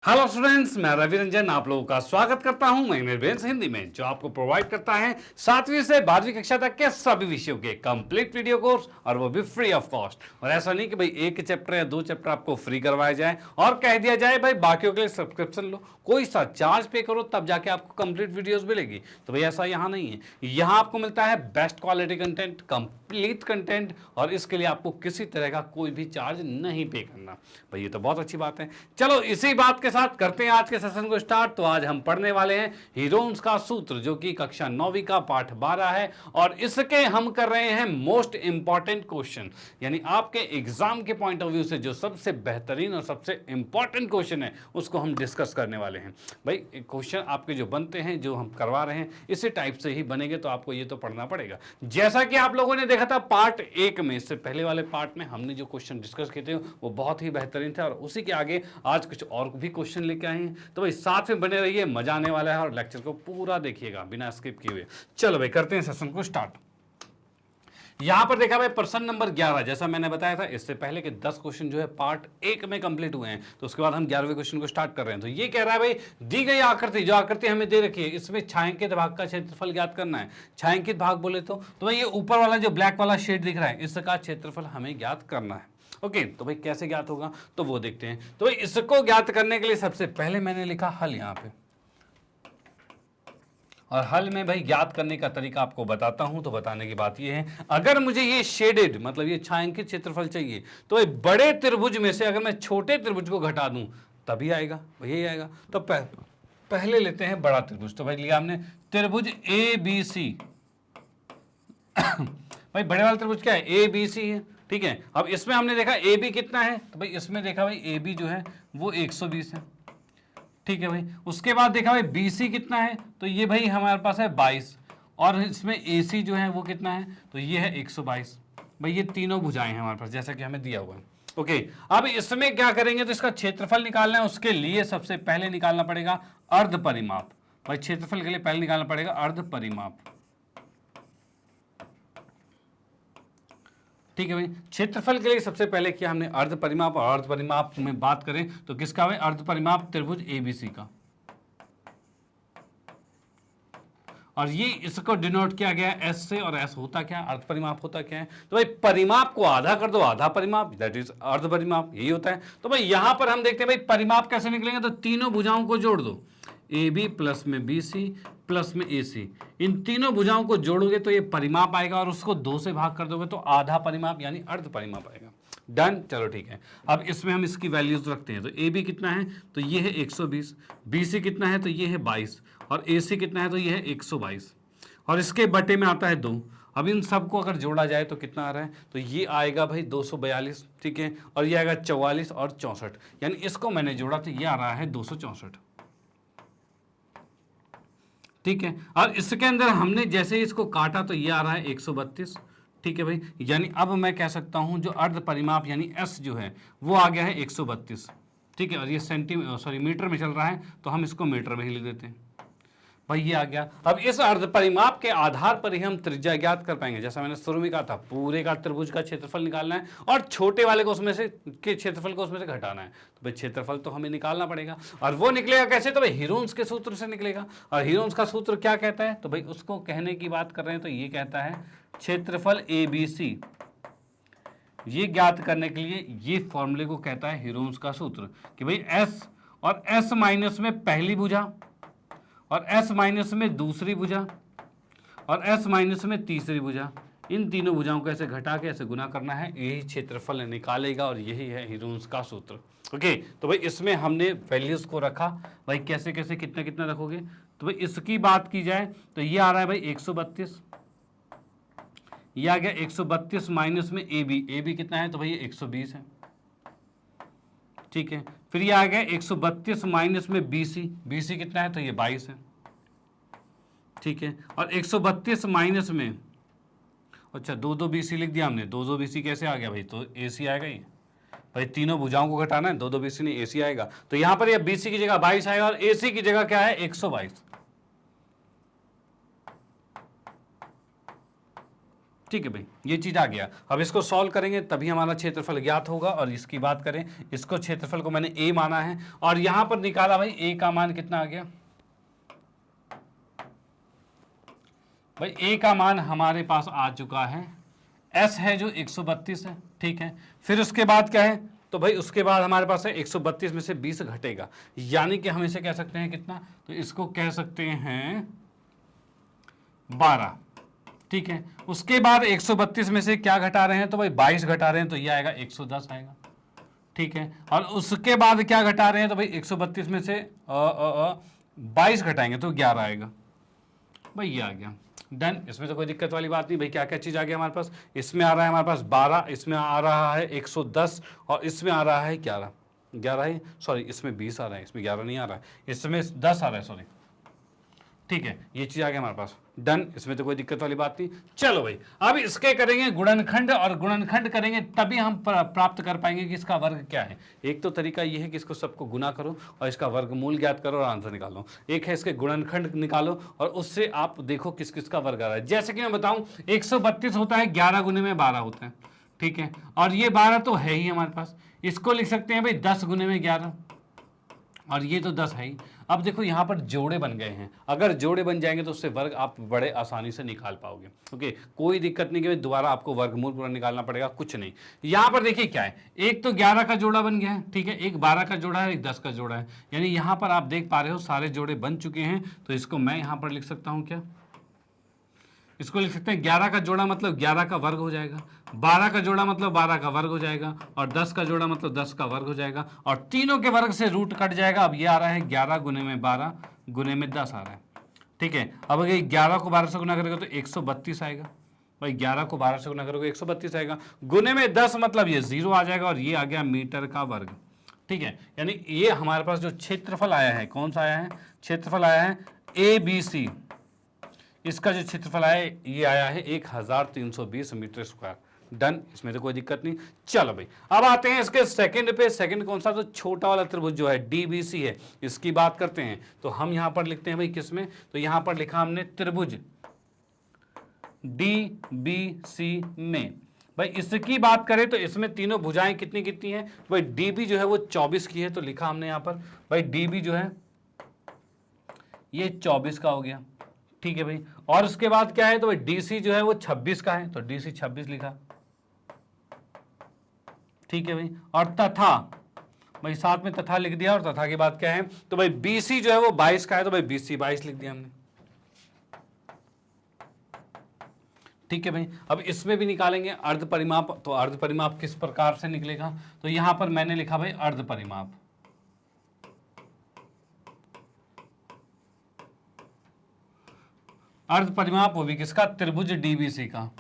Hello students, मैं रवि रंजन आप लोगों का स्वागत करता हूं मैं बेंस हिंदी में, जो आपको प्रोवाइड करता है 7वीं से 12वीं कक्षा तक के सभी विषयों के कंप्लीट वीडियो कोर्स, और वो भी फ्री ऑफ कॉस्ट। और ऐसा नहीं कि भाई एक चैप्टर या दो चैप्टर आपको फ्री करवाया जाए और कह दिया जाए भाई बाकियों के लिए सब्सक्रिप्शन लो, कोई सा चार्ज पे करो तब जाके आपको कंप्लीट वीडियोस मिलेगी। तो भाई ऐसा यहाँ नहीं है, यहाँ आपको मिलता है best quality content, complete content, और इसके लिए आपको किसी तरह का कोई भी चार्ज नहीं पे करना। भाई ये तो बहुत अच्छी बात है। चलो इसी बात के साथ करते हैं आज के सेशन को स्टार्ट। तो आज हम पढ़ने वाले हैं हीरोन्स का सूत्र, जो कि कक्षा 9वीं का पाठ 12 है, और इसके हम कर रहे हैं मोस्ट इंपॉर्टेंट क्वेश्चन, यानी आपके एग्जाम के पॉइंट ऑफ व्यू से जो सबसे बेहतरीन और सबसे इंपॉर्टेंट क्वेश्चन है उसको हम डिस्कस करने वाले हैं। भाई क्वेश्चन आपके जो बनते हैं, जो हम करवा रहे हैं, इसी टाइप से ही बनेंगे, तो आपको ये तो पढ़ना पड़ेगा। जैसा कि आप लोगों ने देखा था पार्ट 1 में, इससे पहले वाले पार्ट में हमने जो क्वेश्चन डिस्कस किए थे वो बहुत ही बेहतरीन थे, और उसी के आगे आज कुछ और भी क्वेश्चन लेके आए हैं। तो भाई साथ में बने रहिए, मजा आने वाला है, और लेक्चर को पूरा देखिएगा बिना स्किप किए हुए। चलो भाई करते हैं सेशन को स्टार्ट। यहां पर देखा भाई प्रश्न नंबर 11, जैसा मैंने बताया था इससे पहले कि 10 क्वेश्चन जो है पार्ट 1 में कंप्लीट हुए हैं, तो उसके बाद हम 11वें क्वेश्चन को स्टार्ट कर रहे हैं। तो ये कह रहा है भाई दी गई आकृति, जो आकृति हमें दे रखी है, इसमें छायांकित भाग का क्षेत्रफल ज्ञात करना है। छायांकित भाग बोले तो भाई ये ऊपर वाला जो ब्लैक वाला शेड दिख रहा है, इसका क्षेत्रफल हमें ज्ञात करना है। ओके, तो भाई कैसे ज्ञात होगा तो वो देखते हैं। तो भाई इसको ज्ञात करने के लिए सबसे पहले मैंने लिखा हल यहां पे, और हल में भाई ज्ञात करने का तरीका आपको बताता हूं। तो बताने की बात ये है, अगर मुझे ये शेडेड मतलब ये छायांकित क्षेत्रफल चाहिए, तो भाई बड़े त्रिभुज में से अगर मैं छोटे त्रिभुज को घटा दूं तभी आएगा, यही आएगा। तो पहले लेते हैं बड़ा त्रिभुज। तो भाई लिया हमने त्रिभुज ए बी सी। भाई बड़े वाला त्रिभुज क्या है, ए बी सी है, ठीक है। अब इसमें हमने देखा ए बी कितना है, तो भाई इसमें देखा भाई ए बी जो है वो 120 है, ठीक है भाई। उसके बाद देखा भाई BC कितना है, तो ये भाई हमारे पास है 22, और इसमें AC जो है वो कितना है, तो ये है 122। भाई ये तीनों भुजाएं हैं हमारे पास, जैसा कि हमें दिया हुआ है। ओके, अब इसमें क्या करेंगे, तो इसका क्षेत्रफल निकालना है। उसके लिए सबसे पहले निकालना पड़ेगा अर्ध परिमाप। भाई क्षेत्रफल के लिए पहले निकालना पड़ेगा अर्ध परिमाप, ठीक है भाई। क्षेत्रफल के लिए सबसे पहले किया हमने अर्ध परिमाप, और अर्ध परिमाप में बात करें तो किसका भाई, अर्ध परिमाप त्रिभुज ABC का, और ये इसको डिनोट किया गया S से। और S होता क्या, अर्ध परिमाप होता क्या है, तो भाई परिमाप को आधा कर दो, आधा परिमाप, दैट इज अर्ध परिमाप, यही होता है। तो भाई यहां पर हम देखते हैं भाई परिमाप कैसे निकलेंगे, तो तीनों भुजाओं को जोड़ दो, AB प्लस में BC प्लस में AC, इन तीनों भुजाओं को जोड़ोगे तो ये परिमाप आएगा, और उसको 2 से भाग कर दोगे तो आधा परिमाप यानी अर्ध परिमाप आएगा। डन, चलो ठीक है। अब इसमें हम इसकी वैल्यूज रखते हैं। तो AB कितना है, तो ये है 120, BC कितना है, तो ये है 22, और AC कितना है, तो ये है 122, और इसके बटे में आता है 2। अब इन सबको अगर जोड़ा जाए तो कितना आ रहा है, तो ये आएगा भाई 242, ठीक है, और ये आएगा 44 और 64, यानी इसको मैंने जोड़ा तो ये आ रहा है 264, ठीक है। और इसके अंदर हमने जैसे ही इसको काटा तो ये आ रहा है 132, ठीक है भाई। यानी अब मैं कह सकता हूं जो अर्ध परिमाप यानी S जो है वो आ गया है 132, ठीक है। और ये मीटर में चल रहा है, तो हम इसको मीटर में ही लिख देते हैं। भाई ये आ गया। अब इस अर्ध परिमाप के आधार पर ही हम त्रिज्या ज्ञात कर पाएंगे। जैसा मैंने शुरू में कहा था, पूरे का त्रिभुज का क्षेत्रफल निकालना है, और छोटे वाले को उसमें से के क्षेत्रफल को उसमें से घटाना है। तो भाई क्षेत्रफल तो हमें निकालना पड़ेगा, और वो निकलेगा कैसे, तो भाई हीरोन्स के सूत्र से निकलेगा। और हीरोन्स का सूत्र क्या कहता है, तो भाई उसको कहने की बात कर रहे हैं, तो ये कहता है क्षेत्रफल ABC, ये ज्ञात करने के लिए ये फॉर्मूले को कहता है हीरोन्स का सूत्र, कि भाई S और S माइनस में पहली भुजा, और S माइनस में दूसरी भुजा, और S माइनस में तीसरी भुजा, इन तीनों भुजाओं को ऐसे घटा के ऐसे गुना करना है, यही क्षेत्रफल निकालेगा, और यही है हीरोन्स का सूत्र। ओके, तो भाई इसमें हमने वैल्यूज को रखा। भाई कैसे कैसे कितना कितना रखोगे, तो भाई इसकी बात की जाए तो ये आ रहा है भाई 132, ये आ गया 132 माइनस में AB कितना है, तो भाई 120 है, ठीक है। फिर ये आ गया 132 माइनस में BC कितना है, तो ये 22 है, ठीक है। और 132 माइनस में, अच्छा 2 BC लिख दिया हमने, 2 BC कैसे आ गया भाई, तो AC आएगा। ये भाई तीनों भुजाओं को घटाना है, 2 BC नहीं AC आएगा, तो यहां पर ये BC की जगह 22 आएगा, और AC की जगह क्या है 122, ठीक है भाई, ये चीज आ गया। अब इसको सॉल्व करेंगे तभी हमारा क्षेत्रफल ज्ञात होगा। और इसकी बात करें, इसको क्षेत्रफल को मैंने ए माना है और यहां पर निकाला भाई ए का मान कितना आ गया भाई, ए का मान हमारे पास आ चुका है, एस है जो 132 है, ठीक है। फिर उसके बाद क्या है, तो भाई उसके बाद हमारे पास है 132 में से 20 घटेगा, यानी कि हम इसे कह सकते हैं कितना, तो इसको कह सकते हैं 12, ठीक है। उसके बाद 132 में से क्या घटा रहे हैं, तो भाई 22 घटा रहे हैं, तो ये आएगा 110 आएगा, ठीक है। और उसके बाद क्या घटा रहे हैं, तो भाई 132 में से 22 घटाएंगे तो 11 आएगा, भाई ये आ गया, डन। इसमें तो कोई दिक्कत वाली बात नहीं भाई। क्या क्या चीज आ गया हमारे पास, इसमें आ रहा है हमारे पास 12, इसमें आ रहा है 110 और इसमें आ रहा है 11 है, सॉरी इसमें 20 आ रहा है, इसमें 11 नहीं आ रहा है, इसमें 10 आ रहा है, सॉरी, ठीक है। ये चीज आ गया हमारे पास, डन। इसमें तो कोई दिक्कत वाली बात नहीं। चलो भाई, अब इसके करेंगे गुणनखंड, और गुणनखंड करेंगे तभी हम प्राप्त कर पाएंगे कि इसका वर्ग क्या है। एक तो तरीका ये है कि इसको सबको गुना करो और इसका वर्गमूल ज्ञात करो और आंसर निकालो। एक है इसके गुणनखंड निकालो और उससे आप देखो किस किस का वर्ग आ रहा है। जैसे कि मैं बताऊं, 132 होता है 11 गुने में 12 होता है, ठीक है। और ये 12 तो है ही हमारे पास, इसको लिख सकते हैं भाई 10 गुने में 11, और ये तो 10 है ही। अब देखो यहाँ पर जोड़े बन गए हैं, अगर जोड़े बन जाएंगे तो उससे वर्ग आप बड़े आसानी से निकाल पाओगे, ओके। कोई दिक्कत नहीं कि दोबारा आपको वर्गमूल पूरा निकालना पड़ेगा, कुछ नहीं। यहाँ पर देखिए क्या है, एक तो 11 का जोड़ा बन गया है, ठीक है, एक 12 का जोड़ा है, एक 10 का जोड़ा है, यानी यहाँ पर आप देख पा रहे हो सारे जोड़े बन चुके हैं। तो इसको मैं यहाँ पर लिख सकता हूँ, क्या इसको लिख सकते हैं 11 का जोड़ा मतलब 11 का वर्ग हो जाएगा, 12 का जोड़ा मतलब 12 का वर्ग हो जाएगा, और 10 का जोड़ा मतलब 10 का वर्ग हो जाएगा, और तीनों के वर्ग से रूट कट जाएगा। अब ये आ रहा है 11 गुने में 12 गुने में 10 आ रहा है, ठीक है। अब अगर 11 को 12 से गुना करेगा तो 132 आएगा, भाई 11 को 12 से गुना करोगे 132 आएगा, गुने में 10 मतलब ये 0 आ जाएगा, और ये आ गया मीटर का वर्ग, ठीक है। यानी ये हमारे पास जो क्षेत्रफल आया है, कौन सा आया है, क्षेत्रफल आया है ABC, इसका जो क्षेत्रफल आया है ये आया है 1320 मीटर स्क्वायर, डन। इसमें तो कोई दिक्कत नहीं। चलो भाई, अब आते हैं इसके सेकंड पे। सेकंड कौन सा, तो छोटा वाला त्रिभुज जो है DBC है, इसकी बात करते हैं। तो हम यहां पर लिखते हैं भाई किसमें, तो यहां पर लिखा हमने त्रिभुज DBC में। भाई इसकी बात करें तो इसमें तीनों भुजाएं कितनी कितनी है, भाई DB जो है वो 24 की है, तो लिखा हमने यहां पर भाई DB जो है ये 24 का हो गया, ठीक है भाई। और उसके बाद क्या है, तो भाई DC जो है वो 26 का है, तो DC 26 लिखा, ठीक है भाई। और तथा, भाई साथ में तथा लिख दिया, और तथा के बाद क्या है, तो भाई BC जो है वो 22 का है, तो भाई BC 22 लिख दिया हमने, ठीक है भाई। अब इसमें भी निकालेंगे अर्ध परिमाप, तो अर्ध परिमाप किस प्रकार से निकलेगा, तो यहां पर मैंने लिखा भाई अर्ध परिमाप, अर्ध परिमाप वो भी किसका, त्रिभुज DBC का,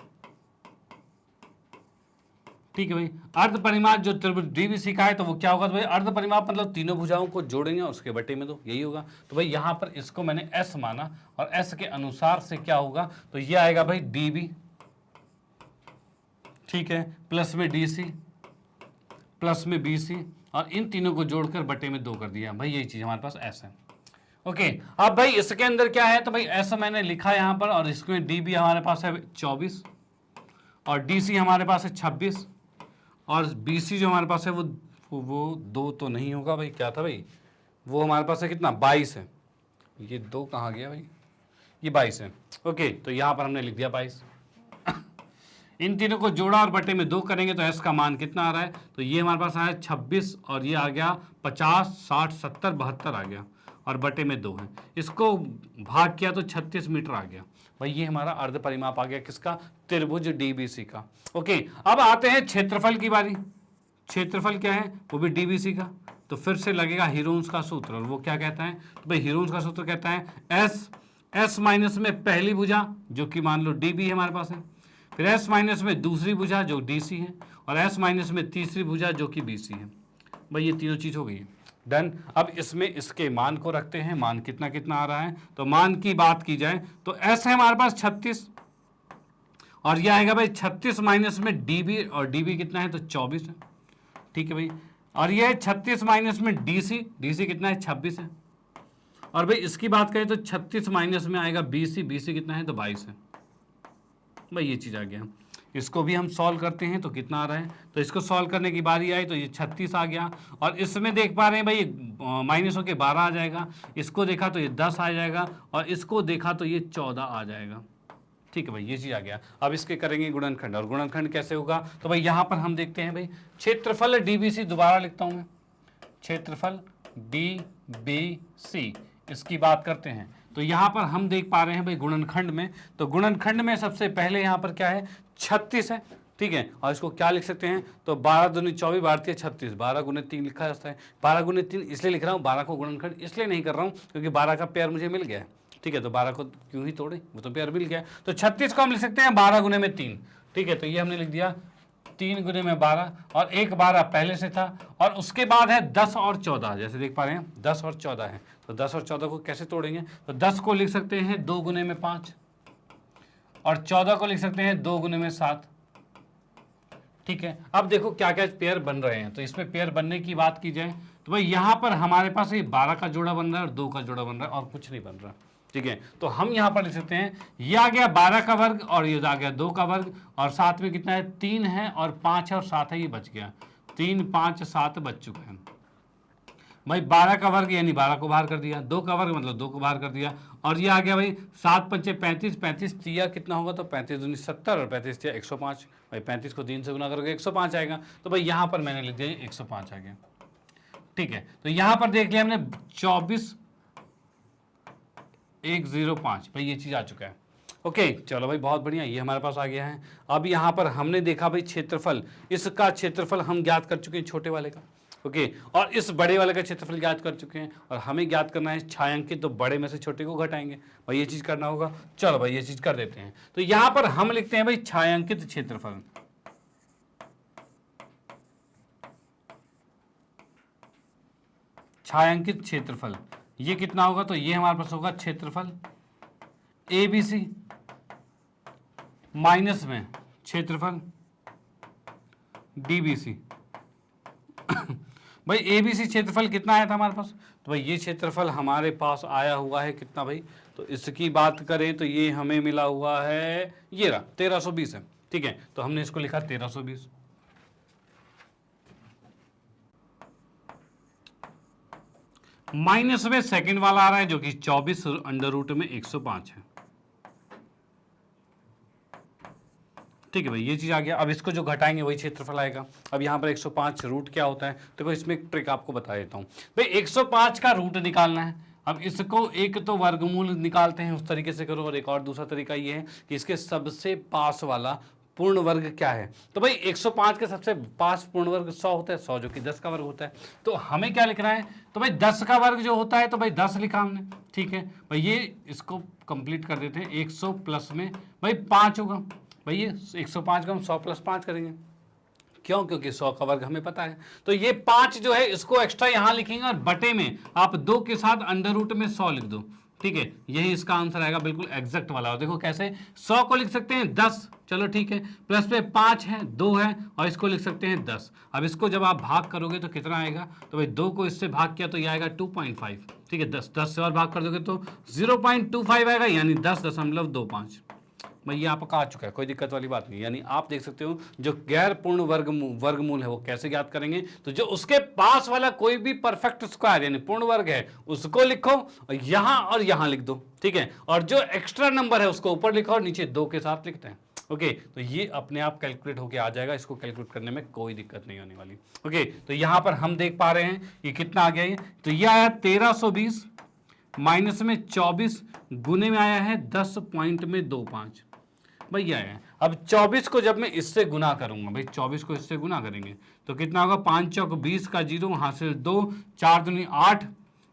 ठीक है भाई। अर्ध परिमाप जो त्रिभुज DBC का है तो वो क्या होगा, तो भाई अर्ध परिमाप मतलब तीनों भुजाओं को जोड़ेंगे और उसके बटे में दो, यही होगा। तो भाई यहां पर इसको मैंने S माना, और S के अनुसार से क्या होगा, तो ये आएगा भाई DB, ठीक है, प्लस में DC प्लस में BC, और इन तीनों को जोड़कर बटे में 2 कर दिया, भाई यही चीज हमारे पास S है, ओके। अब भाई इसके अंदर क्या है, तो भाई ऐसा मैंने लिखा यहां पर, और इसमें DB हमारे पास है 24, और DC हमारे पास है 26, और BC जो हमारे पास है वो 2 तो नहीं होगा भाई, क्या था भाई, वो हमारे पास है कितना, 22 है, ये 2 कहाँ गया भाई, ये 22 है, ओके। तो यहां पर हमने लिख दिया 22। इन तीनों को जोड़ा और बटे में 2 करेंगे तो S का मान कितना आ रहा है, तो ये हमारे पास आया 26, और ये आ गया 50, 60, 70, 72 आ गया, और बटे में 2 है, इसको भाग किया तो 36 मीटर आ गया। भाई ये हमारा अर्ध परिमाप आ गया किसका, त्रिभुज DBC का, ओके। अब आते हैं क्षेत्रफल की बारी। क्षेत्रफल क्या है, वो भी DBC का, तो फिर से लगेगा हीरोन्स का सूत्र, और वो क्या कहता है, तो भाई हीरोन्स का सूत्र कहता है S माइनस में पहली भुजा जो कि मान लो DB है हमारे पास है, फिर S माइनस में दूसरी भुजा जो DC है, और S माइनस में तीसरी भुजा जो कि BC है। भाई ये तीनों चीज हो गई है, डन। अब इसमें इसके मान को रखते हैं, मान कितना कितना आ रहा है, तो मान की बात की जाए तो S है हमारे पास 36, और यह आएगा भाई 36 माइनस में DB, और DB कितना है, तो 24 है, ठीक है भाई। और यह 36 माइनस में DC कितना है, 26 है, और भाई इसकी बात करें तो 36 माइनस में आएगा BC कितना है, तो 22 है, भाई ये चीज आ गया। इसको भी हम सॉल्व करते हैं तो कितना आ रहा है, तो इसको सॉल्व करने की बारी आई तो ये 36 आ गया, और इसमें देख पा रहे हैं भाई माइनस होके 12 आ जाएगा, इसको देखा तो ये 10 आ जाएगा, और इसको देखा तो ये 14 आ जाएगा। ठीक है भाई, ये चीज आ गया। अब इसके करेंगे गुणनखंड, और गुणनखंड कैसे होगा, तो भाई यहां पर हम देखते हैं भाई क्षेत्रफल डीबीसी, दोबारा लिखता हूं मैं, क्षेत्रफल डीबीसी, इसकी बात करते हैं। तो यहां पर हम देख पा रहे हैं भाई गुणनखंड में, तो गुणनखंड में सबसे पहले यहां पर क्या है, 36 है। ठीक है, और इसको क्या लिख सकते हैं, तो 12 दूनी 24, भारतीय 36, 12 गुने 3 लिखा जाता है। 12 गुने 3 इसलिए लिख रहा हूँ, 12 को गुणनखंड इसलिए नहीं कर रहा हूँ क्योंकि 12 का पेयर मुझे मिल गया है। ठीक है, तो 12 को क्यों ही तोड़े, वो तो पेयर मिल गया। तो 36 को हम लिख सकते हैं 12 गुने में 3। ठीक है, तो ये हमने लिख दिया 3 गुने में 12, और एक 12 पहले से था, और उसके बाद है 10 और 14, जैसे देख पा रहे हैं 10 और 14 है। तो 10 और 14 को कैसे तोड़ेंगे, तो 10 को लिख सकते हैं 2 गुने में 5, और 14 को लिख सकते हैं 2 गुने में 7। ठीक है, अब देखो क्या क्या पेयर बन रहे हैं। तो इसमें पेयर बनने की बात की जाए तो भाई यहां पर हमारे पास ये 12 का जोड़ा बन रहा है और 2 का जोड़ा बन रहा है, और कुछ नहीं बन रहा। ठीक है, तो हम यहां पर लिख सकते हैं ये आ गया 12 का वर्ग, और ये आ गया 2 का वर्ग, और साथ में कितना है 3 है, और 5 है, और 7 है, ये बच गया 3 5 7 बच चुका है भाई। 12 का वर्ग यानी 12 को बाहर कर दिया, 2 का वर्ग मतलब 2 को बाहर कर दिया, और ये आ गया भाई 7 पंचे 35, 35 तिया कितना होगा, तो 35 दूनी 70, और 35 तिया 105। भाई 35 को 3 से गुना करोगे 105 आएगा, तो भाई यहाँ पर मैंने लिख दिया 105 आ गया। ठीक है, तो यहाँ पर देख लिया हमने 24 105, भाई ये चीज़ आ चुका है। ओके, चलो भाई बहुत बढ़िया, ये हमारे पास आ गया है। अब यहाँ पर हमने देखा भाई क्षेत्रफल, इसका क्षेत्रफल हम ज्ञात कर चुके हैं छोटे वाले का। ओके, और इस बड़े वाले का क्षेत्रफल ज्ञात कर चुके हैं, और हमें ज्ञात करना है छायांकित, तो बड़े में से छोटे को घटाएंगे भाई, ये चीज करना होगा। चलो भाई ये चीज कर देते हैं। तो यहां पर हम लिखते हैं भाई छायांकित क्षेत्रफल, छायांकित क्षेत्रफल ये कितना होगा, तो ये हमारे पास होगा क्षेत्रफल ABC माइनस में क्षेत्रफल DBC। भाई ABC क्षेत्रफल कितना आया था हमारे पास, तो भाई ये क्षेत्रफल हमारे पास आया हुआ है कितना भाई, तो इसकी बात करें तो ये हमें मिला हुआ है, ये रहा 1320 है। ठीक है, तो हमने इसको लिखा 1320। माइनस में सेकंड वाला आ रहा है जो कि 24 अंडर रूट में 105 है। ठीक है भाई, ये चीज आ गया। अब इसको जो घटाएंगे वही क्षेत्रफल आएगा। अब यहाँ पर 105 रूट क्या होता है, देखो इसमें एक ट्रिक आपको बता देता हूँ भाई। 105 का रूट निकालना है। अब इसको एक तो वर्गमूल निकालते हैं, उस तरीके से करो, और एक और दूसरा तरीका ये है कि इसके सबसे पास वाला पूर्ण वर्ग क्या है, तो भाई 105 के सबसे पास पूर्ण वर्ग 100 होता है, 100 जो कि 10 का वर्ग होता है। तो हमें क्या लिखना है, तो भाई 10 का वर्ग जो होता है तो भाई 10 लिखा हमने। ठीक है भाई, ये इसको कंप्लीट कर देते हैं। 100 प्लस में भाई 5 होगा भाई, ये 105 का हम 100 प्लस 5 करेंगे, क्यों, क्योंकि 100 का वर्ग हमें पता है। तो ये 5 जो है इसको एक्स्ट्रा यहां लिखेंगे, और बटे में आप 2 के साथ अंडर रूट में 100 लिख दो। ठीक है, यही इसका आंसर आएगा, बिल्कुल एग्जैक्ट वाला। और देखो कैसे, 100 को लिख सकते हैं 10, चलो ठीक है, प्लस में 5 है, 2 है, और इसको लिख सकते हैं 10। अब इसको जब आप भाग करोगे तो कितना आएगा, तो भाई 2 को इससे भाग किया तो ये आएगा 2.5। ठीक है, 10 से और भाग कर दोगे तो 0.25 आएगा, यानी 10.25। भाई ये आपका आ चुका है, कोई दिक्कत वाली बात नहीं। यानी आप देख सकते हो जो गैर पूर्ण वर्गमूल है वो कैसे ज्ञात करेंगे, तो जो उसके पास वाला कोई भी परफेक्ट स्क्वायर यानी पूर्ण वर्ग है उसको लिखो और यहां लिख दो। ठीक है, और जो एक्स्ट्रा नंबर है उसको ऊपर लिखो और नीचे 2 के साथ लिखते हैं। ओके, तो ये अपने आप कैलकुलेट होके आ जाएगा, इसको कैलकुलेट करने में कोई दिक्कत नहीं होने वाली। ओके, तो यहां पर हम देख पा रहे हैं ये कितना आ गया, ये तो ये आया 1320 माइनस में 24 गुने में आया है 10.25 भाई ये आया है। अब 24 को जब मैं इससे गुना करूंगा भाई, 24 को इससे गुना करेंगे तो कितना होगा, 5 चौक 20 का 0 हासिल 2, 4 दूनी 8,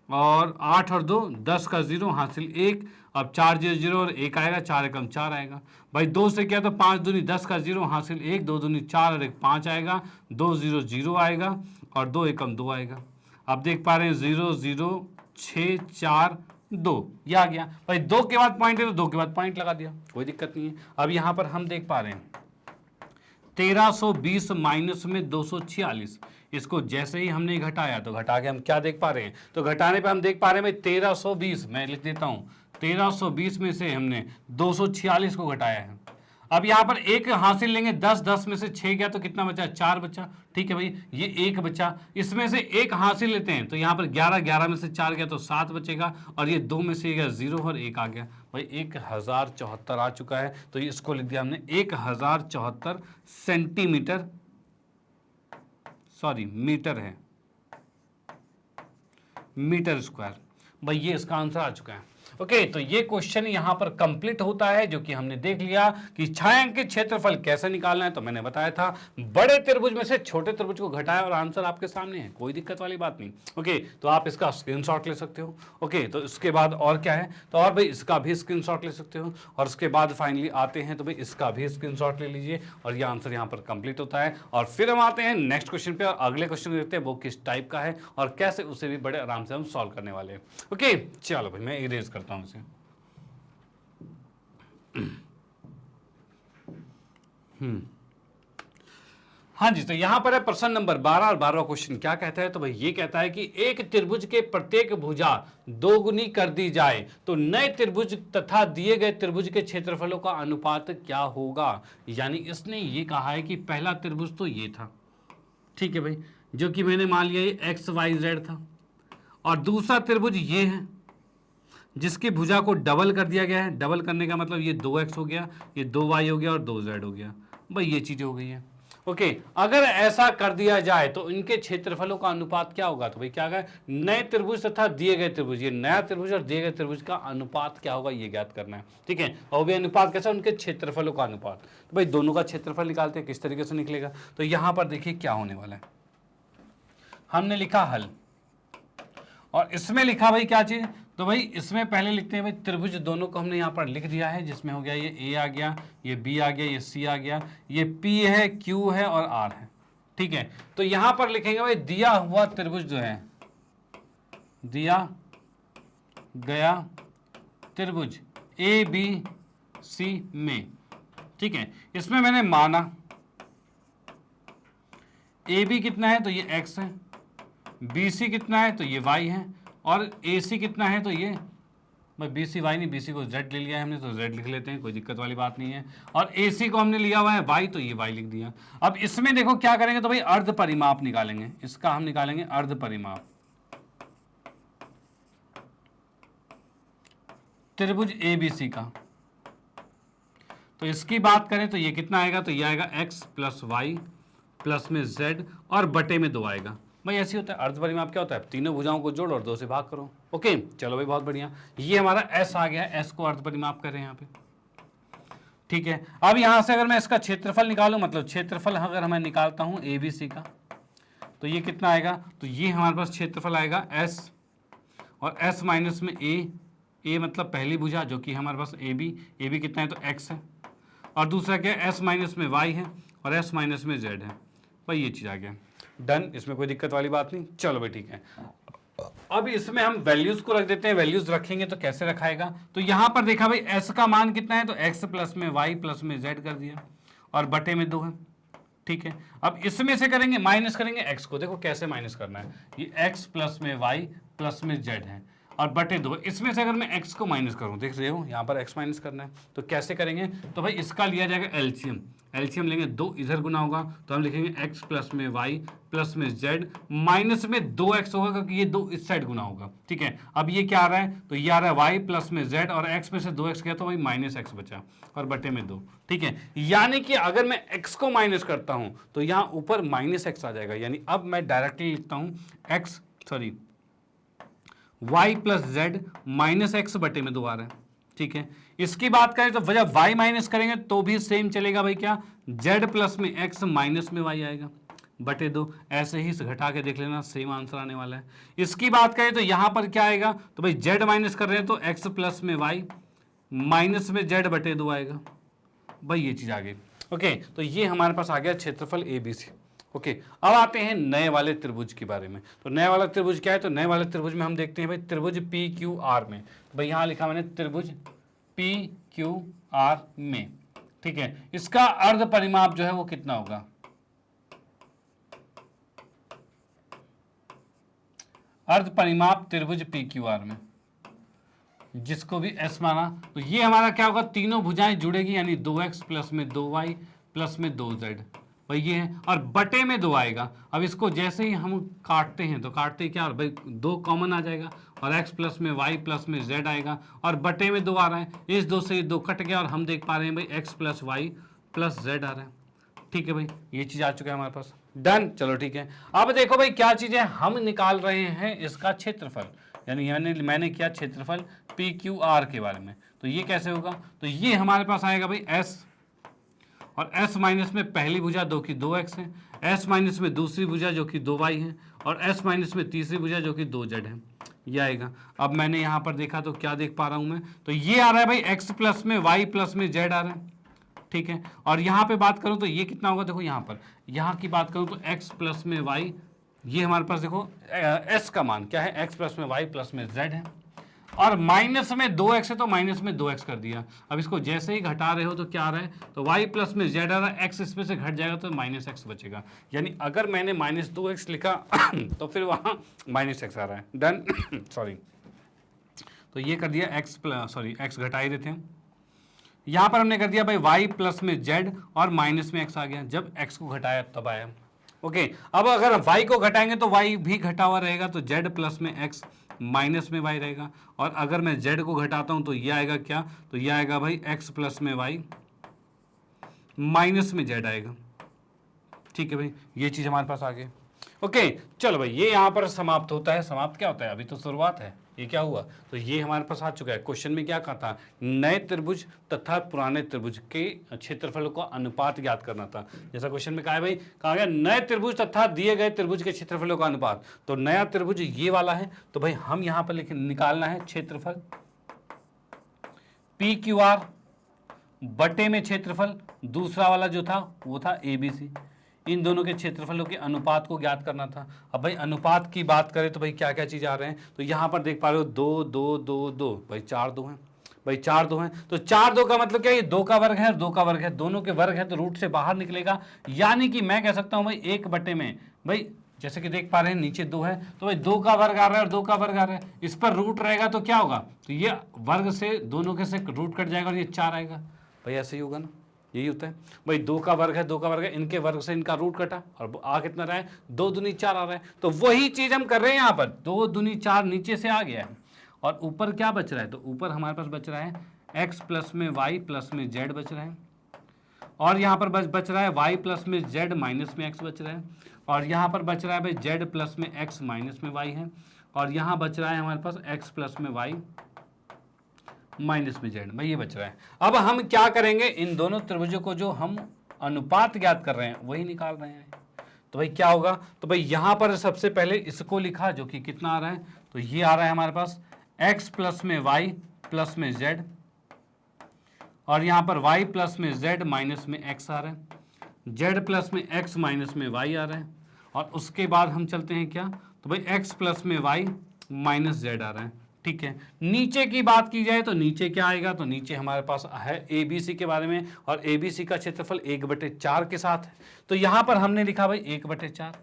और 8 और 2 10 का 0 हासिल 1। अब 4 0 0 और 1 आएगा, 4 एकम 4 आएगा भाई। 2 से क्या, तो 5 दूनी 10 का 0 हासिल 1, 2 दूनी 4 और 1 5 आएगा, 2 0 0 आएगा, और 2 एकम 2 आएगा। अब देख पा रहे हैं 0 0 6 4 2, ये आ गया भाई। 2 के बाद पॉइंट है तो 2 के बाद पॉइंट लगा दिया, कोई दिक्कत नहीं है। अब यहां पर हम देख पा रहे हैं 1320 माइनस में 246, इसको जैसे ही हमने घटाया तो घटा के हम क्या देख पा रहे हैं, तो घटाने पे हम देख पा रहे हैं भाई 1320, मैं लिख देता हूं 1320 में से हमने 246 को घटाया है। अब यहां पर एक हासिल लेंगे, 10, 10 में से 6 गया तो कितना बचा, 4 बचा। ठीक है भाई, ये 1 बचा, इसमें से एक हासिल लेते हैं तो यहां पर 11, 11 में से 4 गया तो 7 बचेगा, और ये 2 में से गया 0 और 1 आ गया भाई, 1074 आ चुका है। तो ये इसको लिख दिया हमने 1074 सेंटीमीटर, सॉरी मीटर है, मीटर स्क्वायर। भाई ये इसका आंसर आ चुका है। ओके, तो ये क्वेश्चन यहां पर कंप्लीट होता है, जो कि हमने देख लिया कि छायांकित क्षेत्रफल कैसे निकालना है। तो मैंने बताया था बड़े त्रिभुज में से छोटे त्रिभुज को घटाया और आंसर आपके सामने है, कोई दिक्कत वाली बात नहीं। ओके, तो आप इसका स्क्रीनशॉट ले सकते हो। ओके, तो इसके बाद और क्या है, तो और भाई इसका भी स्क्रीनशॉट ले सकते हो, और उसके बाद फाइनली आते हैं तो भाई इसका भी स्क्रीनशॉट ले लीजिए, और ये आंसर यहाँ पर कंप्लीट होता है। और फिर हम आते हैं नेक्स्ट क्वेश्चन पे, और अगले क्वेश्चन को देखते हैं वो किस टाइप का है और कैसे उसे भी बड़े आराम से हम सॉल्व करने वाले हैं। ओके, चलो भाई मैं इरेज करता हूं इसे। हाँ जी, तो यहां पर है प्रश्न नंबर 12, और 12वां क्वेश्चन क्या कहता है, तो भाई ये कहता है कि एक त्रिभुज के प्रत्येक भुजा दोगुनी कर दी जाए तो नए त्रिभुज तथा दिए गए त्रिभुज के क्षेत्रफलों का अनुपात क्या होगा। यानी इसने ये कहा है कि पहला त्रिभुज तो ये था, ठीक है भाई, जो कि मैंने मान लिया ये XYZ था, और दूसरा त्रिभुज ये है जिसकी भुजा को डबल कर दिया गया है। डबल करने का मतलब ये 2x हो गया, ये 2y हो गया और 2z हो गया। भाई ये चीजें हो गई है। ओके, अगर ऐसा कर दिया जाए तो इनके क्षेत्रफलों का अनुपात क्या होगा, तो भाई क्या होगा, नए त्रिभुज तथा दिए गए त्रिभुज, ये नया त्रिभुज और दिए गए त्रिभुज का अनुपात क्या होगा ये ज्ञात करना है। ठीक है, और भी अनुपात कैसा, उनके क्षेत्रफलों का अनुपात। तो भाई दोनों का क्षेत्रफल निकालते हैं, किस तरीके से निकलेगा। तो यहां पर देखिए क्या होने वाला है, हमने लिखा हल, और इसमें लिखा भाई क्या चीज, तो भाई इसमें पहले लिखते हैं भाई त्रिभुज, दोनों को हमने यहाँ पर लिख दिया है, जिसमें हो गया ये A आ गया, ये B आ गया, ये C आ गया, ये P है, Q है और R है। ठीक है, तो यहां पर लिखेंगे भाई दिया हुआ त्रिभुज जो है, दिया गया त्रिभुज ABC में, ठीक है, इसमें मैंने माना AB कितना है तो ये X है, BC कितना है तो ये Y है, और AC कितना है तो ये, भाई BC Y नहीं, BC को Z ले लिया है हमने तो Z लिख लेते हैं, कोई दिक्कत वाली बात नहीं है, और AC को हमने लिया हुआ है Y तो ये Y लिख दिया। अब इसमें देखो क्या करेंगे, तो भाई अर्ध परिमाप निकालेंगे, इसका हम निकालेंगे अर्ध परिमाप त्रिभुज ABC का। तो इसकी बात करें तो ये कितना आएगा, तो ये आएगा X प्लस Y प्लस में Z और बटे में 2 आएगा। भाई ऐसे होता है अर्ध परिमाप, क्या होता है, तीनों भुजाओं को जोड़ो और 2 से भाग करो। ओके, चलो भाई बहुत बढ़िया, ये हमारा S आ गया, S को अर्ध परिमाप करें यहाँ पे। ठीक है, अब यहां से अगर मैं इसका क्षेत्रफल निकालूं, मतलब क्षेत्रफल अगर मैं निकालता हूं ABC का, तो ये कितना आएगा, तो ये हमारे पास क्षेत्रफल आएगा S, और S माइनस में A मतलब पहली भुजा जो कि हमारे पास AB कितना है तो X है, और दूसरा क्या है S माइनस में Y है, और S माइनस में Z है। भाई ये चीज आ गया, डन, इसमें कोई दिक्कत वाली बात नहीं। चलो भाई ठीक है, अब इसमें हम वैल्यूज को रख देते हैं। वैल्यूज रखेंगे तो कैसे रखाएगा, तो यहां पर देखा भाई S का मान कितना है तो X प्लस में Y प्लस में Z कर दिया, और बटे में 2 है। ठीक है, अब इसमें से करेंगे माइनस करेंगे X को, देखो कैसे माइनस करना है, ये X प्लस में Y प्लस में Z है और बटे 2। इसमें से अगर मैं X को माइनस करूं, देख रहे हो यहाँ पर X माइनस करना है, तो कैसे करेंगे, तो भाई इसका लिया जाएगा एलसीएम। एलसीएम लेंगे, 2 इधर गुना होगा तो हम लिखेंगे X प्लस में Y प्लस में Z माइनस में 2X होगा, क्योंकि ये 2 इस साइड गुना होगा। ठीक है, अब ये क्या आ रहा है, तो ये आ रहा है Y प्लस में Z, और X में से 2X गया तो भाई माइनस X बचा, और बटे में 2। ठीक है, यानी कि अगर मैं X को माइनस करता हूं तो यहाँ ऊपर माइनस X आ जाएगा, यानी अब मैं डायरेक्टली लिखता हूं Y plus Z minus X बटे में 2 आ रहा है। ठीक है, इसकी बात करें तो जब Y माइनस करेंगे तो भी सेम चलेगा भाई, क्या Z प्लस में X माइनस में Y आएगा बटे 2। ऐसे ही घटा के देख लेना, सेम आंसर आने वाला है। इसकी बात करें तो यहां पर क्या आएगा, तो भाई Z माइनस कर रहे हैं तो X प्लस में Y माइनस में Z बटे 2 आएगा। भाई ये चीज आ गई। ओके, तो ये हमारे पास आ गया क्षेत्रफल ABC। ओके, अब आते हैं नए वाले त्रिभुज के बारे में। तो नए वाला त्रिभुज क्या है, तो नए वाले त्रिभुज में हम देखते हैं भाई त्रिभुज PQR में। तो भाई यहां लिखा मैंने त्रिभुज PQR में। ठीक है, इसका अर्ध परिमाप जो है वो कितना होगा, अर्ध परिमाप त्रिभुज PQR में, जिसको भी s माना, तो ये हमारा क्या होगा, तीनों भुजाएं जुड़ेगी, यानी 2x प्लस में 2y प्लस में 2z, भाई ये है, और बटे में 2 आएगा। अब इसको जैसे ही हम काटते हैं तो काटते ही क्या, भाई 2 कॉमन आ जाएगा, और x प्लस में y प्लस में z आएगा, और बटे में 2 आ रहा है, इस 2 से ये 2 कट गया, और हम देख पा रहे हैं भाई x plus y plus z आ रहा है। ठीक है भाई, ये चीज़ आ चुका है हमारे पास, डन। चलो ठीक है, अब देखो भाई क्या चीज़ है, हम निकाल रहे हैं इसका क्षेत्रफल, यानी मैंने किया क्षेत्रफल PQR के बारे में। तो ये कैसे होगा, तो ये हमारे पास आएगा भाई s, और s माइनस में पहली भुजा जो कि 2x है, s माइनस में दूसरी भुजा जो कि 2y है, और s माइनस में तीसरी भुजा जो कि 2z है, ये आएगा। अब मैंने यहाँ पर देखा तो क्या देख पा रहा हूँ मैं, तो ये आ रहा है भाई x प्लस में y प्लस में z आ रहा है, ठीक है। और यहाँ पे बात करूँ तो ये कितना होगा, देखो यहाँ पर, यहाँ की बात करूँ तो x प्लस में y, ये हमारे पास देखो s का मान क्या है, x प्लस में y प्लस में z है, और माइनस में 2x है तो माइनस में 2x कर दिया। अब इसको जैसे ही घटा रहे हो तो क्या आ रहा है, तो y प्लस में z आ रहा है, x इसमें से घट जाएगा तो माइनस x बचेगा, यानी अगर मैंने माइनस 2x लिखा तो फिर वहाँ माइनस x आ रहा है, डन। सॉरी, तो ये कर दिया x घटा ही देते हैं, यहाँ पर हमने कर दिया भाई y प्लस में z और माइनस में x आ गया, जब x को घटाया तब आया। ओके, अब अगर y को घटाएंगे तो y भी घटा हुआ रहेगा, तो z प्लस में x माइनस में y रहेगा, और अगर मैं z को घटाता हूं तो ये आएगा क्या, तो ये आएगा भाई x प्लस में y माइनस में z आएगा। ठीक है भाई, ये चीज़ हमारे पास आ गई। ओके, चलो भाई, ये यहाँ पर समाप्त होता है। समाप्त क्या होता है, अभी तो शुरुआत है। ये क्या हुआ, तो ये हमारे पास आ चुका है। क्वेश्चन में क्या कहा था, नए त्रिभुज तथा पुराने त्रिभुज के क्षेत्रफलों का अनुपात ज्ञात करना था। जैसा क्वेश्चन में कहा है भाई, कहा गया नए त्रिभुज तथा दिए गए त्रिभुज के क्षेत्रफलों का अनुपात। तो नया त्रिभुज ये वाला है, तो भाई हम यहाँ पर निकालना है क्षेत्रफल PQR बटे में क्षेत्रफल, दूसरा वाला जो था वो था ABC। इन दोनों के क्षेत्रफलों के अनुपात को ज्ञात करना था। अब भाई अनुपात की बात करें तो भाई क्या क्या चीज़ आ रहे हैं, तो यहाँ पर देख पा रहे हो 2 2 2 2, भाई 4 2 हैं, भाई 4 2 हैं, तो 4 2 का मतलब क्या है, ये 2 का वर्ग है और 2 का वर्ग है, दोनों के वर्ग है तो रूट से बाहर निकलेगा, यानी कि मैं कह सकता हूँ भाई 1 बटे में, भाई जैसे कि देख पा रहे हैं नीचे 2 है, तो भाई 2 का वर्ग आ रहा है और 2 का वर्ग आ रहा है, इस पर रूट रहेगा तो क्या होगा, तो ये वर्ग से दोनों के से रूट कट जाएगा और ये 4 आएगा। भाई ऐसे ही होगा ना, यही होता है भाई, 2 का वर्ग है, 2 का वर्ग है, इनके वर्ग से इनका रूट कटा और आ कितना रहा है, 2 दूनी 4 आ रहा है। तो वही चीज हम कर रहे हैं यहाँ पर, 2 दूनी 4 नीचे से आ गया है, और ऊपर क्या बच रहा है, तो ऊपर हमारे पास बच रहा है x प्लस में y प्लस में z बच रहा है, और यहाँ पर बच रहा है y प्लस में z माइनस में x बच रहा है, और यहाँ पर बच रहा है भाई z प्लस में x माइनस में y है, और यहाँ बच रहा है हमारे पास x प्लस में y माइनस में z, भाई ये बच रहा है। अब हम क्या करेंगे, इन दोनों त्रिभुजों को जो हम अनुपात ज्ञात कर रहे हैं वही निकाल रहे हैं। तो भाई क्या होगा, तो भाई यहाँ पर सबसे पहले इसको लिखा जो कि कितना आ रहा है, तो ये आ रहा है हमारे पास x प्लस में y प्लस में z, और यहाँ पर y प्लस में z माइनस में x आ रहा है, z प्लस में x माइनस में y आ रहा है, और उसके बाद हम चलते हैं क्या, तो भाई x प्लस में y माइनस z आ रहा है। ठीक है, नीचे की बात की जाए तो नीचे क्या आएगा, तो नीचे हमारे पास है ABC के बारे में, और ABC का क्षेत्रफल 1/4 के साथ है, तो यहाँ पर हमने लिखा भाई 1/4,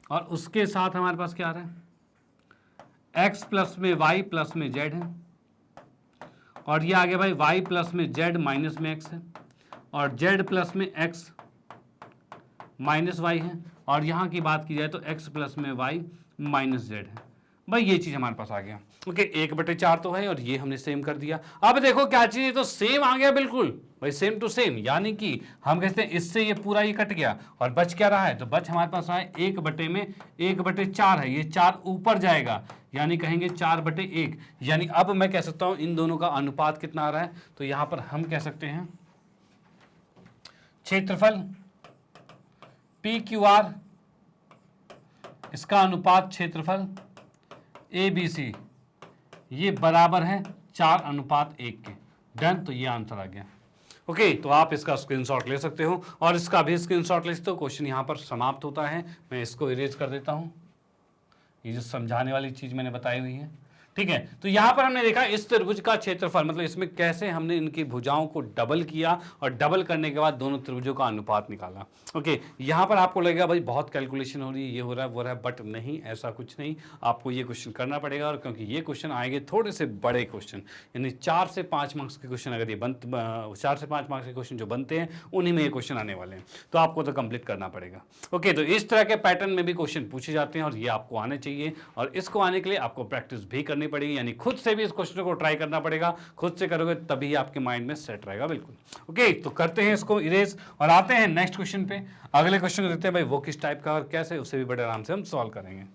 और उसके साथ हमारे पास क्या आ रहा है, x प्लस में y प्लस में z है, और ये आ गया भाई y प्लस में z माइनस में x है, और z प्लस में x माइनस y है, और यहाँ की बात की जाए तो x प्लस में y माइनस z है। भाई ये चीज हमारे पास आ गया। ओके, 1/4 तो है, और ये हमने सेम कर दिया। अब देखो क्या चीज है, तो सेम आ गया बिल्कुल भाई, सेम टू सेम, यानी कि हम कहते हैं इससे ये पूरा ये कट गया, और बच क्या रहा है, तो बच हमारे पास रहा है 1/4 है, ये 4 ऊपर जाएगा, यानी कहेंगे 4/1, यानी अब मैं कह सकता हूं इन दोनों का अनुपात कितना आ रहा है, तो यहां पर हम कह सकते हैं क्षेत्रफल PQR, इसका अनुपात क्षेत्रफल ABC, ये बराबर है 4:1 के। डन, तो ये आंसर आ गया। ओके, तो आप इसका स्क्रीनशॉट ले सकते हो, और इसका भी स्क्रीनशॉट ले सकते हो। क्वेश्चन यहाँ पर समाप्त होता है। मैं इसको इरेज कर देता हूँ, ये जो समझाने वाली चीज़ मैंने बताई हुई है। ठीक है। तो यहां पर हमने देखा इस त्रिभुज का क्षेत्रफल, मतलब इसमें कैसे हमने इनकी भुजाओं को डबल किया और डबल करने के बाद दोनों त्रिभुजों का अनुपात निकाला। ओके, यहां पर आपको लगेगा भाई बहुत कैलकुलेशन हो रही है, ये हो रहा है वो रहा है, बट नहीं, ऐसा कुछ नहीं। आपको ये क्वेश्चन करना पड़ेगा, और क्योंकि ये क्वेश्चन आएंगे थोड़े से बड़े क्वेश्चन, यानी 4 से 5 मार्क्स के क्वेश्चन, अगर ये 4 से 5 मार्क्स के क्वेश्चन जो बनते हैं उन्हीं में ये क्वेश्चन आने वाले हैं, तो आपको तो कंप्लीट करना पड़ेगा। ओके, तो इस तरह के पैटर्न में भी क्वेश्चन पूछे जाते हैं और ये आपको आने चाहिए, और इसको आने के लिए आपको प्रैक्टिस भी करनी पड़ेगी, यानी खुद से भी इस क्वेश्चन को ट्राई करना पड़ेगा। खुद से करोगे तभी आपके माइंड में सेट रहेगा। बिल्कुल ओके, तो करते हैं इसको इरेज और आते हैं नेक्स्ट क्वेश्चन पे। अगले क्वेश्चन को देखते हैं भाई वो किस टाइप का और कैसे, उससे भी बड़े आराम से हम सॉल्व करेंगे।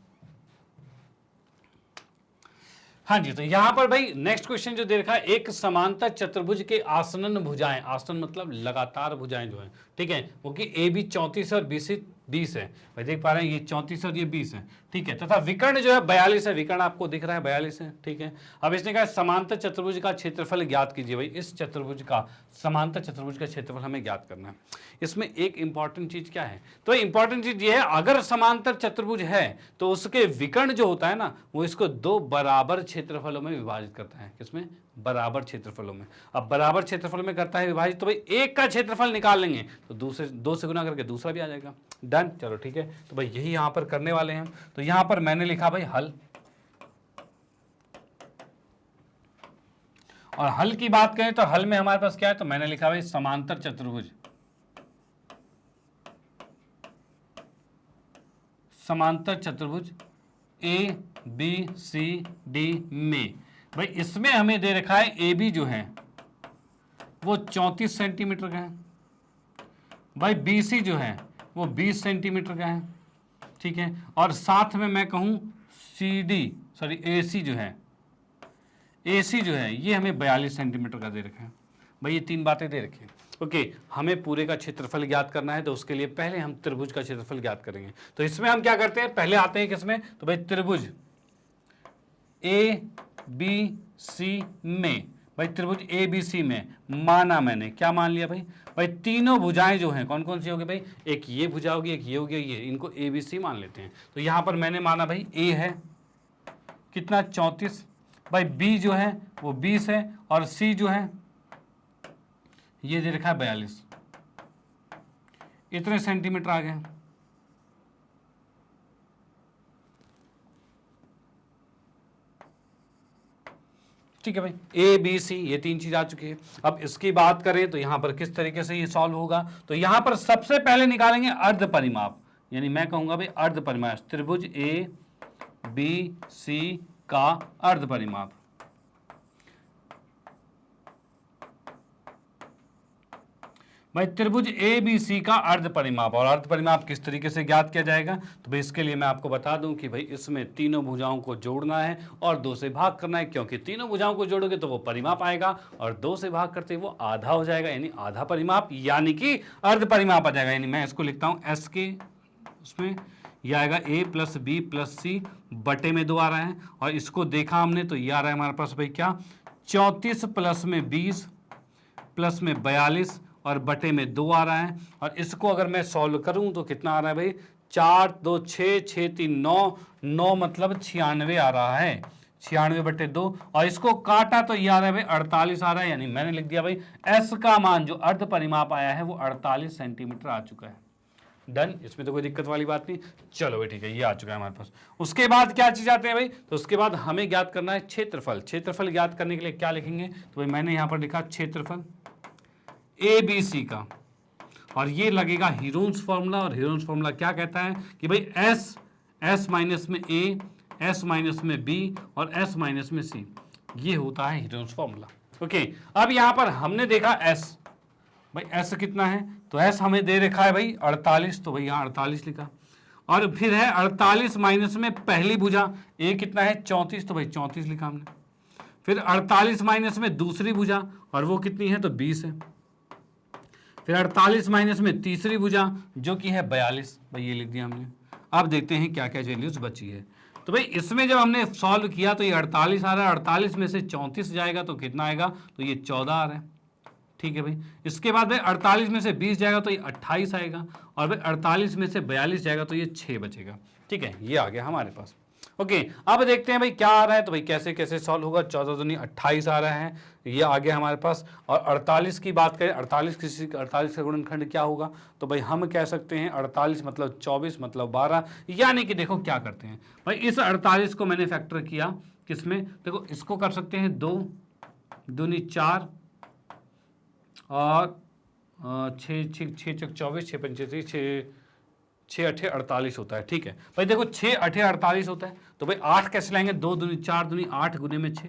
हाँ जी, तो यहां पर भाई नेक्स्ट क्वेश्चन जो दे रखा है, एक समांतर चतुर्भुज के आसन्न भुजाएं, आसन्न मतलब लगातार भुजाएं जो है, ठीक है, वो कि ए बी 34 और बी सी 20 है। भाई देख पा रहे हैं ये 34 और ये 20 है, ठीक है, तथा विकर्ण जो है 42 है, विकर्ण आपको दिख रहा है 42 है, ठीक है। अब इसने कहा समांतर चतुर्भुज का क्षेत्रफल ज्ञात कीजिए। भाई इस चतुर्भुज का, समांतर चतुर्भुज का क्षेत्रफल हमें ज्ञात करना है। इसमें एक इंपॉर्टेंट चीज क्या है, तो इंपॉर्टेंट चीज ये है, अगर समांतर चतुर्भुज है तो उसके विकर्ण जो होता है ना, वो इसको 2 बराबर क्षेत्रफलों में विभाजित करता है। किसमें? बराबर क्षेत्रफलों में। अब बराबर क्षेत्रफल में करता है विभाजित, तो भाई एक का क्षेत्रफल निकाल लेंगे तो दूसरे 2 से गुना करके दूसरा भी आ जाएगा। डन, चलो ठीक है, तो भाई यही यहां पर करने वाले हैं। तो यहां पर मैंने लिखा भाई हल, और हल की बात करें तो हल में हमारे पास क्या है, तो मैंने लिखा भाई समांतर चतुर्भुज, समांतर चतुर्भुज ए बी सी डी में, भाई इसमें हमें दे रखा है ए बी जो है वो 34 सेंटीमीटर का है, भाई बी सी जो है वो 20 सेंटीमीटर का है, ठीक है, और साथ में मैं कहूं सी डी सॉरी ए सी जो है, ए सी जो है ये हमें 42 सेंटीमीटर का दे रखा है। भाई ये 3 बातें दे रखी है। ओके, हमें पूरे का क्षेत्रफल ज्ञात करना है, तो उसके लिए पहले हम त्रिभुज का क्षेत्रफल ज्ञात करेंगे। तो इसमें हम क्या करते हैं, पहले आते हैं किसमें, तो भाई त्रिभुज ए बी सी में, भाई त्रिभुज ए बी सी में माना मैंने, क्या मान लिया भाई, भाई तीनों भुजाएं जो हैं कौन कौन सी होगी भाई, एक ये भुजा होगी, एक ये होगी, ये, इनको ए बी सी मान लेते हैं। तो यहां पर मैंने माना भाई ए है कितना 34, भाई बी जो है वो 20 है, और सी जो है ये दे रखा है 42, इतने सेंटीमीटर आ गए। ठीक है भाई, ए बी सी ये 3 चीज आ चुकी है। अब इसकी बात करें तो यहां पर किस तरीके से ये सॉल्व होगा, तो यहां पर सबसे पहले निकालेंगे अर्ध परिमाप, यानी मैं कहूंगा भाई अर्ध परिमाप, त्रिभुज ए बी सी का अर्ध परिमाप। भाई त्रिभुज ए बी सी का अर्ध परिमाप, और अर्ध परिमाप किस तरीके से ज्ञात किया जाएगा, तो भाई इसके लिए मैं आपको बता दूं कि भाई इसमें तीनों भुजाओं को जोड़ना है और 2 से भाग करना है, क्योंकि तीनों भुजाओं को जोड़ोगे तो वो परिमाप आएगा, और 2 से भाग करते वो आधा हो जाएगा, यानी आधा परिमाप, यानी कि अर्ध परिमाप आ जाएगा। यानी मैं इसको लिखता हूं एस के, उसमें यह आएगा ए प्लस बी प्लस सी बटे में 2 आ रहा है, और इसको देखा हमने तो ये आ रहा है हमारे पास भाई क्या 34 प्लस में 20 प्लस में 42 और बटे में 2 आ रहा है। और इसको अगर मैं सॉल्व करूं तो कितना आ रहा है भाई, 4 2 6 6 3 9 9 मतलब 96 आ रहा है, 96 बटे 2, और इसको काटा तो ये आ रहा है भाई 48 आ रहा है, यानी मैंने लिख दिया भाई एस का मान जो अर्ध परिमाप आया है वो 48 सेंटीमीटर आ चुका है। डन, इसमें तो कोई दिक्कत वाली बात नहीं। चलो भाई ठीक है, ये आ चुका है हमारे पास। उसके बाद क्या चीज आते हैं भाई, तो उसके बाद हमें ज्ञात करना है क्षेत्रफल। क्षेत्रफल ज्ञात करने के लिए क्या लिखेंगे, तो भाई मैंने यहां पर लिखा क्षेत्रफल ए बी सी का, और ये लगेगा हीरोन्स फॉर्मूला, और हीरोन्स फॉर्मूला क्या कहता है कि भाई एस, एस माइनस में ए, एस माइनस में बी और एस माइनस में सी, ये होता है हीरोन्स फॉर्मूला। ओके, अब यहां पर हमने देखा एस, भाई एस कितना है, तो एस हमें दे रखा है भाई 48, तो भाई यहाँ 48 लिखा, और फिर है 48 माइनस में पहली भुजा ए कितना है 34, तो भाई 34 लिखा हमने, फिर 48 माइनस में दूसरी भुजा और वो कितनी है, तो 20 है, फिर 48 माइनस में तीसरी भुजा जो कि है 42, भाई ये लिख दिया हमने। अब देखते हैं क्या क्या वैल्यूज बची है, तो भाई इसमें जब हमने सॉल्व किया तो ये 48 आ रहा है, 48 में से 34 जाएगा तो कितना आएगा, तो ये 14 आ रहा है, ठीक है भाई। इसके बाद भाई 48 में से 20 जाएगा तो ये 28 आएगा, और भाई 48 में से 42 जाएगा तो ये 6 बचेगा, ठीक है, ये आ गया हमारे पास। ओके, अब देखते हैं भाई क्या आ रहा है, तो भाई कैसे कैसे सॉल्व होगा। 14 दूनी 28 आ रहा है, ये आ गया हमारे पास। और 48 की बात करें, 48 का गुणनखंड क्या होगा, तो भाई हम कह सकते हैं 48 मतलब 24 मतलब 12, यानी कि देखो क्या करते हैं भाई, इस 48 को मैंने फैक्टर किया किसमें, देखो इसको कर सकते हैं 2 दूनी 4 और 6 चक 24, 6 पंचे 6 अठे 48 होता है। ठीक है भाई, देखो 6 अठे 48 होता है, तो भाई 8 कैसे लाएंगे, 2 दूनी 4 दूनी 8 गुने में 6।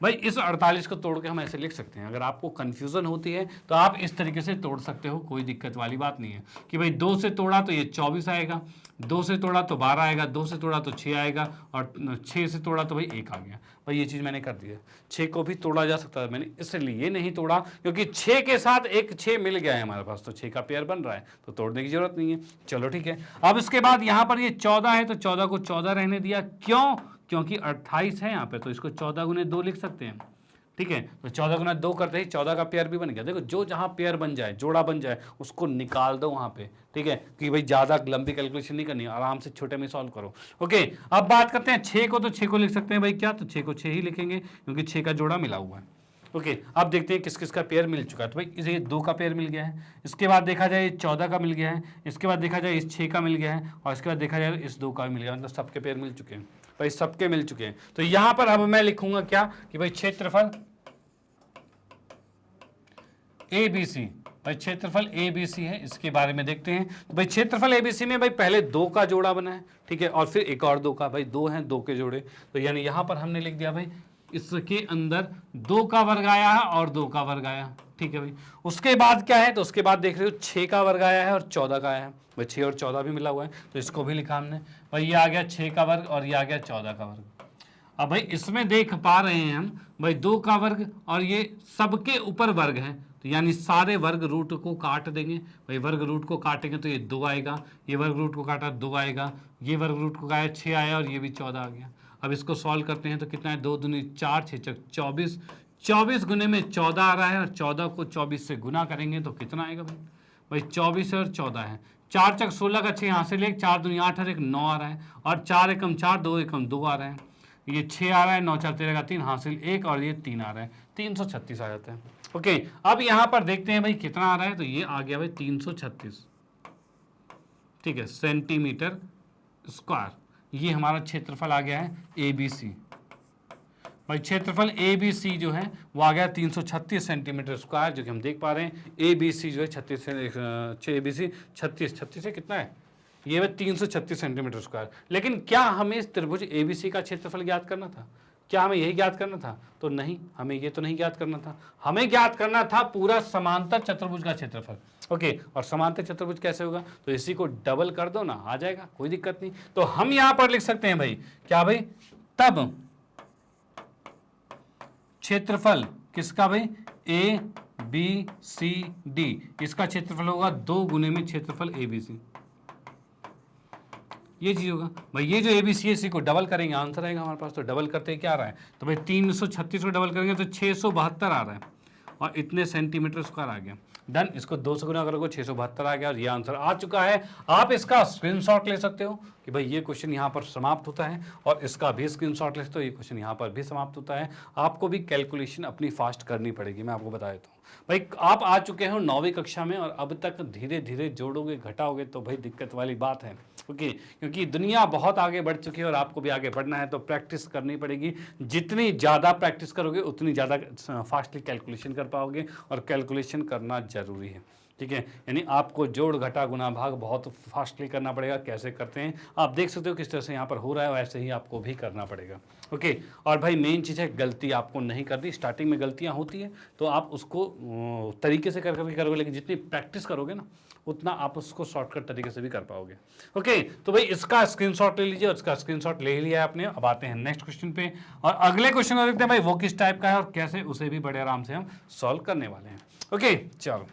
भाई इस 48 को तोड़ के हम ऐसे लिख सकते हैं। अगर आपको कंफ्यूजन होती है तो आप इस तरीके से तोड़ सकते हो, कोई दिक्कत वाली बात नहीं है कि भाई 2 से तोड़ा तो ये 24 आएगा, 2 से तोड़ा तो 12 आएगा, 2 से तोड़ा तो 6 आएगा, और 6 से तोड़ा तो भाई 1 आ गया। भाई ये चीज़ मैंने कर दी है। 6 को भी तोड़ा जा सकता है, मैंने इसलिए नहीं तोड़ा क्योंकि 6 के साथ एक 6 मिल गया है हमारे पास, तो 6 का पेयर बन रहा है, तो तोड़ने की जरूरत नहीं है। चलो ठीक है, अब इसके बाद यहाँ पर ये 14 है, तो 14 को 14 रहने दिया, क्यों, क्योंकि 28 है यहाँ पे, तो इसको 14 गुने 2 लिख सकते हैं। ठीक है, तो 14 गुना 2 करते ही 14 का पेयर भी बन गया। देखो जो जहां पेयर बन जाए, जोड़ा बन जाए, उसको निकाल दो वहां पे। ठीक है, कि भाई ज्यादा लंबी कैलकुलेशन नहीं करनी, आराम से छोटे में सॉल्व करो। ओके, अब बात करते हैं 6 को, तो 6 को लिख सकते हैं भाई क्या, तो 6 को 6 ही लिखेंगे क्योंकि 6 का जोड़ा मिला हुआ है। ओके, अब देखते हैं किस किस का पेयर मिल चुका है। तो भाई इसे 2 का पेयर मिल गया है, इसके बाद देखा जाए 14 का मिल गया है, इसके बाद देखा जाए इस 6 का मिल गया है, और इसके बाद देखा जाए इस 2 का भी मिल गया, मतलब सबके पेयर मिल चुके हैं भाई, सबके मिल चुके हैं। तो यहां पर अब मैं लिखूंगा क्या कि भाई क्षेत्रफल ABC, भाई क्षेत्रफल ABC है, इसके बारे में देखते हैं। तो भाई क्षेत्रफल ABC में भाई पहले 2 का जोड़ा बना है, ठीक है, और फिर एक और 2 का, भाई 2 हैं 2 के जोड़े, तो यानी यहां पर हमने लिख दिया भाई इसके अंदर 2 का वर्ग आया है और 2 का वर्ग आया। ठीक है भाई, उसके बाद क्या है, तो उसके बाद देख रहे हो 6 का वर्ग आया है और 14 का आया है, भाई 6 और 14 भी मिला हुआ है, तो इसको भी लिखा हमने। भाई ये आ गया 6 का वर्ग और ये आ गया 14 का वर्ग। अब भाई इसमें देख पा रहे हैं हम भाई 2 का वर्ग और ये सबके ऊपर वर्ग है, तो यानी सारे वर्ग रूट को काट देंगे। भाई वर्ग रूट को काटेंगे तो ये 2 आएगा, ये वर्ग रूट को काटा 2 आएगा, ये वर्ग रूट को काटा 6 आया और ये भी 14 आ गया। अब इसको सॉल्व करते हैं तो कितना है, 2 दूनी 4, 6 चक 24, 24 गुने में 14 आ रहा है, और 14 को 24 से गुना करेंगे तो कितना आएगा भाई, भाई 24 और 14 है, 4 चक 16 का 6 यहाँ से ले, 4 दूनी 8 और 1 9 आ रहा है, और 4 एकम 4, 2 एकम 2 आ रहा है, ये 6 आ रहा है, 9 4 13 का 3 हासिल 1, और ये 3 आ रहा है, 336 आ जाता है। ओके, अब यहां पर देखते हैं भाई कितना आ रहा है, तो ये आ गया भाई 336, ठीक है, सेंटीमीटर स्क्वायर। ये हमारा क्षेत्रफल आ गया है ABC। भाई क्षेत्रफल ABC जो है वो आ गया 336 सेंटीमीटर स्क्वायर, जो कि हम देख पा रहे हैं ABC जो है 36 ABC 36 है, कितना है ये 336 सेंटीमीटर स्क्वायर। लेकिन क्या हमें इस त्रिभुज ABC का क्षेत्रफल ज्ञात करना था, क्या हमें यही ज्ञात करना था, तो नहीं, हमें ये तो नहीं ज्ञात करना था, हमें ज्ञात करना था पूरा समांतर चतुर्भुज का क्षेत्रफल। ओके, और समांतर चतुर्भुज कैसे होगा, तो इसी को डबल कर दो ना, आ जाएगा, कोई दिक्कत नहीं। तो हम यहां पर लिख सकते हैं भाई क्या भाई, तब क्षेत्रफल किसका भाई, ABCD, इसका क्षेत्रफल होगा 2 गुने में क्षेत्रफल ABC, ये चीज होगा। भाई ये जो ABC है इसी को डबल करेंगे, आंसर आएगा हमारे पास। तो डबल करते क्या आ रहा है, तो भाई 336 को डबल करेंगे तो 672 आ रहा है, और इतने सेंटीमीटर स्क्वायर आ गया। डन, इसको 2 से गुना करोगे 672 आ गया, और ये आंसर आ चुका है। आप इसका स्क्रीनशॉट ले सकते हो कि भाई ये क्वेश्चन यहाँ पर समाप्त होता है, और इसका भी स्क्रीनशॉट ले सकते हो, ये क्वेश्चन यहाँ पर भी समाप्त होता है। आपको भी कैलकुलेशन अपनी फास्ट करनी पड़ेगी, मैं आपको बता देता हूँ। भाई आप आ चुके हो 9वीं कक्षा में, और अब तक धीरे धीरे जोड़ोगे घटाओगे तो भाई दिक्कत वाली बात है। ओके, क्योंकि दुनिया बहुत आगे बढ़ चुकी है और आपको भी आगे बढ़ना है, तो प्रैक्टिस करनी पड़ेगी। जितनी ज़्यादा प्रैक्टिस करोगे उतनी ज़्यादा फास्टली कैलकुलेशन कर पाओगे, और कैलकुलेशन करना ज़रूरी है। ठीक है, यानी आपको जोड़ घटा गुना भाग बहुत फास्टली करना पड़ेगा। कैसे करते हैं आप देख सकते हो, किस तरह से यहाँ पर हो रहा है, वैसे ही आपको भी करना पड़ेगा। ओके, और भाई मेन चीज़ है गलती आपको नहीं करनी। स्टार्टिंग में गलतियाँ होती हैं तो आप उसको तरीके से करके करोगे, लेकिन जितनी प्रैक्टिस करोगे ना उतना आप उसको शॉर्टकट तरीके से भी कर पाओगे। ओके, तो भाई इसका स्क्रीनशॉट ले लीजिए, और इसका स्क्रीनशॉट ले लिया है आपने। अब आते हैं नेक्स्ट क्वेश्चन पे, और अगले क्वेश्चन को देखते हैं भाई वो किस टाइप का है और कैसे उसे भी बड़े आराम से हम सॉल्व करने वाले हैं। ओके चलो,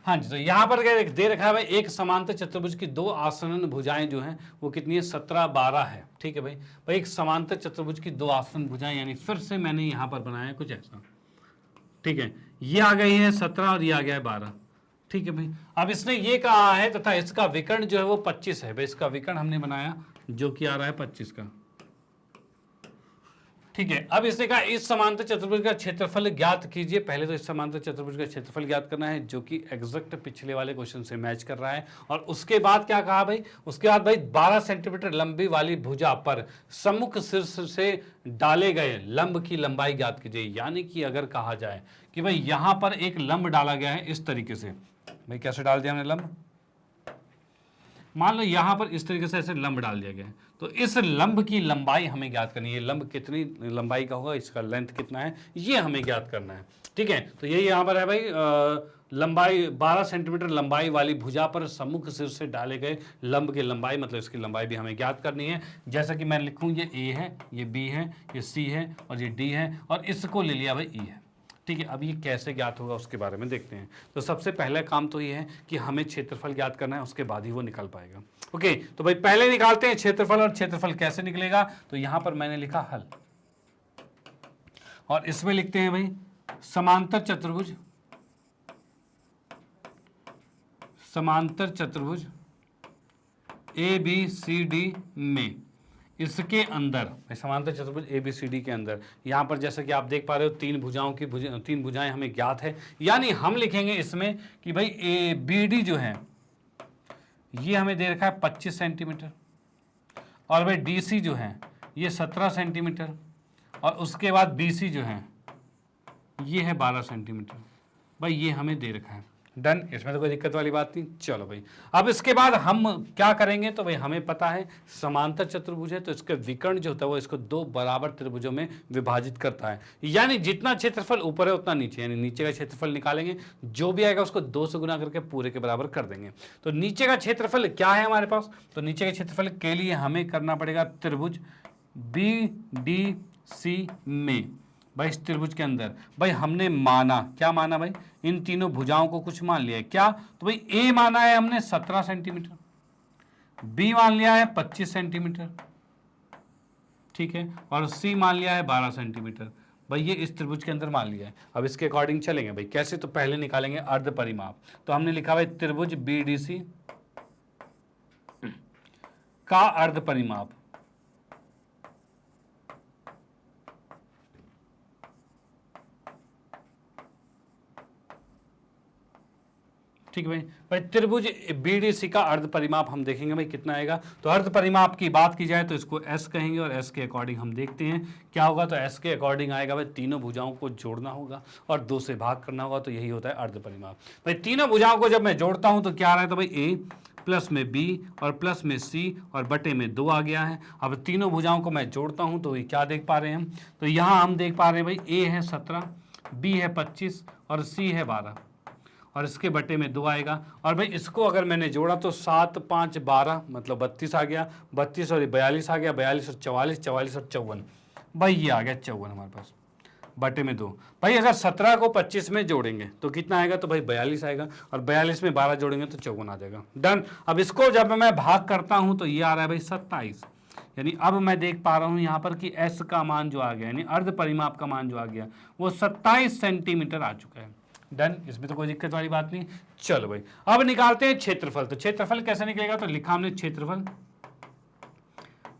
हाँ जी, तो यहाँ पर क्या दे रखा है भाई, एक समांतर चतुर्भुज की 2 आसन्न भुजाएं जो हैं वो कितनी है, 17 12 है। ठीक है भाई, एक समांतर चतुर्भुज की 2 आसन्न भुजाएं, यानी फिर से मैंने यहाँ पर बनाया कुछ ऐसा। ठीक है, ये आ गई है 17 और ये आ गया है 12। ठीक है भाई, अब इसने ये कहा है तथा इसका विकर्ण जो है वो 25 है। भाई इसका विकर्ण हमने बनाया जो कि आ रहा है 25 का। ठीक है, अब इसने कहा इस समांतर चतुर्भुज का क्षेत्रफल ज्ञात कीजिए। पहले तो इस समांतर चतुर्भुज का क्षेत्रफल ज्ञात करना है, जो कि एग्जैक्ट पिछले वाले क्वेश्चन से मैच कर रहा है। और उसके बाद क्या कहा भाई, उसके बाद भाई 12 सेंटीमीटर लंबी वाली भुजा पर सम्मुख शीर्ष से डाले गए लंब की लंबाई ज्ञात कीजिए। यानी कि अगर कहा जाए कि भाई यहां पर एक लंब डाला गया है इस तरीके से, भाई कैसे डाल दिया हमने लंब, मान लो यहां पर इस तरीके से ऐसे लंब डाल दिया गया है, तो इस लंब की लंबाई हमें ज्ञात करनी है। लंब कितनी लंबाई का होगा, इसका लेंथ कितना है, ये हमें ज्ञात करना है। ठीक है, तो यही यहां पर है भाई, लंबाई 12 सेंटीमीटर लंबाई वाली भुजा पर सम्मुख शीर्ष से डाले गए लंब की लंबाई, मतलब इसकी लंबाई भी हमें ज्ञात करनी है। जैसा कि मैं लिखूं, ये ए है, ये बी है, ये सी है और ये डी है, और इसको ले लिया भाई ई है। ठीक है, अब ये कैसे ज्ञात होगा उसके बारे में देखते हैं। तो सबसे पहला काम तो ये है कि हमें क्षेत्रफल ज्ञात करना है, उसके बाद ही वो निकल पाएगा। ओके, तो भाई पहले निकालते हैं क्षेत्रफल। और क्षेत्रफल कैसे निकलेगा, तो यहां पर मैंने लिखा हल, और इसमें लिखते हैं भाई समांतर चतुर्भुज, समांतर चतुर्भुज ए बी सी डी में, इसके अंदर समांतर चतुर्भुज ए बी सी डी के अंदर, यहां पर जैसे कि आप देख पा रहे हो तीन भुजाएं हमें ज्ञात है। यानी हम लिखेंगे इसमें कि भाई ए बी डी जो है ये हमें दे रखा है 25 सेंटीमीटर, और भाई डी सी जो है ये 17 सेंटीमीटर, और उसके बाद बी सी जो है ये है 12 सेंटीमीटर। भाई ये हमें दे रखा है। डन, इसमें तो कोई दिक्कत वाली बात नहीं। चलो भाई, अब इसके बाद हम क्या करेंगे, तो भाई हमें पता है समांतर चतुर्भुज है तो इसका विकर्ण जो होता है वो इसको दो बराबर त्रिभुजों में विभाजित करता है। यानी जितना क्षेत्रफल ऊपर है उतना नीचे, यानी नीचे का क्षेत्रफल निकालेंगे, जो भी आएगा उसको 2 से गुना करके पूरे के बराबर कर देंगे। तो नीचे का क्षेत्रफल क्या है हमारे पास, तो नीचे के क्षेत्रफल के लिए हमें करना पड़ेगा त्रिभुज बी डी सी में, भाई इस त्रिभुज के अंदर भाई हमने माना, क्या माना भाई, इन तीनों भुजाओं को कुछ मान लिया है। क्या, तो भाई ए माना है हमने 17 सेंटीमीटर, बी मान लिया है 25 सेंटीमीटर, ठीक है, और सी मान लिया है 12 सेंटीमीटर। भाई ये इस त्रिभुज के अंदर मान लिया है। अब इसके अकॉर्डिंग चलेंगे भाई, कैसे, तो पहले निकालेंगे अर्ध परिमाप। तो हमने लिखा भाई त्रिभुज बी डी सी का अर्ध परिमाप, ठीक है भाई। भाई त्रिभुज बीडीसी का अर्ध परिमाप हम देखेंगे भाई कितना आएगा। तो अर्ध परिमाप की बात की जाए तो इसको एस कहेंगे, और एस के अकॉर्डिंग हम देखते हैं क्या होगा। तो एस के अकॉर्डिंग आएगा भाई तीनों भुजाओं को जोड़ना होगा और 2 से भाग करना होगा, तो यही होता है अर्ध परिमाप। भाई तीनों भुजाओं को जब मैं जोड़ता हूं तो क्या आ रहा है, तो भाई ए प्लस में बी और प्लस में सी और बटे में 2 आ गया है। अब तीनों भुजाओं को मैं जोड़ता हूं तो ये क्या देख पा रहे हैं हम, तो यहाँ हम देख पा रहे हैं भाई ए है 17, बी है 25 और सी है 12, और इसके बटे में 2 आएगा। और भाई इसको अगर मैंने जोड़ा तो 7 5 12 मतलब 32 आ गया, 32 और 42 आ गया, 42 और 44, 44 और 54, भाई ये आ गया 54 हमारे पास, बटे में 2। भाई अगर 17 को 25 में जोड़ेंगे तो कितना आएगा, तो भाई 42 आएगा, और 42 में 12 जोड़ेंगे तो 54 आ जाएगा। डन। अब इसको जब मैं भाग करता हूं तो ये आ रहा है भाई 27, यानी अब मैं देख पा रहा हूं यहाँ पर कि एस का मान जो आ गया, यानी अर्ध परिमाप का मान जो आ गया वो 27 सेंटीमीटर आ चुका है। डन, इसमें तो कोई दिक्कत वाली बात नहीं। चलो भाई, अब निकालते हैं क्षेत्रफल। तो क्षेत्रफल कैसे निकलेगा, तो लिखा हमने क्षेत्रफल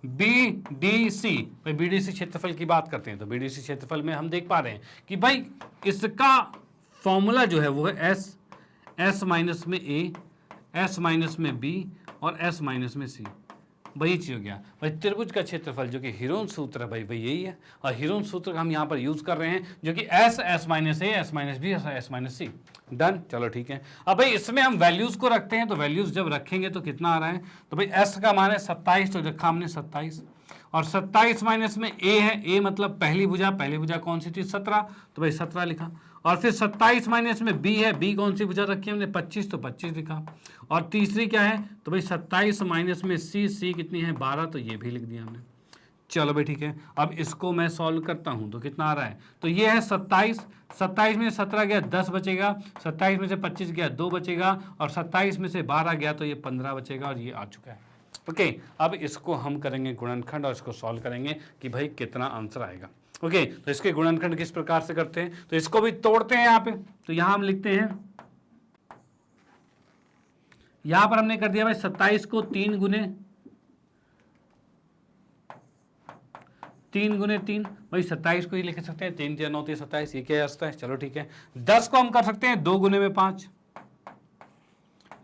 बी डी सी। भाई बी डी सी क्षेत्रफल की बात करते हैं तो बी डी सी क्षेत्रफल में हम देख पा रहे हैं कि भाई इसका फॉर्मूला जो है वो है एस, एस माइनस में ए, एस माइनस में बी और एस माइनस में सी। वही चीज हो गया भाई त्रिभुज का क्षेत्रफल, जो कि हीरोन सूत्र है भाई वही यही है, और हीरोन सूत्र का हम यहाँ पर यूज कर रहे हैं, जो कि S, S minus A, S minus B, S minus C. Done, चलो ठीक है। अब भाई इसमें हम वैल्यूज को रखते हैं, तो वैल्यूज जब रखेंगे तो कितना आ रहा है, तो भाई एस का मान है 27, तो रखा हमने 27, और 27 माइनस में ए है, ए मतलब पहली भुजा कौन सी थी 17, तो भाई 17 लिखा, और फिर 27 माइनस में बी है, बी कौन सी भुजा रखी है हमने 25, तो 25 लिखा, और तीसरी क्या है, तो भाई 27 माइनस में सी, सी कितनी है 12, तो ये भी लिख दिया हमने। चलो भाई ठीक है, अब इसको मैं सॉल्व करता हूं तो कितना आ रहा है, तो ये है 27, 27 में 17 गया 10 बचेगा, 27 में से 25 गया 2 बचेगा, और 27 में से 12 गया तो ये 15 बचेगा, और ये आ चुका है। ओके, अब इसको हम करेंगे गुणनखंड और इसको सॉल्व करेंगे कि भाई कितना आंसर आएगा। ओके, तो इसके गुणनखंड किस प्रकार से करते हैं, तो इसको भी तोड़ते हैं यहाँ पे। तो यहाँ हम लिखते हैं, यहाँ पर हमने कर दिया भाई 27 को 3 गुने 3 गुने 3 भाई 27 को ही लिख सकते हैं, 3 3 9 3 27, ये क्या आता है, चलो ठीक है। 10 को हम कर सकते हैं 2 गुने में 5,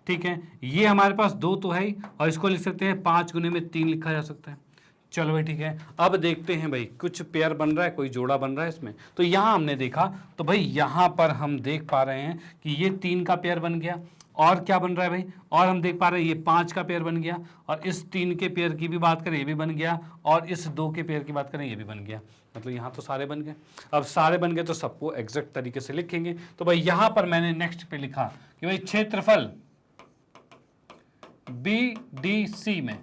ठीक है, ये हमारे पास 2 तो है ही, और इसको लिख सकते हैं 5 गुने में 3 लिखा जा सकता है। चलो भाई ठीक है, अब देखते हैं भाई कुछ पेयर बन रहा है, कोई जोड़ा बन रहा है इसमें। तो यहां हमने देखा, तो भाई यहां पर हम देख पा रहे हैं कि ये 3 का पेयर बन गया, और क्या बन रहा है भाई, और हम देख पा रहे हैं ये 5 का पेयर बन गया, और इस 3 के पेयर की भी बात करें ये भी बन गया, और इस 2 के पेयर की बात करें ये भी बन गया। मतलब यहाँ तो सारे बन गए। अब सारे बन गए तो सबको एग्जैक्ट तरीके से लिखेंगे। तो भाई यहां पर मैंने नेक्स्ट पे लिखा कि भाई क्षेत्रफल BDC में,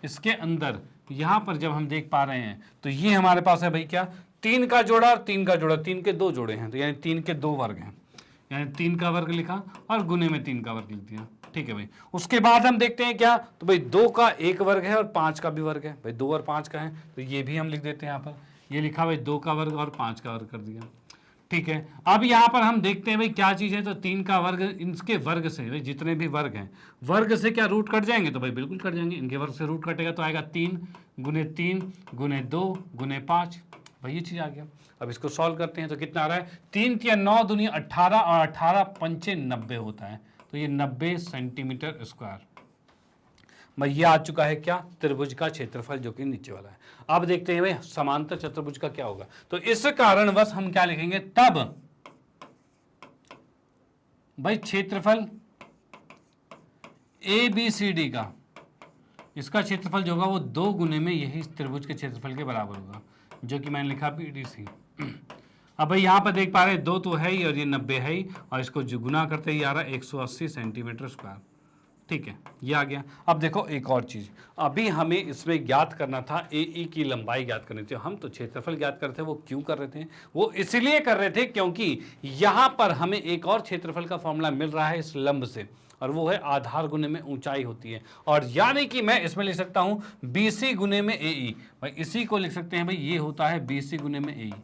इसके अंदर यहां पर जब हम देख पा रहे हैं तो ये हमारे पास है भाई क्या, 3 का जोड़ा और 3 का जोड़ा, 3 के 2 जोड़े हैं, तो यानी 3 के 2 वर्ग हैं, यानी 3 का वर्ग लिखा और गुने में 3 का वर्ग लिख दिया, ठीक है भाई। उसके बाद हम देखते हैं क्या, तो भाई 2 का 1 वर्ग है और 5 का भी वर्ग है, भाई 2 और 5 का है, तो ये भी हम लिख देते हैं यहाँ पर, ये लिखा भाई 2 का वर्ग और 5 का वर्ग कर दिया, ठीक है। अब यहाँ पर हम देखते हैं भाई क्या चीज है, तो 3 का वर्ग, इनके वर्ग से भाई जितने भी वर्ग हैं, वर्ग से क्या रूट कट जाएंगे, तो भाई बिल्कुल कट जाएंगे, इनके वर्ग से रूट कटेगा तो आएगा 3 गुने 3 गुने 2 गुने 5, भाई ये चीज आ गया। अब इसको सॉल्व करते हैं तो कितना आ रहा है, 3 या 9 दूनी 18 और 18 पंचे 90 होता है, तो ये 90 सेंटीमीटर स्क्वायर। भाई ये आ चुका है क्या, त्रिभुज का क्षेत्रफल जो कि नीचे वाला है। अब देखते हैं भाई समांतर चतुर्भुज का क्या होगा, तो इस कारणवश हम क्या लिखेंगे, तब भाई क्षेत्रफल ABCD का, इसका क्षेत्रफल जो होगा वो 2 गुने में यही त्रिभुज के क्षेत्रफल के बराबर होगा, जो कि मैंने लिखा BDC। अब भाई यहाँ पर देख पा रहे हैं 2 तो है ही और ये 90 है ही, और इसको जो गुना करते ही आ रहा है 180 सेंटीमीटर स्क्वायर, ठीक है, ये आ गया। अब देखो एक और चीज, अभी हमें इसमें ज्ञात करना था AE की लंबाई ज्ञात करनी थी, हम तो क्षेत्रफल ज्ञात कर रहे थे। वो क्यों कर रहे थे, वो इसलिए कर रहे थे क्योंकि यहां पर हमें एक और क्षेत्रफल का फॉर्मूला मिल रहा है इस लंब से, और वो है आधार गुने में ऊंचाई होती है, और यानी कि मैं इसमें लिख सकता हूं BC गुने में AE, भाई इसी को लिख सकते हैं भाई, ये होता है BC गुने में AE।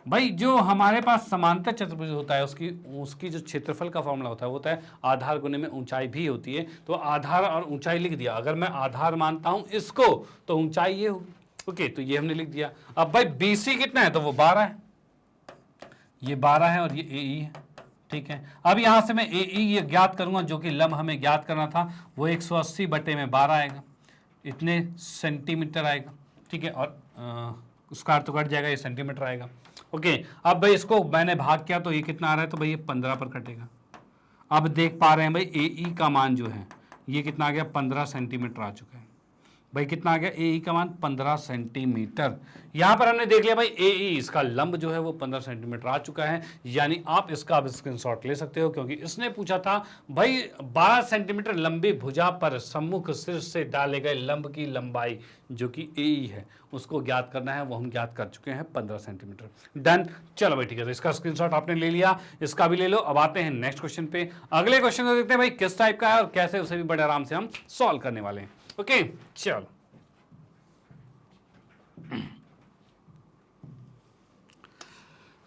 भाई जो हमारे पास समांतर चतुर्भुज होता है उसकी जो क्षेत्रफल का फॉर्मूला होता है वो होता है आधार गुने में ऊंचाई भी होती है, तो आधार और ऊंचाई लिख दिया। अगर मैं आधार मानता हूं इसको तो ऊंचाई ये होगी, ओके, तो ये हमने लिख दिया। अब भाई BC कितना है, तो वो 12 है, ये 12 है और ये AE है, ठीक है। अब यहां से मैं AE ये ज्ञात करूंगा, जो कि लंब हमें ज्ञात करना था, वो 180 बटे में 12 आएगा, इतने सेंटीमीटर आएगा, ठीक है, और स्क्वायर तो कट जाएगा, ये सेंटीमीटर आएगा, ओके। अब भाई इसको मैंने भाग किया तो ये कितना आ रहा है, तो भाई ये 15 पर कटेगा। अब देख पा रहे हैं भाई AE का मान जो है ये कितना आ गया, 15 सेंटीमीटर आ चुका है। भाई कितना आ गया, AE का मान 15 सेंटीमीटर। यहां पर हमने देख लिया भाई AE, इसका लंब जो है वो 15 सेंटीमीटर आ चुका है, यानी आप इसका अब स्क्रीनशॉट ले सकते हो, क्योंकि इसने पूछा था भाई 12 सेंटीमीटर लंबी भुजा पर सम्मुख सिर से डाले गए लंब की लंबाई जो कि AE है, उसको ज्ञात करना है, वो हम ज्ञात कर चुके हैं 15 सेंटीमीटर। डन, चलो भाई ठीक है, तो इसका स्क्रीनशॉट आपने ले लिया, इसका भी ले लो। अब आते हैं नेक्स्ट क्वेश्चन पे। अगले क्वेश्चन को देखते हैं भाई किस टाइप का है और कैसे, उसे भी बड़े आराम से हम सॉल्व करने वाले हैं, ओके। चलो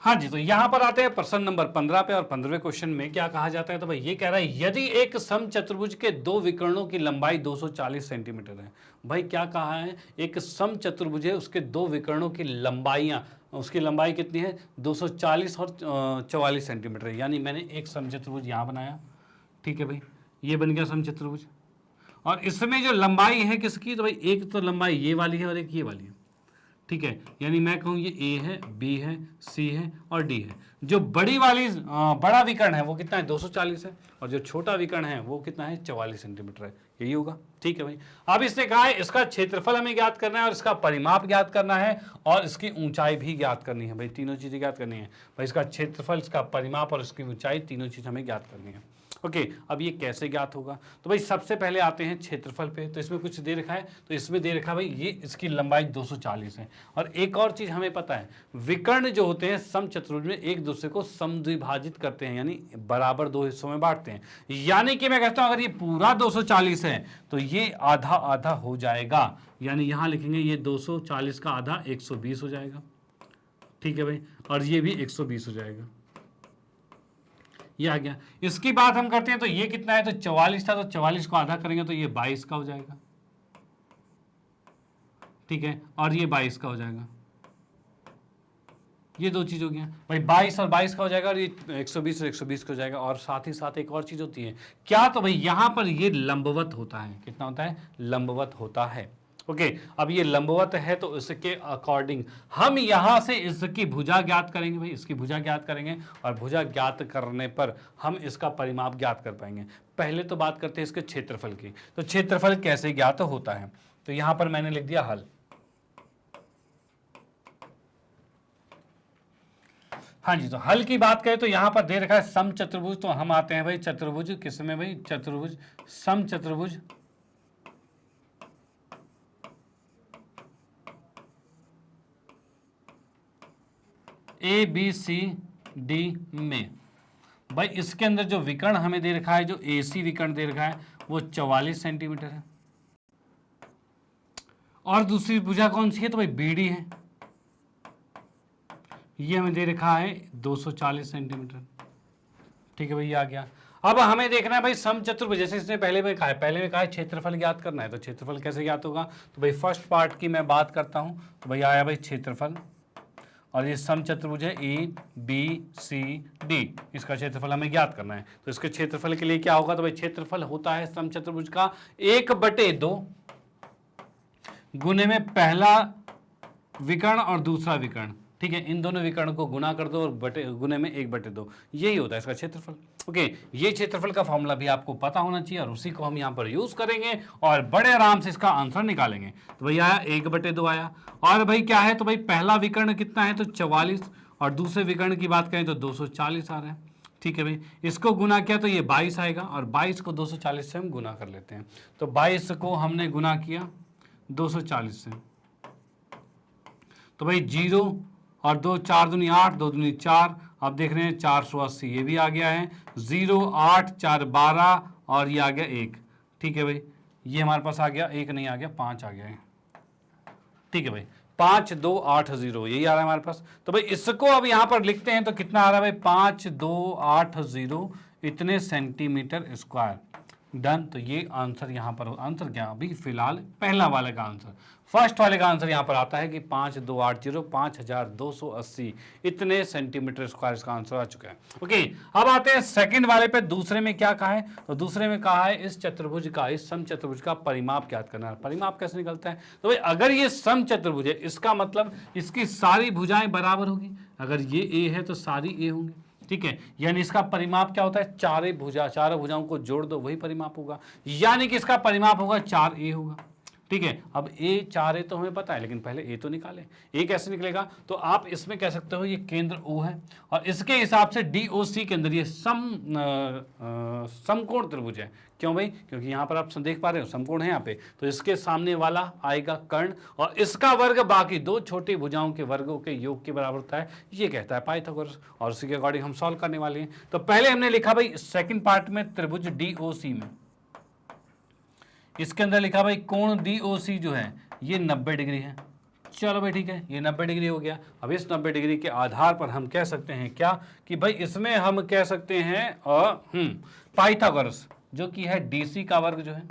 हाँ जी, तो यहां पर आते हैं प्रश्न नंबर 15 पे, और 15वें क्वेश्चन में क्या कहा जाता है, तो भाई ये कह रहा है यदि एक समचतुर्भुज के 2 विकर्णों की लंबाई 240 सेंटीमीटर है। भाई क्या कहा है, एक समचतुर्भुज है, उसके 2 विकर्णों की लंबाइयां, उसकी लंबाई कितनी है, 240 और 44 सेंटीमीटर है। यानी मैंने एक समचतुर्भुज यहां बनाया, ठीक है भाई, ये बन गया समचतुर्भुज, और इसमें जो लंबाई है किसकी, तो भाई एक तो लंबाई ये वाली है और एक ये वाली है, ठीक है। यानी मैं कहूँ ये A है, B है, C है और D है। जो बड़ी वाली बड़ा विकर्ण है वो कितना है, 240 है, और जो छोटा विकर्ण है वो कितना है, 44 सेंटीमीटर है, यही होगा, ठीक है भाई। अब इसने कहा है इसका क्षेत्रफल हमें ज्ञात करना है, और इसका परिमाप ज्ञात करना है, और इसकी ऊंचाई भी ज्ञात करनी है। भाई तीनों चीजें ज्ञात करनी है भाई, इसका क्षेत्रफल, इसका परिमाप और इसकी ऊंचाई, तीनों चीज हमें ज्ञात करनी है, ओके। अब ये कैसे ज्ञात होगा, तो भाई सबसे पहले आते हैं क्षेत्रफल पे। तो इसमें कुछ दे रखा है, तो इसमें दे रखा है भाई ये इसकी लंबाई 240 है, और एक और चीज हमें पता है, विकर्ण जो होते हैं समचतुर्भुज में एक दूसरे को समद्विभाजित करते हैं, यानी बराबर 2 हिस्सों में बांटते हैं। यानी कि मैं कहता हूं अगर ये पूरा 240 है तो ये आधा आधा हो जाएगा, यानी यहां लिखेंगे ये 240 का आधा 120 हो जाएगा, ठीक है भाई, और ये भी 120 हो जाएगा, ये आ गया। इसकी बात हम करते हैं तो ये कितना है, तो 44 था, तो 44 को आधा करेंगे तो ये 22 का हो जाएगा, ठीक है, और ये 22 का हो जाएगा, ये दो चीज़ हो गया भाई, 22 और 22 का हो जाएगा, और ये 120 और 120 का हो जाएगा। और साथ ही साथ एक और चीज़ होती है क्या, तो भाई यहाँ पर ये लंबवत होता है। कितना होता है? लंबवत होता है। ओके, अब ये लंबवत है तो इसके अकॉर्डिंग हम यहाँ से इसकी भुजा ज्ञात करेंगे भाई, इसकी भुजा ज्ञात करेंगे, और भुजा ज्ञात करने पर हम इसका परिमाप ज्ञात कर पाएंगे। पहले तो बात करते हैं इसके क्षेत्रफल की। तो क्षेत्रफल कैसे ज्ञात होता है, तो यहाँ पर मैंने लिख दिया हल। हाँ जी, तो हल की बात करें तो यहाँ पर दे रखा है समचतुर्भुज। तो हम आते हैं भाई चतुर्भुज किसमें भाई, चतुर्भुज समचतुर्भुज ए बी सी डी में। भाई इसके अंदर जो विकर्ण हमें दे रखा है, जो एसी विकर्ण दे रखा है वो 44 सेंटीमीटर है। और दूसरी भुजा कौन सी है, तो भाई बीडी है, ये हमें दे रखा है 240 सेंटीमीटर। ठीक है भाई, ये आ गया। अब हमें देखना है भाई समचतुर्भुज, जैसे इसने पहले में कहा है, क्षेत्रफल ज्ञात करना है। तो क्षेत्रफल कैसे ज्ञात होगा, तो भाई फर्स्ट पार्ट की मैं बात करता हूं, तो भाई आया भाई क्षेत्रफल, और ये समचतुर्भुज है ए बी सी डी, इसका क्षेत्रफल हमें ज्ञात करना है। तो इसके क्षेत्रफल के लिए क्या होगा, तो भाई क्षेत्रफल होता है समचतुर्भुज का 1/2 गुने में पहला विकर्ण और दूसरा विकर्ण। ठीक है, इन दोनों विकर्ण को गुना कर दो और गुने में 1/2, यही होता है इसका क्षेत्रफल। ओके, ये क्षेत्रफल का फॉर्मूला भी आपको पता होना चाहिए, और उसी को हम यहाँ पर यूज करेंगे और बड़े आराम से इसका आंसर निकालेंगे। तो भाई आया 1/2 आया। और भाई क्या है, तो भाई पहला विकर्ण कितना है, तो 44, और दूसरे विकर्ण की बात करें तो 240 आ रहा है। ठीक है भाई, इसको गुना किया तो ये 22 आएगा, और 22 को 240 से हम गुना कर लेते हैं। तो 22 को हमने गुना किया 240 से, तो भाई 0 और 2 4 दूनी 8, 2 दूनी 4, अब देख रहे हैं 480, ये भी आ गया है। 0 8 4 12, और ये आ गया 1। ठीक है भाई, ये हमारे पास आ गया, 1 नहीं आ गया, 5 आ गया है। ठीक है भाई, 5280 यही आ रहा है हमारे पास। तो भाई इसको अब यहां पर लिखते हैं तो कितना आ रहा है भाई, 5280 इतने सेंटीमीटर स्क्वायर। डन। तो ये आंसर यहां पर, आंसर क्या अभी फिलहाल पहला वाले का आंसर, फर्स्ट वाले का आंसर यहां पर आता है कि 5280 5280 इतने सेंटीमीटर स्क्वायर इसका आंसर आ चुका है। ओके, अब आते हैं सेकंड वाले पे। दूसरे में क्या कहा है, तो दूसरे में कहा है इस चतुर्भुज का, इस समचतुर्भुज का परिमाप ज्ञात करना है। परिमाप कैसे निकलता है, तो भाई अगर ये समचतुर्भुज है, इसका मतलब इसकी सारी भुजाएं बराबर होगी। अगर ये ए है तो सारी ए होंगी। ठीक है, यानी इसका परिमाप क्या होता है, चारों भुजाओं को जोड़ दो वही परिमाप होगा, यानी कि इसका परिमाप होगा 4a होगा। ठीक है, अब a 4a तो हमें पता है, लेकिन पहले a तो निकालें। a कैसे निकलेगा, तो आप इसमें कह सकते हो ये केंद्र O है, और इसके हिसाब से DOC के अंदर ये समकोण त्रिभुज है। क्यों भाई, क्योंकि यहाँ पर आप देख पा रहे हो समकोण है यहाँ पे, तो इसके सामने वाला आएगा कर्ण, और इसका वर्ग बाकी दो छोटी भुजाओं के वर्गों के योग के बराबर होता है, ये कहता है पाइथागोरस, और उसी के अकॉर्डिंग हम सॉल्व करने वाले हैं। तो पहले हमने लिखा भाई सेकंड पार्ट में त्रिभुज DOC में, इसके अंदर लिखा भाई कोण DOC जो है ये 90 डिग्री है। चलो भाई ठीक है, ये 90 डिग्री हो गया। अब इस 90 डिग्री के आधार पर हम कह सकते हैं क्या, कि भाई इसमें हम कह सकते हैं पाइथागोरस जो कि है DC का वर्ग जो है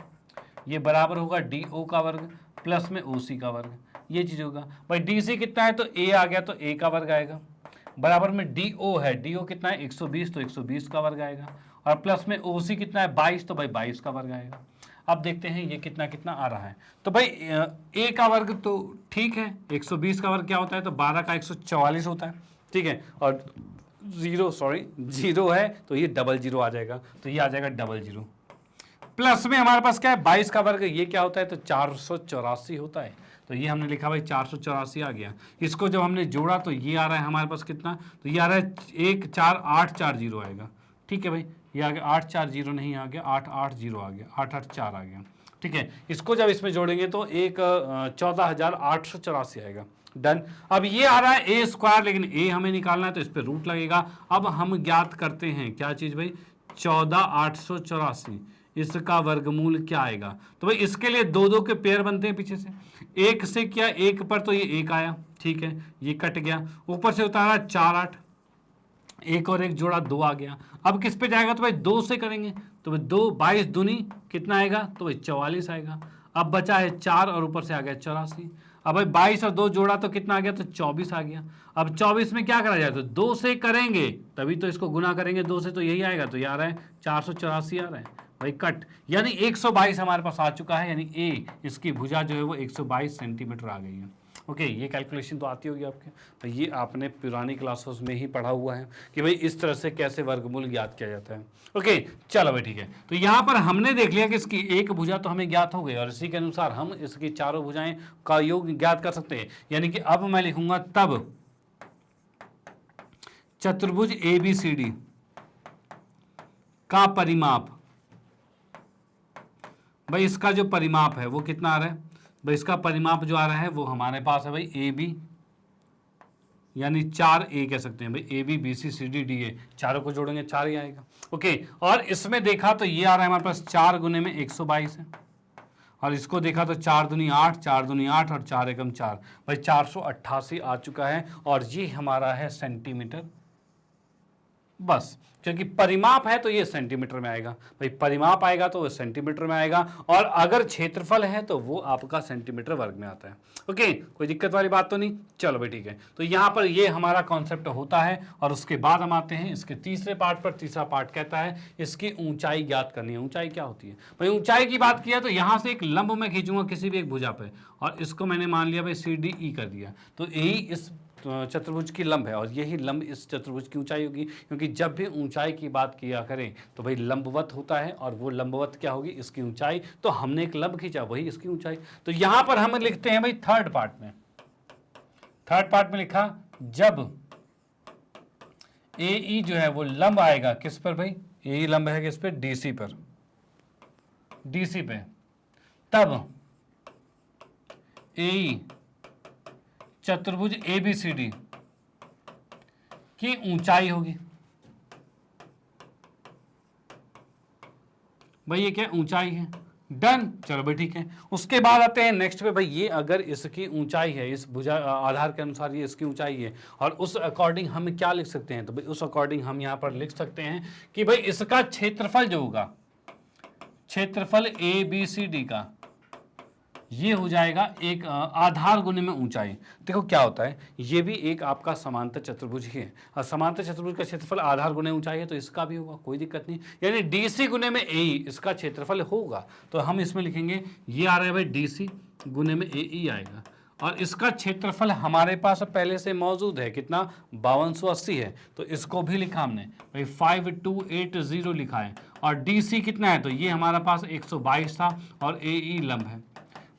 ये बराबर होगा DO का वर्ग प्लस में OC का वर्ग, ये चीज होगा। भाई DC कितना है, तो A आ गया तो A का वर्ग आएगा, बराबर में DO है, DO कितना है 120, तो 120 का वर्ग आएगा, और प्लस में OC कितना है 22, तो भाई 22 का वर्ग आएगा। अब देखते हैं ये कितना कितना आ रहा है। तो भाई A का वर्ग तो ठीक है, 120 का वर्ग क्या होता है, तो 12 का 144 होता है। ठीक है, और 0 है तो ये 00 आ जाएगा, तो ये आ जाएगा 00। प्लस में हमारे पास क्या है 22 का वर्ग, ये क्या होता है, तो 484 होता है, तो ये हमने लिखा भाई 484 आ गया। इसको जब हमने जोड़ा तो ये आ रहा है हमारे पास कितना, तो ये आ रहा है 14840 आएगा। ठीक है भाई, ये आ गया 840 नहीं आ गया, 880 आ गया, 884 आ गया। ठीक है, इसको जब इसमें जोड़ेंगे तो 14,884 आएगा। डन। अब ये आ रहा है ए स्क्वायर, लेकिन ए हमें निकालना है तो इस पर रूट लगेगा। अब हम ज्ञात करते हैं क्या चीज भाई, 14,884 इसका वर्गमूल क्या आएगा, तो भाई इसके लिए दो दो के पेयर बनते हैं पीछे से, एक से क्या एक पर तो ये एक आया, ठीक है ये कट गया, ऊपर से उतारा 4 8, एक और एक जोड़ा 2 आ गया। अब किस पे जाएगा, तो भाई 2 से करेंगे, तो भाई 2 22 दूनी कितना आएगा, तो भाई 44 आएगा। अब बचा है 4 और ऊपर से आ गया 84। अब भाई 22 और 2 जोड़ा तो कितना आ गया, तो 24 आ गया। अब 24 में क्या करा जाए, तो 2 से करेंगे तभी तो इसको गुना करेंगे 2 से, तो यही आएगा, तो ये आ रहा है 484 आ रहा है भाई कट, यानी 122 हमारे पास आ चुका है, यानी ए इसकी भुजा जो है वो 122 सेंटीमीटर आ गई है। ओके, ये कैलकुलेशन तो आती होगी आपके, तो ये आपने पुरानी क्लासेस में ही पढ़ा हुआ है कि भाई इस तरह से कैसे वर्गमूल ज्ञात किया जाता है। ओके, चलो भाई ठीक है। तो यहाँ पर हमने देख लिया कि इसकी एक भुजा तो हमें ज्ञात हो गई, और इसी के अनुसार हम इसकी चारों भुजाएं का योग ज्ञात कर सकते हैं। यानी कि अब मैं लिखूंगा तब चतुर्भुज ABCD का परिमाप, भाई इसका जो परिमाप है वो कितना आ रहा है, भाई इसका परिमाप जो आ रहा है वो हमारे पास है भाई AB, यानी 4A कह सकते हैं भाई, AB BC CD DA, चारों को जोड़ेंगे 4 ही आएगा। ओके, और इसमें देखा तो ये आ रहा है हमारे पास 4 गुने में 122 है, और इसको देखा तो 4 दूनी 8, 4 दूनी 8 और 4 एकम 4, भाई 488 आ चुका है, और ये हमारा है सेंटीमीटर। बस, क्योंकि परिमाप है तो ये सेंटीमीटर में आएगा, भाई परिमाप आएगा तो वो सेंटीमीटर में आएगा, और अगर क्षेत्रफल है तो वो आपका सेंटीमीटर वर्ग में आता है। ओके, कोई दिक्कत वाली बात तो नहीं। चलो भाई ठीक है, तो यहाँ पर ये हमारा कॉन्सेप्ट होता है, और उसके बाद हम आते हैं इसके तीसरे पार्ट पर। तीसरा पार्ट कहता है इसकी ऊंचाई ज्ञात करनी है। ऊंचाई क्या होती है भाई, ऊंचाई की बात किया तो यहाँ से एक लंब मैं खींचूंगा किसी भी एक भुजा पे, और इसको मैंने मान लिया भाई CDE कर दिया, तो यही इस चतुर्भुज की लंब है, और यही लंब इस चतुर्भुज की ऊंचाई होगी, क्योंकि जब भी ऊंचाई की बात किया करें तो भाई लंबवत होता है, और वो लंबवत क्या होगी, इसकी ऊंचाई। तो हमने एक लंब खींचा, वही इसकी ऊंचाई। तो यहां पर हम लिखते हैं भाई थर्ड पार्ट में लिखा, जब AE जो है वो लंब आएगा किस पर भाई, AE लंब है किस पे, DC पर, DC पे, तब AE चतुर्भुज ABCD की ऊंचाई होगी। भाई ये क्या ऊंचाई है, डन। चलो भाई ठीक है, उसके बाद आते हैं नेक्स्ट पे। भाई ये अगर इसकी ऊंचाई है, इस भुजा आधार के अनुसार ये इसकी ऊंचाई है, और उस अकॉर्डिंग हम क्या लिख सकते हैं, तो भाई उस अकॉर्डिंग हम यहाँ पर लिख सकते हैं कि भाई इसका क्षेत्रफल जो होगा, क्षेत्रफल ABCD का ये हो जाएगा एक आधार गुने में ऊंचाई। देखो क्या होता है, ये भी एक आपका समांतर चतुर्भुज ही है, और समांतर चतुर्भुज का क्षेत्रफल आधार गुने ऊंचाई है, तो इसका भी होगा, कोई दिक्कत नहीं। यानी DC गुने में AE इसका क्षेत्रफल होगा, तो हम इसमें लिखेंगे ये आ रहा है भाई DC गुने में AE आएगा, और इसका क्षेत्रफल हमारे पास पहले से मौजूद है, कितना, 5280 है, तो इसको भी लिखा हमने भाई 5280 लिखा है, और DC कितना है, तो ये हमारा पास 122 था, और AE लंब है।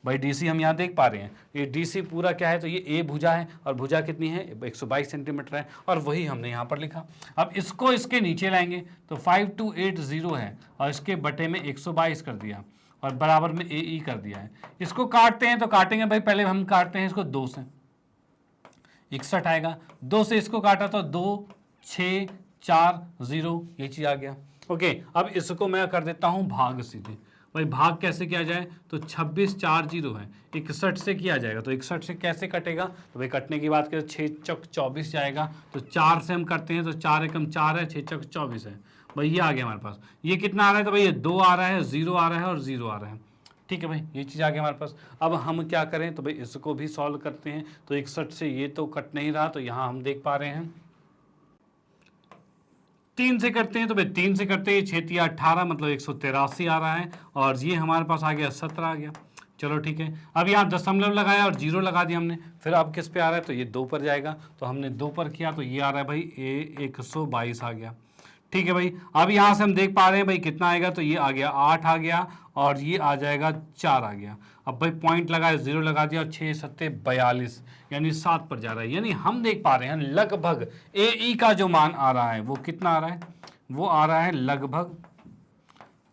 भाई DC हम यहाँ देख पा रहे हैं, ये DC पूरा क्या है, तो ये A भुजा है, और भुजा कितनी है, 122 सेंटीमीटर है, और वही हमने यहाँ पर लिखा। अब इसको इसके नीचे लाएंगे तो 5280 है, और इसके बटे में 122 कर दिया, और बराबर में AE कर दिया है। इसको काटते हैं तो काटेंगे भाई, पहले हम काटते हैं इसको 2 से, 61 आएगा, 2 से इसको काटा तो 2 6 4 0, ये चीज़ आ गया। ओके, अब इसको मैं कर देता हूँ भाग सीधे। भाई भाग कैसे किया जाए, तो 26 4 0 है, 61 से किया जाएगा, तो 61 से कैसे कटेगा, तो भाई कटने की बात करें 6 चौक 24 जाएगा, तो 4 से हम करते हैं, तो 4 एकम 4 है, 6 चौक 24 है, भाई ये आ गया हमारे पास। ये कितना आ रहा है, तो भाई ये 2 आ रहा है, 0 आ रहा है, और 0 आ रहा है। ठीक है भाई, ये चीज़ आ गया हमारे पास। अब हम क्या करें, तो भाई इसको भी सॉल्व करते हैं, तो 61 से ये तो कट नहीं रहा, तो यहाँ हम देख पा रहे हैं 3 से करते हैं, तो भाई 3 से करते हैं, 6 या 18 मतलब 183 आ रहा है, और ये हमारे पास आ गया 17 आ गया। चलो ठीक है, अब यहाँ दशमलव लगाया और 0 लगा दिया हमने, फिर अब किस पे आ रहा है, तो ये 2 पर जाएगा, तो हमने 2 पर किया, तो ये आ रहा है भाई 122 आ गया। ठीक है भाई, अब यहाँ से हम देख पा रहे हैं भाई कितना आएगा, तो ये आ गया 8 आ गया, और ये आ जाएगा 4 आ गया। अब भाई पॉइंट लगाया, 0 लगा दिया, और 6 7 42, यानी 7 पर जा रहा है। यानी हम देख पा रहे हैं लगभग AE का जो मान आ रहा है वो कितना आ रहा है, वो आ रहा है लगभग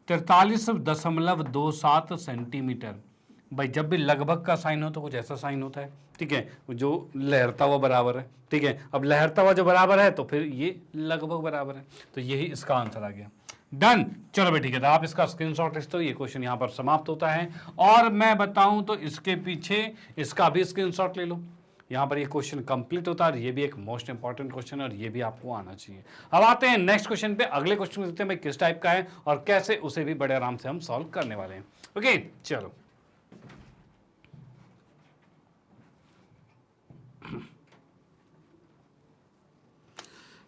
43.27 सेंटीमीटर। भाई जब भी लगभग का साइन हो तो कुछ ऐसा साइन होता है, ठीक है, जो लहरता हुआ बराबर है। ठीक है, अब लहरता हुआ जो बराबर है तो फिर ये लगभग बराबर है, तो यही इसका आंसर आ गया। डन। चलो भाई ठीक है, तो आप इसका स्क्रीनशॉट लेते हो, ये क्वेश्चन यहाँ पर समाप्त होता है। और मैं बताऊं तो इसके पीछे इसका भी स्क्रीनशॉट ले लो, यहाँ पर ये क्वेश्चन कंप्लीट होता है। ये भी एक मोस्ट इंपॉर्टेंट क्वेश्चन है, और ये भी आपको आना चाहिए। अब आते हैं नेक्स्ट क्वेश्चन पे। अगले क्वेश्चन देखते हैं भाई किस टाइप का है और कैसे उसे भी बड़े आराम से हम सॉल्व करने वाले हैं। ओके चलो,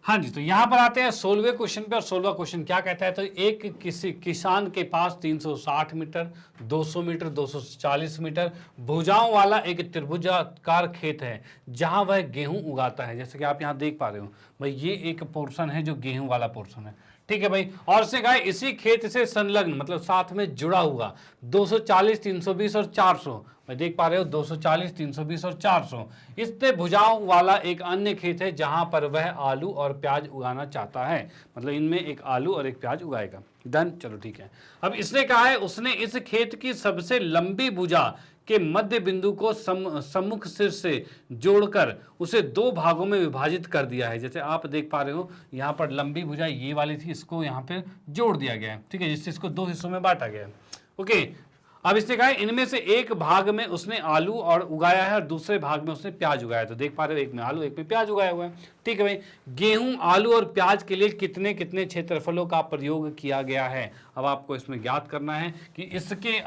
हाँ जी, तो यहाँ पर आते हैं 16वें क्वेश्चन पे। और 16वां क्वेश्चन क्या कहता है, तो एक किसी किसान के पास 360 मीटर, 200 मीटर, 240 मीटर भुजाओं वाला एक त्रिभुजाकार खेत है जहां वह गेहूं उगाता है। जैसे कि आप यहाँ देख पा रहे हो भाई, ये एक पोर्शन है जो गेहूं वाला पोर्शन है, ठीक है भाई। और उसने कहा इसी खेत से संलग्न मतलब साथ में जुड़ा हुआ 240, 320 और 400, मैं देख पा रहे हो 240, 320 और 400 इससे भुजाओं वाला एक अन्य खेत है जहां पर वह आलू और प्याज उगाना चाहता है। मतलब इनमें एक आलू और एक प्याज उगाएगा। डन, चलो ठीक है। अब इसने कहा है उसने इस खेत की सबसे लंबी भुजा के मध्य बिंदु को सम्मुख सिर से जोड़कर उसे दो भागों में विभाजित कर दिया है। जैसे आप देख पा रहे हो यहाँ पर लंबी भुजा ये वाली थी, इसको यहाँ पे जोड़ दिया गया है, ठीक है, जिससे इसको दो हिस्सों में बांटा गया है। ओके, अब इसने कहा इनमें से एक भाग में उसने आलू और उगाया है और दूसरे भाग में उसने प्याज उगाया है। तो देख पा रहे हो एक में आलू एक में प्याज उगाया हुआ है, ठीक है भाई। गेहूं, आलू और प्याज के लिए कितने कितने क्षेत्रफलों का प्रयोग किया गया है। अब आपको इसमें ज्ञात करना है कि इसके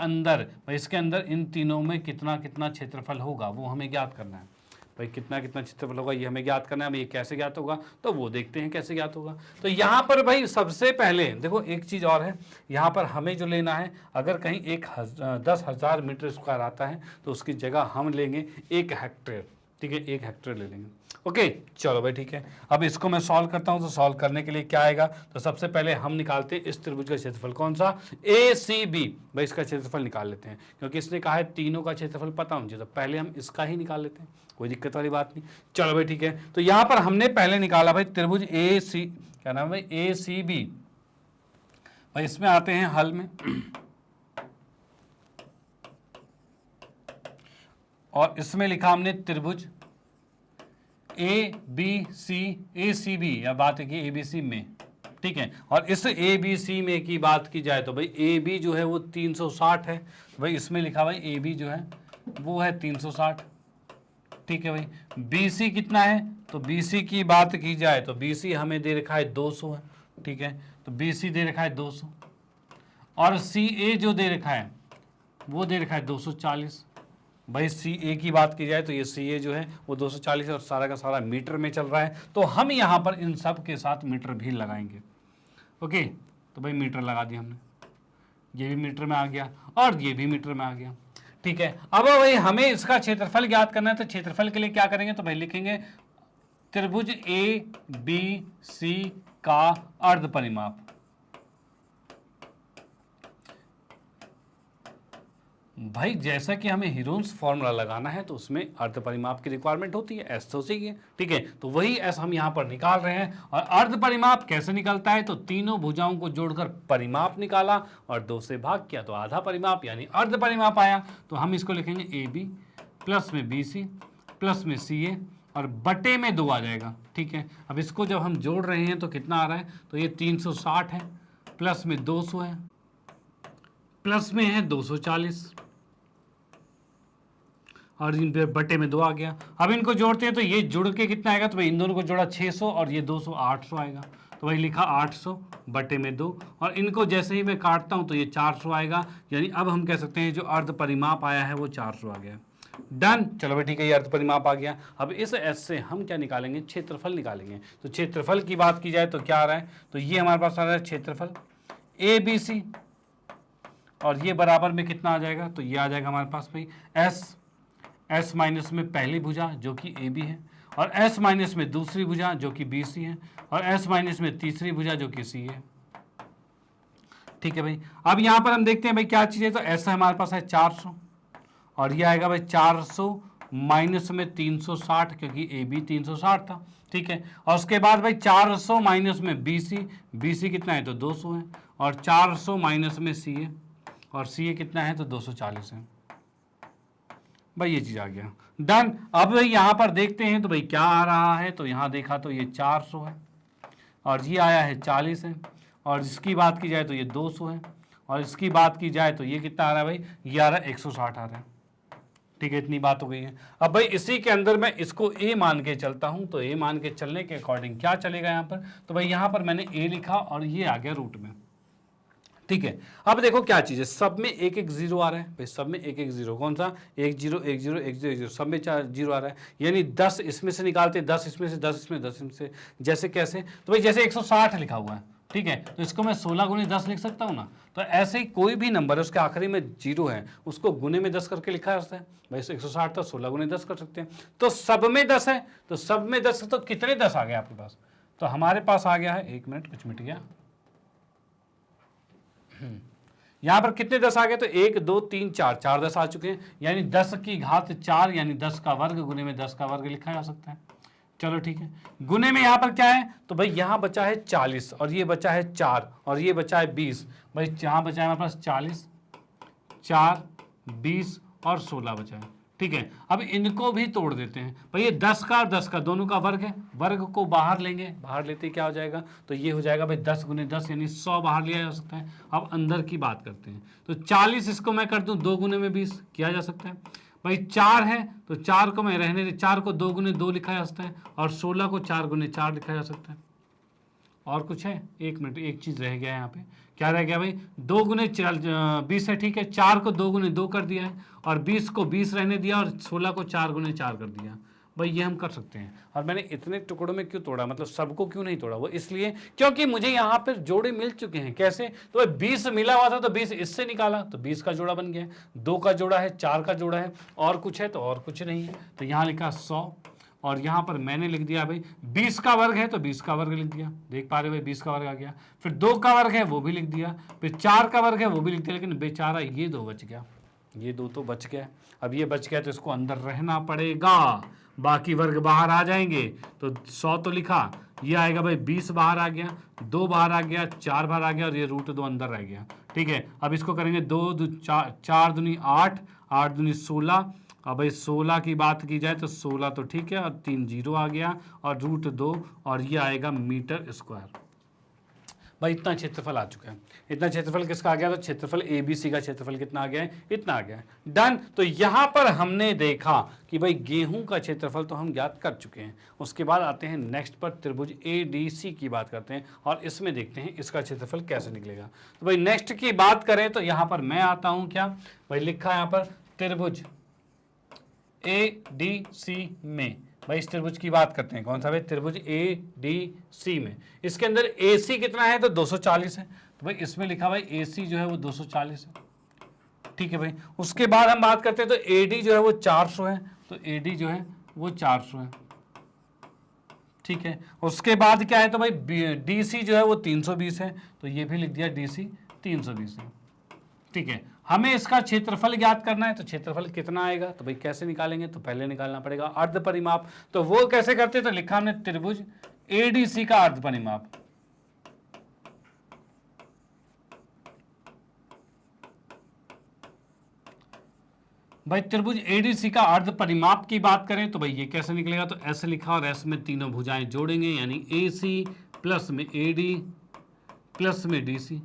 अंदर इन तीनों में कितना कितना क्षेत्रफल होगा, वो हमें ज्ञात करना है भाई। कितना कितना क्षेत्रफल होगा ये हमें ज्ञात करना है। ये कैसे ज्ञात होगा तो वो देखते हैं कैसे ज्ञात होगा। तो यहाँ पर भाई सबसे पहले देखो एक चीज़ और है, यहाँ पर हमें जो लेना है, अगर कहीं 10,000 मीटर स्क्वायर आता है तो उसकी जगह हम लेंगे 1 हेक्टेयर, ठीक है, 1 हेक्टेयर ले लेंगे। ओके, चलो भाई ठीक है। अब इसको मैं सॉल्व करता हूँ। तो सॉल्व करने के लिए क्या आएगा, तो सबसे पहले हम निकालते हैं इस त्रिभुज का क्षेत्रफल, कौन सा, ACB। भाई इसका क्षेत्रफल निकाल लेते हैं क्योंकि इसने कहा है तीनों का क्षेत्रफल पता होना चाहिए, तो पहले हम इसका ही निकाल लेते हैं, कोई दिक्कत वाली बात नहीं। चलो भाई ठीक है। तो यहाँ पर हमने पहले निकाला भाई त्रिभुज क्या नाम है, ACB। भाई इसमें आते हैं हल में और इसमें लिखा हमने त्रिभुज ACB, या बात है कि ABC में, ठीक है। और इस ABC में की बात की जाए तो भाई AB जो है वो 360 है। भाई इसमें लिखा भाई AB जो है वो है 360, ठीक है भाई। BC कितना है, तो BC की बात की जाए तो BC हमें दे रखा है 200 है, ठीक है। तो BC दे रखा है 200 और CA जो दे रखा है वो दे रखा है 240। भाई CA की बात की जाए तो ये CA जो है वो 240 और सारा का सारा मीटर में चल रहा है। तो हम यहाँ पर इन सब के साथ मीटर भी लगाएंगे। ओके, तो भाई मीटर लगा दिया हमने, ये भी मीटर में आ गया और ये भी मीटर में आ गया, ठीक है। अब भाई हमें इसका क्षेत्रफल ज्ञात करना है। तो क्षेत्रफल के लिए क्या करेंगे, तो भाई लिखेंगे त्रिभुज ABC का अर्ध परिमाप। भाई जैसा कि हमें हीरोन्स फॉर्मूला लगाना है तो उसमें अर्ध परिमाप की रिक्वायरमेंट होती है, एस तो सही है, ठीक है। तो वही एस हम यहाँ पर निकाल रहे हैं। और अर्ध परिमाप कैसे निकलता है, तो तीनों भुजाओं को जोड़कर परिमाप निकाला और 2 से भाग किया तो आधा परिमाप यानी अर्ध परिमाप आया। तो हम इसको लिखेंगे AB प्लस में BC प्लस में CA और बटे में 2 आ जाएगा, ठीक है। अब इसको जब हम जोड़ रहे हैं तो कितना आ रहा है, तो ये 360 है प्लस में 200 है प्लस में है 240 और इन पे बटे में 2 आ गया। अब इनको जोड़ते हैं तो ये जुड़ के कितना आएगा, तो भाई इन दोनों को जोड़ा 600 और ये 200 800 आएगा। तो भाई लिखा 800 बटे में 2 और इनको जैसे ही मैं काटता हूं तो ये 400 आएगा। यानी अब हम कह सकते हैं जो अर्ध परिमाप आया है वो 400 आ गया। डन, चलो भाई ठीक है, ये अर्ध परिमाप आ गया। अब इस एस से हम क्या निकालेंगे, क्षेत्रफल निकालेंगे। तो क्षेत्रफल की बात की जाए तो क्या आ रहा है, तो ये हमारे पास आ रहा है क्षेत्रफल ABC और ये बराबर में कितना आ जाएगा, तो ये आ जाएगा हमारे पास भाई S माइनस में पहली भुजा जो कि AB है और S माइनस में दूसरी भुजा जो कि BC है और S माइनस में तीसरी भुजा जो कि C है, ठीक है भाई। अब यहाँ पर हम देखते हैं भाई क्या चीज़ है, तो S हमारे पास है 400 और ये आएगा भाई 400 माइनस में 360 क्योंकि AB 360 था, ठीक है। और उसके बाद भाई 400 माइनस में BC कितना है, तो 200 है और 400 माइनस में CA और CA कितना है, तो 240 है। भाई ये चीज़ आ गया। डन। अब यहाँ पर देखते हैं तो भाई क्या आ रहा है, तो यहाँ देखा तो ये 400 है और ये आया है 40 है और इसकी बात की जाए तो ये 200 है और इसकी बात की जाए तो ये कितना आ रहा है भाई, ये आ रहा है 160 आ रहा है, ठीक है। इतनी बात हो गई है। अब भाई इसी के अंदर मैं इसको A मान के चलता हूँ, तो A मान के चलने के अकॉर्डिंग क्या चलेगा यहाँ पर, तो भाई यहाँ पर मैंने A लिखा और ये आ गया रूट में, ठीक है। अब देखो क्या चीज है, सब में एक एक जीरो आ रहा है भाई, सब में एक एक जीरो, कौन सा, एक जीरो एक जीरो एक जीरो एक जीरो, सब में चार जीरो आ रहा है, यानी 10 इसमें से निकालते, 10 इसमें से, 10 इसमें, 10 इसमें से, जैसे कैसे, तो भाई जैसे 160 लिखा हुआ है, ठीक है, तो इसको मैं 16 गुने 10 लिख सकता हूँ ना। तो ऐसे ही कोई भी नंबर है उसके आखिरी में जीरो है, उसको गुने में 10 करके लिखा जा सकता है भाई, 160 था 16 गुने 10 कर सकते हैं। तो सब में 10 है, तो सब में 10, तो कितने 10 आ गए आपके पास, तो हमारे पास आ गया है, 1 मिनट कुछ मिट गया, यहां पर कितने 10 आ गए, तो 1 2 3 4, 4 10 आ चुके हैं, यानी 10 की घात 4 यानी 10 का वर्ग गुने में 10 का वर्ग लिखा जा सकता है। चलो ठीक है, गुने में यहां पर क्या है, तो भाई यहां बचा है 40 और ये बचा है 4 और ये बचा है 20, भाई यहां बचा है हमारे पास 40, 4 20 और 16 बचा है, ठीक है। अब इनको भी तोड़ देते हैं भाई, ये 10 का और 10 का दोनों का वर्ग है, वर्ग को बाहर लेंगे, बाहर लेते क्या हो जाएगा, तो ये हो जाएगा भाई 10 गुने 10 यानी 100 बाहर लिया जा सकता है। अब अंदर की बात करते हैं, तो 40 इसको मैं कर दूं 2 गुने में 20 किया जा सकता है भाई, 4 है तो 4 को मैं रहने दे, 4 को 2 गुने 2 लिखा जा सकता है और 16 को 4 गुने 4 लिखा जा सकता है। और कुछ है, 1 मिनट, एक चीज रह गया है यहाँ पे, क्या रह गया भाई, 2 गुने 20 है, ठीक है, 4 को 2 गुने 2 कर दिया है और 20 को 20 रहने दिया और 16 को 4 गुने 4 कर दिया भाई, ये हम कर सकते हैं। और मैंने इतने टुकड़ों में क्यों तोड़ा, मतलब सबको क्यों नहीं तोड़ा, वो इसलिए क्योंकि मुझे यहाँ पर जोड़े मिल चुके हैं। कैसे, तो 20 मिला हुआ था तो 20 इससे निकाला तो 20 का जोड़ा बन गया, 2 का जोड़ा है, 4 का जोड़ा है, और कुछ है तो और कुछ नहीं है, तो यहाँ लिखा 100 और यहाँ पर मैंने लिख दिया भाई 20 का वर्ग है तो 20 का वर्ग लिख दिया, देख पा रहे हो भाई 20 का वर्ग आ गया, फिर 2 का वर्ग है वो भी लिख दिया, फिर 4 का वर्ग है वो भी लिख दिया, लेकिन बेचारा ये 2 बच गया, ये 2 तो बच गया। अब ये बच गया तो इसको अंदर रहना पड़ेगा, बाकी वर्ग बाहर आ जाएंगे, तो 100 तो लिखा, ये आएगा भाई 20 बाहर आ गया, 2 बाहर आ गया, 4 बाहर आ गया और ये √2 अंदर रह गया, ठीक है। अब इसको करेंगे 4 दूनी 8, 8 दूनी 16, अब भाई 16 की बात की जाए तो 16 तो ठीक है, और 3 जीरो आ गया और √2 और ये आएगा मीटर स्क्वायर। भाई इतना क्षेत्रफल आ चुका है, इतना क्षेत्रफल किसका आ गया, तो क्षेत्रफल ABC का क्षेत्रफल कितना आ गया है, इतना आ गया है, डन। तो यहां पर हमने देखा कि भाई गेहूं का क्षेत्रफल तो हम ज्ञात कर चुके हैं। उसके बाद आते हैं नेक्स्ट पर त्रिभुज ADC की बात करते हैं और इसमें देखते हैं इसका क्षेत्रफल कैसे निकलेगा। तो भाई नेक्स्ट की बात करें तो यहां पर मैं आता हूं, क्या भाई लिखा यहां पर त्रिभुज ADC में, भाई इस त्रिभुज की बात करते हैं, कौन सा भाई, त्रिभुज ADC में, इसके अंदर AC कितना है तो 240 है, तो भाई इसमें लिखा भाई AC जो है वो 240 है, ठीक है भाई। उसके बाद हम बात करते हैं तो AD जो है वो 400 है, तो AD जो है वो 400 है, ठीक है। उसके बाद क्या है तो भाई DC जो है वो 320 है, तो ये भी लिख दिया DC 320 है, ठीक है। हमें इसका क्षेत्रफल ज्ञात करना है, तो क्षेत्रफल कितना आएगा, तो भाई कैसे निकालेंगे, तो पहले निकालना पड़ेगा अर्ध परिमाप, तो वो कैसे करते, तो लिखा हमने त्रिभुज ADC का अर्ध परिमाप, भाई त्रिभुज ADC का अर्ध परिमाप की बात करें तो भाई ये कैसे निकलेगा, तो ऐसे लिखा और ऐसे में तीनों भुजाएं जोड़ेंगे, यानी AC प्लस में AD प्लस में DC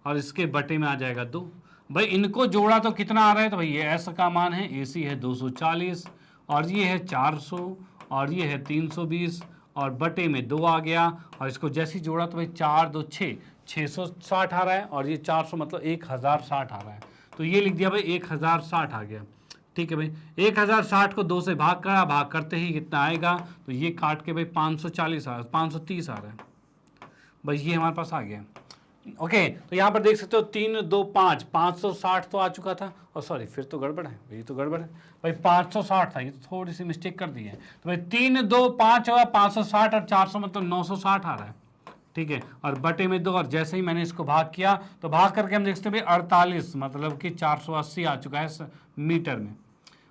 और इसके बटे में आ जाएगा 2। भाई इनको जोड़ा तो कितना आ रहा है, तो भाई ये S का मान है, AC है 240 और ये है 400 और ये है 320 और बटे में 2 आ गया, और इसको जैसे ही जोड़ा तो भाई 4 2 6 660 आ रहा है और ये 400 मतलब 1060 आ रहा है, तो ये लिख दिया भाई 1060 आ गया, ठीक है भाई। 1060 को 2 से भाग करा, भाग करते ही कितना आएगा, तो ये काट के भाई 530 आ रहा है, भाई ये हमारे पास आ गया, ओके। तो यहाँ पर देख सकते हो 3 2 5 560 तो आ चुका था, और सॉरी फिर तो गड़बड़ है, ये तो गड़बड़ है भाई, 560 था, ये तो थोड़ी सी मिस्टेक कर दी है, तो भाई 3 2 5 होगा 560 और 400 मतलब 960 आ रहा है, ठीक है, और बटे में 2, और जैसे ही मैंने इसको भाग किया तो भाग करके हम देखते हैं भाई 48 मतलब कि 480 आ चुका है मीटर में,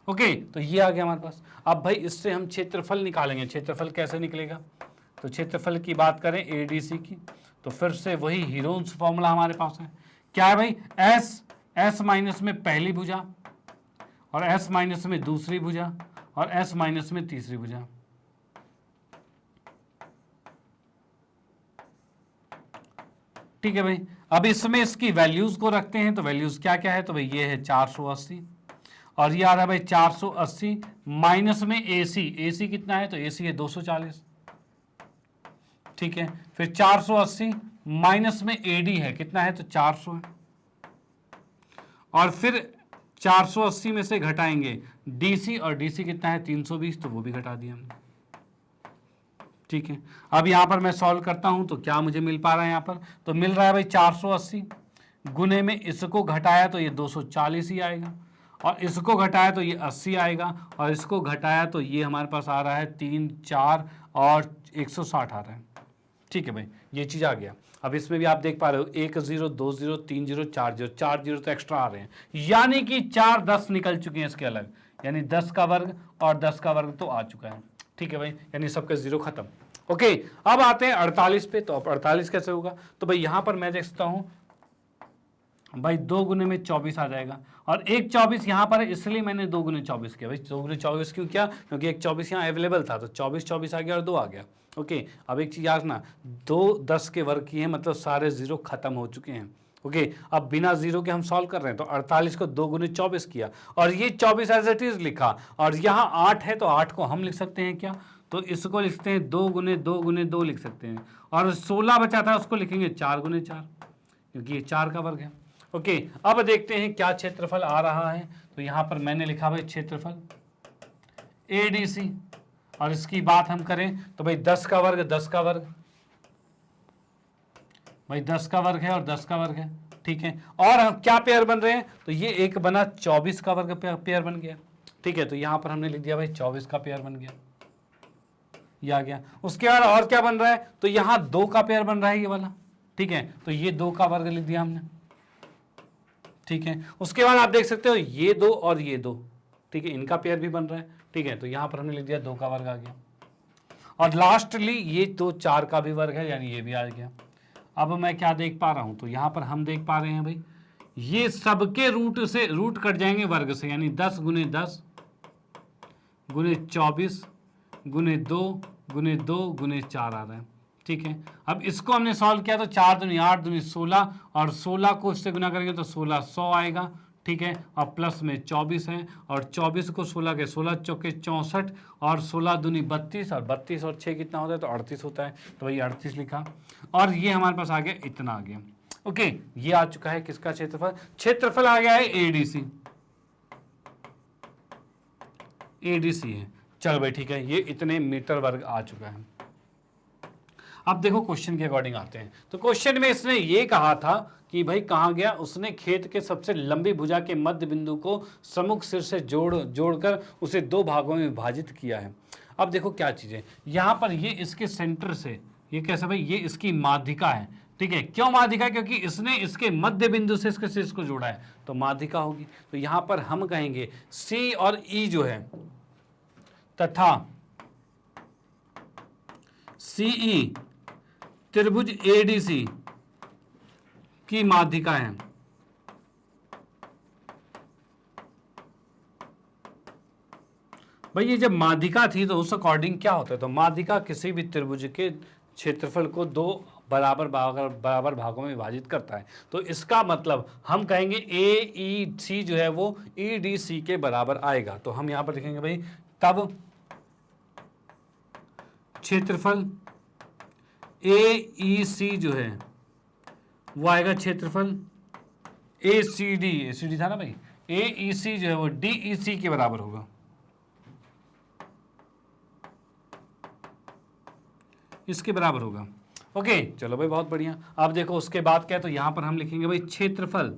ओके। तो ये आ गया हमारे पास। अब भाई इससे हम क्षेत्रफल निकालेंगे, क्षेत्रफल कैसे निकलेगा, तो क्षेत्रफल की बात करें ADC की, तो फिर से वही हीरोन्स फॉर्मूला हमारे पास है, क्या है भाई, S माइनस में पहली भुजा और S माइनस में दूसरी भुजा और S माइनस में तीसरी भुजा, ठीक है भाई। अब इसमें इसकी वैल्यूज को रखते हैं, तो वैल्यूज क्या क्या है, तो भाई ये है 480 और ये आ रहा है भाई 480 माइनस में AC कितना है, तो AC है 240, ठीक है। फिर 480 माइनस में AD है कितना है, तो 400 है, और फिर 480 में से घटाएंगे डीसी, और डीसी कितना है 320, तो वो भी घटा दिया हमने। ठीक है, अब यहां पर मैं सॉल्व करता हूं तो क्या मुझे मिल पा रहा है, यहां पर तो मिल रहा है भाई 480 गुने में इसको घटाया तो ये 240 ही आएगा, और इसको घटाया तो ये 80 आएगा, और इसको घटाया तो ये हमारे पास आ रहा है 3, 4 और 160 आ रहा है। ठीक है भाई, ये चीज़ आ गया। अब इसमें भी आप देख पा रहे हो 1 0 2 0 3 0 4 0, 4 0 तो एक्स्ट्रा आ रहे हैं, यानी कि 4 10 निकल चुके हैं इसके अलग, यानी 10 का वर्ग और 10 का वर्ग तो आ चुका है। ठीक है भाई, यानी सबके जीरो खत्म। ओके, अब आते हैं 48 पे। तो अब 48 कैसे होगा, तो भाई यहां पर मैं देख सकता हूं भाई 2 गुने में 24 आ जाएगा, और एक 24 यहाँ पर है, इसलिए मैंने 2 गुने 24 किया। भाई 2 गुने 24 क्यों किया, क्योंकि एक 24 यहाँ अवेलेबल था, तो 24 24 आ गया और 2 आ गया। ओके, अब एक चीज़ याद ना, 2 10 के वर्ग की है, मतलब सारे जीरो खत्म हो चुके हैं। ओके, अब बिना जीरो के हम सॉल्व कर रहे हैं, तो 48 को 2 गुने 24 किया, और ये 24 एज इट इज लिखा, और यहाँ 8 है तो 8 को हम लिख सकते हैं क्या, तो इसको लिखते हैं 2 गुने 2 गुने 2 लिख सकते हैं, और 16 बचा था उसको लिखेंगे 4 गुने 4, क्योंकि ये 4 का वर्ग है। ओके, अब देखते हैं क्या क्षेत्रफल आ रहा है। तो यहां पर मैंने लिखा भाई क्षेत्रफल ADC, और इसकी बात हम करें तो भाई 10 का वर्ग 10 का वर्ग, भाई 10 का वर्ग है और 10 का वर्ग है। ठीक है, और हम क्या पेयर बन रहे हैं, तो ये एक बना 24 का वर्ग पेयर बन गया। ठीक है, तो यहां पर हमने लिख दिया भाई 24 का पेयर बन गया, ये आ गया। उसके बाद और क्या बन रहा है, तो यहां 2 का पेयर बन रहा है ये वाला। ठीक है, तो ये 2 का वर्ग लिख दिया हमने। ठीक है, उसके बाद आप देख सकते हो ये 2 और ये 2, ठीक है, इनका पेयर भी बन रहा है। ठीक है, तो यहां पर हमने लिख दिया 2 का वर्ग आ गया, और लास्टली ये 2 4 का भी वर्ग है, यानी ये भी आ गया। अब मैं क्या देख पा रहा हूं, तो यहां पर हम देख पा रहे हैं भाई ये सबके रूट कट जाएंगे वर्ग से, यानी 10 गुने 10 गुने 24 गुने 2 गुने 2 गुने 4 आ रहा है। ठीक है, अब इसको हमने सॉल्व किया तो 4 दूनी 8 दूनी 16, और 16 को इससे गुना करेंगे तो 16 100 आएगा। ठीक है, और प्लस में 24 है, और 24 को 16 के 16 चौके 64, और 16 दूनी 32, और 32 और 6 कितना होता है, तो 38 होता है। तो भाई 38 लिखा, और ये हमारे पास आ गया, इतना आ गया। ओके, ये आ चुका है किसका क्षेत्रफल, क्षेत्रफल आ गया है ADC। ADC है, चल भाई ठीक है, ये इतने मीटर वर्ग आ चुका है। अब देखो क्वेश्चन के अकॉर्डिंग आते हैं। तो क्वेश्चन में इसने ये कहा था कि भाई कहाँ गया, उसने खेत के सबसे लंबी भुजा के मध्य बिंदु को सम्मुख सिर से जोड़कर उसे 2 भागों में विभाजित किया है। अब देखो क्या चीज़ है, यहाँ पर ये इसके सेंटर से, ये कैसे भाई, ये इसकी माध्यिका है। ठीक है, क्यों माध्यिका, क्योंकि इसने इसके मध्य बिंदु से इसके शीर्ष को जोड़ा है, तो माध्यिका होगी। तो यहाँ पर हम कहेंगे C और E जो है तथा CE त्रिभुज ADC की माध्यिका है। भाई ये जब माध्यिका थी तो उस अकॉर्डिंग क्या होता है, तो माध्यिका किसी भी त्रिभुज के क्षेत्रफल को 2 बराबर भागों में विभाजित करता है। तो इसका मतलब हम कहेंगे AEC जो है वो EDC के बराबर आएगा। तो हम यहां पर लिखेंगे भाई तब क्षेत्रफल AEC जो है वो आएगा क्षेत्रफल ACD था ना भाई, AEC जो है वो DEC के बराबर होगा, इसके बराबर होगा। ओके, चलो भाई बहुत बढ़िया। अब देखो उसके बाद क्या है, तो यहां पर हम लिखेंगे भाई क्षेत्रफल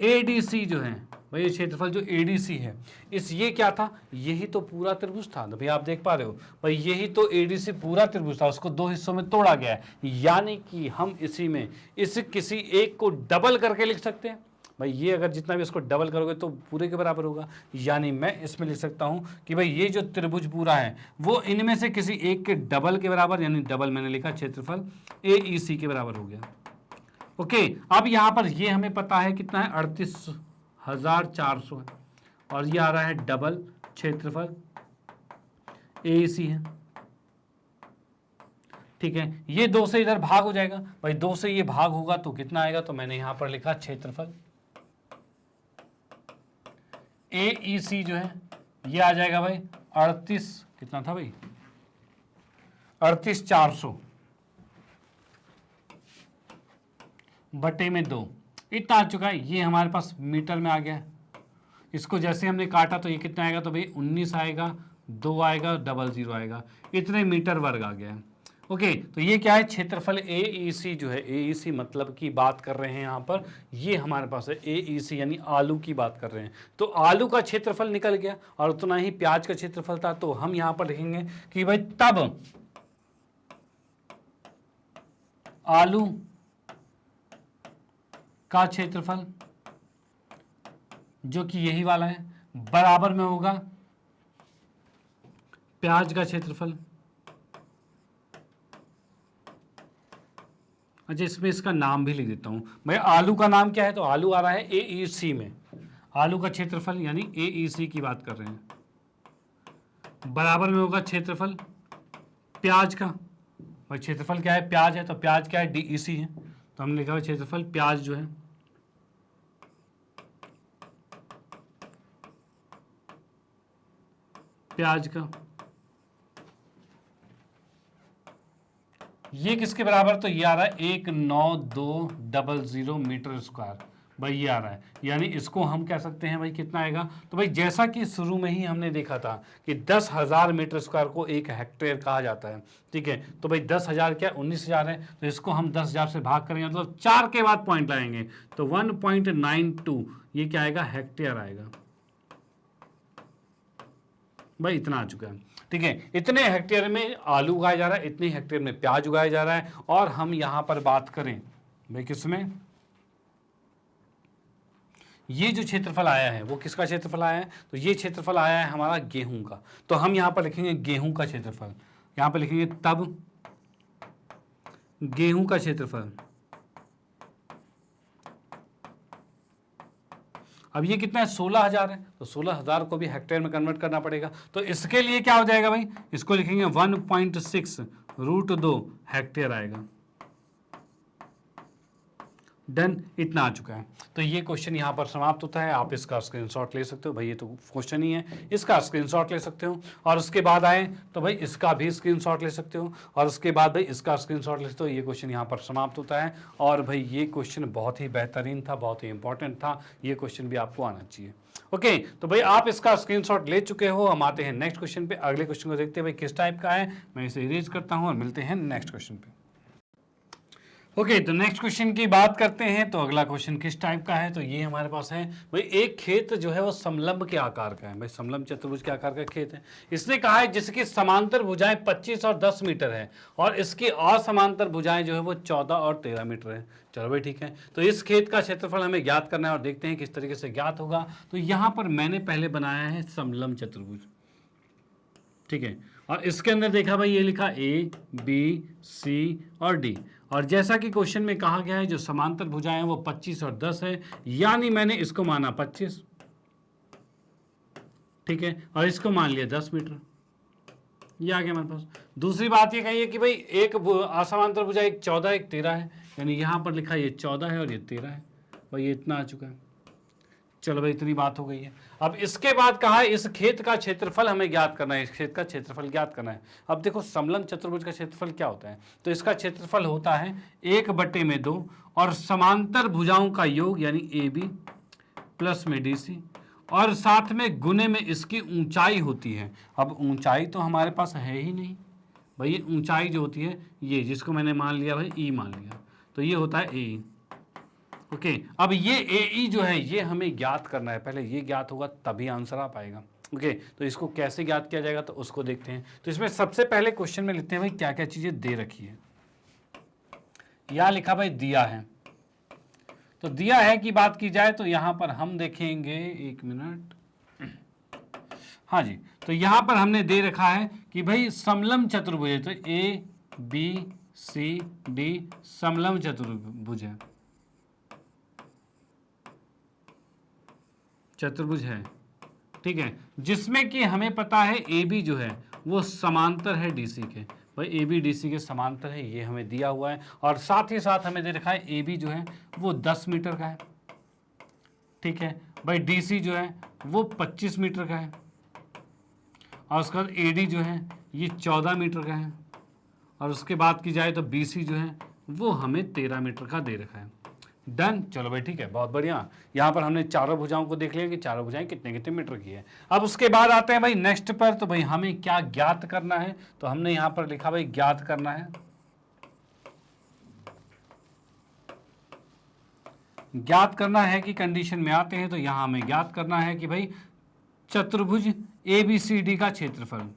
ADC जो है भाई, ये क्षेत्रफल जो ADC है, इस ये क्या था, यही तो पूरा त्रिभुज था। तो भाई आप देख पा रहे हो भाई, यही तो ADC पूरा त्रिभुज था, उसको 2 हिस्सों में तोड़ा गया है, यानी कि हम इसी में इस किसी एक को डबल करके लिख सकते हैं। भाई ये अगर जितना भी इसको डबल करोगे तो पूरे के बराबर होगा, यानी मैं इसमें लिख सकता हूं कि भाई ये जो त्रिभुज पूरा है वो इनमें से किसी एक के डबल के बराबर, यानी डबल मैंने लिखा, क्षेत्रफल AEC के बराबर हो गया। ओके, अब यहां पर ये हमें पता है कितना है, 38,400 है, और ये आ रहा है डबल क्षेत्रफल AEC है। ठीक है, ये 2 से इधर भाग हो जाएगा, भाई 2 से ये भाग होगा तो कितना आएगा, तो मैंने यहां पर लिखा क्षेत्रफल AEC जो है ये आ जाएगा भाई 38, कितना था भाई, 38,400 बटे में 2, इतना आ चुका है, ये हमारे पास मीटर में आ गया है। इसको जैसे हमने काटा तो ये कितना आएगा, तो भाई 19 आएगा, 2 आएगा, 00 आएगा, इतने मीटर वर्ग आ गया है। ओके, तो ये क्या है, क्षेत्रफल AEC जो है, AEC मतलब की बात कर रहे हैं यहाँ पर, ये हमारे पास है AEC यानी आलू की बात कर रहे हैं। तो आलू का क्षेत्रफल निकल गया और उतना ही प्याज का क्षेत्रफल था। तो हम यहाँ पर लिखेंगे कि भाई तब आलू का क्षेत्रफल जो कि यही वाला है बराबर में होगा प्याज का क्षेत्रफल। अच्छा, इसमें इसका नाम भी लिख देता हूं भाई, आलू का नाम क्या है, तो आलू आ रहा है AEC में, आलू का क्षेत्रफल यानी AEC की बात कर रहे हैं, बराबर में होगा क्षेत्रफल प्याज का। भाई क्षेत्रफल क्या है, प्याज है, तो प्याज क्या है, DEC है, तो हमने लिखा है क्षेत्रफल प्याज जो है प्याज का, ये किसके बराबर, तो ये आ रहा है 19200 मीटर स्क्वायर। भाई ये आ रहा है, यानी इसको हम कह सकते हैं भाई कितना आएगा, तो भाई जैसा कि शुरू में ही हमने देखा था कि 10,000 मीटर स्क्वायर को 1 हेक्टेयर कहा जाता है। ठीक है, तो भाई 10,000 क्या 19,000 है, तो इसको हम 10,000 से भाग करेंगे, मतलब 4 के बाद पॉइंट लाएंगे, तो 1.92 ये क्या आएगा, हेक्टेयर आएगा। भाई इतना आ चुका है। ठीक है, इतने हेक्टेयर में आलू उगाया जा रहा है, इतने हेक्टेयर में प्याज उगाया जा रहा है। और हम यहां पर बात करें भाई किसमें, ये जो क्षेत्रफल आया है वो किसका क्षेत्रफल आया है, तो ये क्षेत्रफल आया है हमारा गेहूं का। तो हम यहां पर लिखेंगे गेहूं का क्षेत्रफल, यहां पर लिखेंगे तब गेहूं का क्षेत्रफल। अब ये कितना है, 16,000 है, तो 16,000 को भी हेक्टेयर में कन्वर्ट करना पड़ेगा। तो इसके लिए क्या हो जाएगा भाई, इसको लिखेंगे 1.6√2 हेक्टेयर आएगा। डन, इतना आ चुका है। तो ये क्वेश्चन यहाँ पर समाप्त होता है। आप इसका स्क्रीनशॉट ले सकते हो, भाई ये तो क्वेश्चन ही है, इसका स्क्रीनशॉट ले सकते हो। और उसके बाद आए तो भाई इसका भी स्क्रीनशॉट ले सकते हो, और उसके बाद भाई इसका स्क्रीनशॉट ले सकते हो। ये क्वेश्चन यहाँ पर समाप्त होता है। और भाई ये क्वेश्चन बहुत ही बेहतरीन था, बहुत ही इंपॉर्टेंट था, ये क्वेश्चन भी आपको आना चाहिए। ओके, तो भाई आप इसका स्क्रीनशॉट ले चुके हो। हम आते हैं नेक्स्ट क्वेश्चन पे। अगले क्वेश्चन को देखते हैं भाई किस टाइप का है। मैं इसे इरेज करता हूँ और मिलते हैं नेक्स्ट क्वेश्चन पे। ओके, तो नेक्स्ट क्वेश्चन की बात करते हैं। तो अगला क्वेश्चन किस टाइप का है, तो ये हमारे पास है भाई एक खेत जो है वो समलंब के आकार का है। भाई समलंब चतुर्भुज के आकार का खेत है। इसने कहा है जिसकी समांतर भुजाएं 25 और 10 मीटर है और इसकी असमांतर भुजाएं जो है वो 14 और 13 मीटर है। चलो भाई ठीक है, तो इस खेत का क्षेत्रफल हमें ज्ञात करना है और देखते हैं किस तरीके से ज्ञात होगा। तो यहाँ पर मैंने पहले बनाया है समलंब चतुर्भुज, ठीक है, और इसके अंदर देखा भाई ये लिखा ABC और D। और जैसा कि क्वेश्चन में कहा गया है जो समांतर भुजाएं हैं वो 25 और 10 है, यानी मैंने इसको माना 25, ठीक है, और इसको मान लिया 10 मीटर। ये आ गया हमारे पास। दूसरी बात ये कही है कि भाई एक असमांतर भुजा एक 14 एक 13 है, यानी यहाँ पर लिखा ये 14 है और ये 13 है। भाई ये इतना आ चुका है। चलो भाई इतनी बात हो गई है। अब इसके बाद कहा है इस खेत का क्षेत्रफल हमें ज्ञात करना है, इस खेत का क्षेत्रफल ज्ञात करना है। अब देखो समलंब चतुर्भुज का क्षेत्रफल क्या होता है, तो इसका क्षेत्रफल होता है 1/2 और समांतर भुजाओं का योग यानी AB प्लस में DC और साथ में गुने में इसकी ऊंचाई होती है। अब ऊंचाई तो हमारे पास है ही नहीं भाई, ये ऊंचाई जो होती है ये, जिसको मैंने मान लिया भाई E मान लिया, तो ये होता है AE। ओके, अब ये AE जो है ये हमें ज्ञात करना है, पहले ये ज्ञात होगा तभी आंसर आ पाएगा। ओके, तो इसको कैसे ज्ञात किया जाएगा तो उसको देखते हैं। तो इसमें सबसे पहले क्वेश्चन में लिखते हैं भाई क्या क्या चीजें दे रखी है। यहां लिखा भाई दिया है, तो दिया है की बात की जाए तो यहां पर हम देखेंगे, एक मिनट, हाँ जी, तो यहां पर हमने दे रखा है कि भाई समलंब चतुर्भुज है, तो ABCD समलंब चतुर्भुज है, चतुर्भुज है, ठीक है, जिसमें कि हमें पता है AB जो है वो समांतर है DC के। भाई AB DC के समांतर है, ये हमें दिया हुआ है। और साथ ही साथ हमें दे रखा है AB जो है वो 10 मीटर का है, ठीक है, भाई DC जो है वो 25 मीटर का है, और उसके बाद AD जो है ये 14 मीटर का है, और उसके बाद की जाए तो BC जो है वो हमें 13 मीटर का दे रखा है। डन। चलो भाई ठीक है, बहुत बढ़िया। यहाँ पर हमने चारों भुजाओं को देख लिया कि चारों भुजाएं कितने कितने मीटर की है। अब उसके बाद आते हैं भाई नेक्स्ट पर। तो भाई हमें क्या ज्ञात करना है, तो हमने यहाँ पर लिखा भाई ज्ञात करना है, ज्ञात करना है कि कंडीशन में आते हैं तो यहाँ हमें ज्ञात करना है कि भाई चतुर्भुज ABCD का क्षेत्रफल,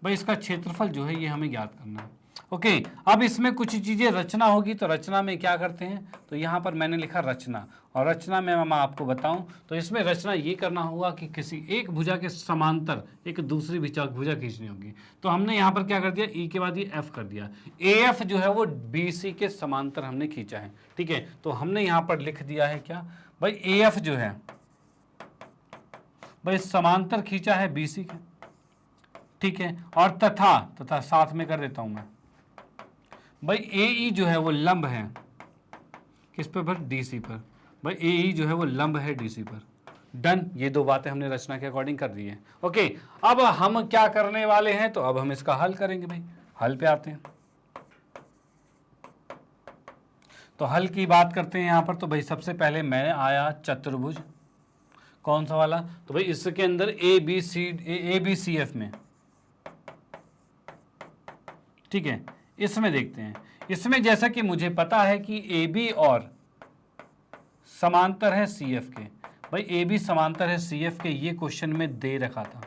भाई इसका क्षेत्रफल जो है ये हमें ज्ञात करना है। ओके, अब इसमें कुछ चीजें रचना होगी, तो रचना में क्या करते हैं, तो यहाँ पर मैंने लिखा रचना, और रचना में मैं आपको बताऊं तो इसमें रचना ये करना होगा कि किसी एक भुजा के समांतर एक दूसरी भुजा खींचनी होगी। तो हमने यहाँ पर क्या कर दिया, ई के बाद ये एफ कर दिया। AF जो है वो BC के समांतर हमने खींचा है, ठीक है। तो हमने यहाँ पर लिख दिया है क्या भाई, AF जो है भाई समांतर खींचा है BC के, ठीक है। और तथा साथ में कर देता हूं मैं भाई, AE जो है वो लंब है किस पर DC पर, भाई AE जो है वो लंब है DC पर। डन, ये दो बातें हमने रचना के अकॉर्डिंग कर दी है। ओके, अब हम क्या करने वाले हैं, तो अब हम इसका हल करेंगे भाई। हल पे आते हैं, तो हल की बात करते हैं यहाँ पर। तो भाई सबसे पहले मैं आया चतुर्भुज, कौन सा वाला, तो भाई इसके अंदर ABCF में, ठीक है। इसमें देखते हैं, इसमें जैसा कि मुझे पता है कि AB और समांतर है CF के, भाई AB समांतर है CF के, ये क्वेश्चन में दे रखा था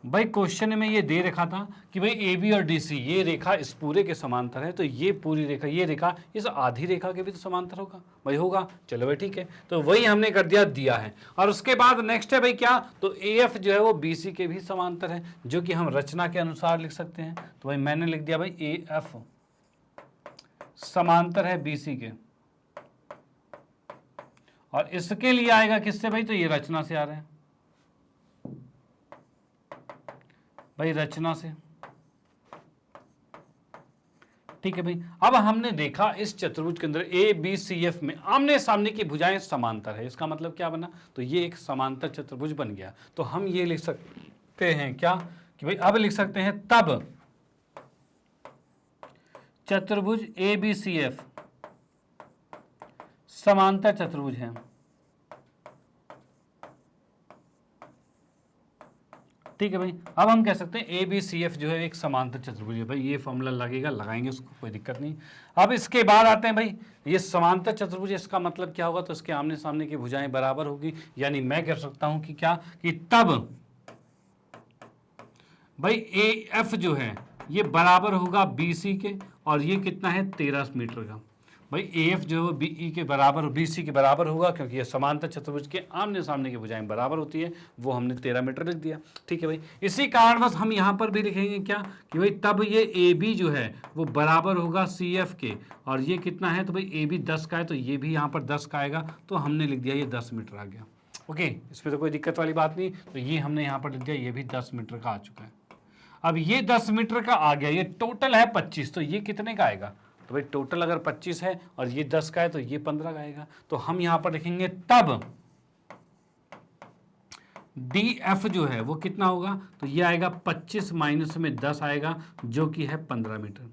भाई, क्वेश्चन में ये दे रखा था कि भाई AB और DC ये रेखा इस पूरे के समांतर है, तो ये पूरी रेखा, ये रेखा इस आधी रेखा के भी तो समांतर होगा भाई, होगा। चलो भाई ठीक है, तो वही हमने कर दिया है। और उसके बाद नेक्स्ट है भाई क्या, तो AF जो है वो BC के भी समांतर है, जो कि हम रचना के अनुसार लिख सकते हैं। तो भाई मैंने लिख दिया भाई AF समांतर है BC के, और इसके लिए आएगा किससे भाई, तो ये रचना से आ रहे हैं भाई, रचना से, ठीक है भाई। अब हमने देखा इस चतुर्भुज के अंदर ABCF में आमने सामने की भुजाएं समांतर है, इसका मतलब क्या बना, तो ये एक समांतर चतुर्भुज बन गया। तो हम ये लिख सकते हैं क्या कि भाई, अब लिख सकते हैं तब चतुर्भुज ABCF समांतर चतुर्भुज है, ठीक है भाई। अब हम कह सकते हैं ABCF जो है एक समांतर चतुर्भुज है भाई, ये फॉर्मूला लगेगा, लगाएंगे उसको, कोई दिक्कत नहीं। अब इसके बाद आते हैं भाई, ये समांतर चतुर्भुज, इसका मतलब क्या होगा, तो इसके आमने सामने की भुजाएं बराबर होगी, यानी मैं कह सकता हूं कि क्या, कि तब भाई AF जो है ये बराबर होगा BC के, और ये कितना है 13 मीटर का। भाई AF जो है BE के बराबर, BC के बराबर होगा, क्योंकि ये समांतर चतुर्भुज के आमने सामने की भुजाएं बराबर होती है, वो हमने 13 मीटर लिख दिया, ठीक है भाई। इसी कारणवश हम यहाँ पर भी लिखेंगे क्या, कि भाई तब ये AB जो है वो बराबर होगा CF के, और ये कितना है, तो भाई AB 10 का है, तो ये भी यहाँ पर 10 का आएगा, तो हमने लिख दिया ये 10 मीटर आ गया। ओके, इसमें तो कोई दिक्कत वाली बात नहीं, तो ये हमने यहाँ पर लिख दिया, ये भी 10 मीटर का आ चुका है। अब ये 10 मीटर का आ गया, ये टोटल है 25, तो ये कितने का आएगा, तो भाई टोटल अगर 25 है और ये 10 का है, तो ये 15 का आएगा। तो हम यहां पर लिखेंगे तब DF जो है वो कितना होगा, तो ये आएगा 25 माइनस में 10 आएगा, जो कि है 15 मीटर।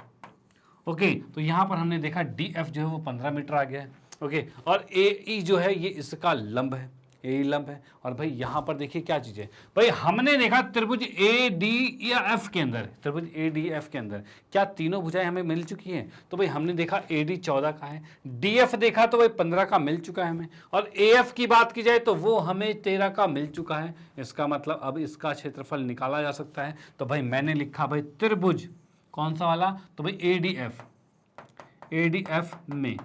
ओके, तो यहां पर हमने देखा DF जो है वो 15 मीटर आ गया है। ओके, और AE जो है ये इसका लंब है, AE लंब है। और भाई यहां पर देखिए क्या चीज है, भाई हमने देखा त्रिभुज ADF के अंदर, त्रिभुज ADF के अंदर क्या तीनों भुजाएं हमें मिल चुकी हैं। तो भाई हमने देखा AD 14 का है, DF देखा तो भाई 15 का मिल चुका है हमें, और AF की बात की जाए तो वो हमें 13 का मिल चुका है। इसका मतलब अब इसका क्षेत्रफल निकाला जा सकता है। तो भाई मैंने लिखा भाई त्रिभुज कौन सा वाला, तो भाई ADF में,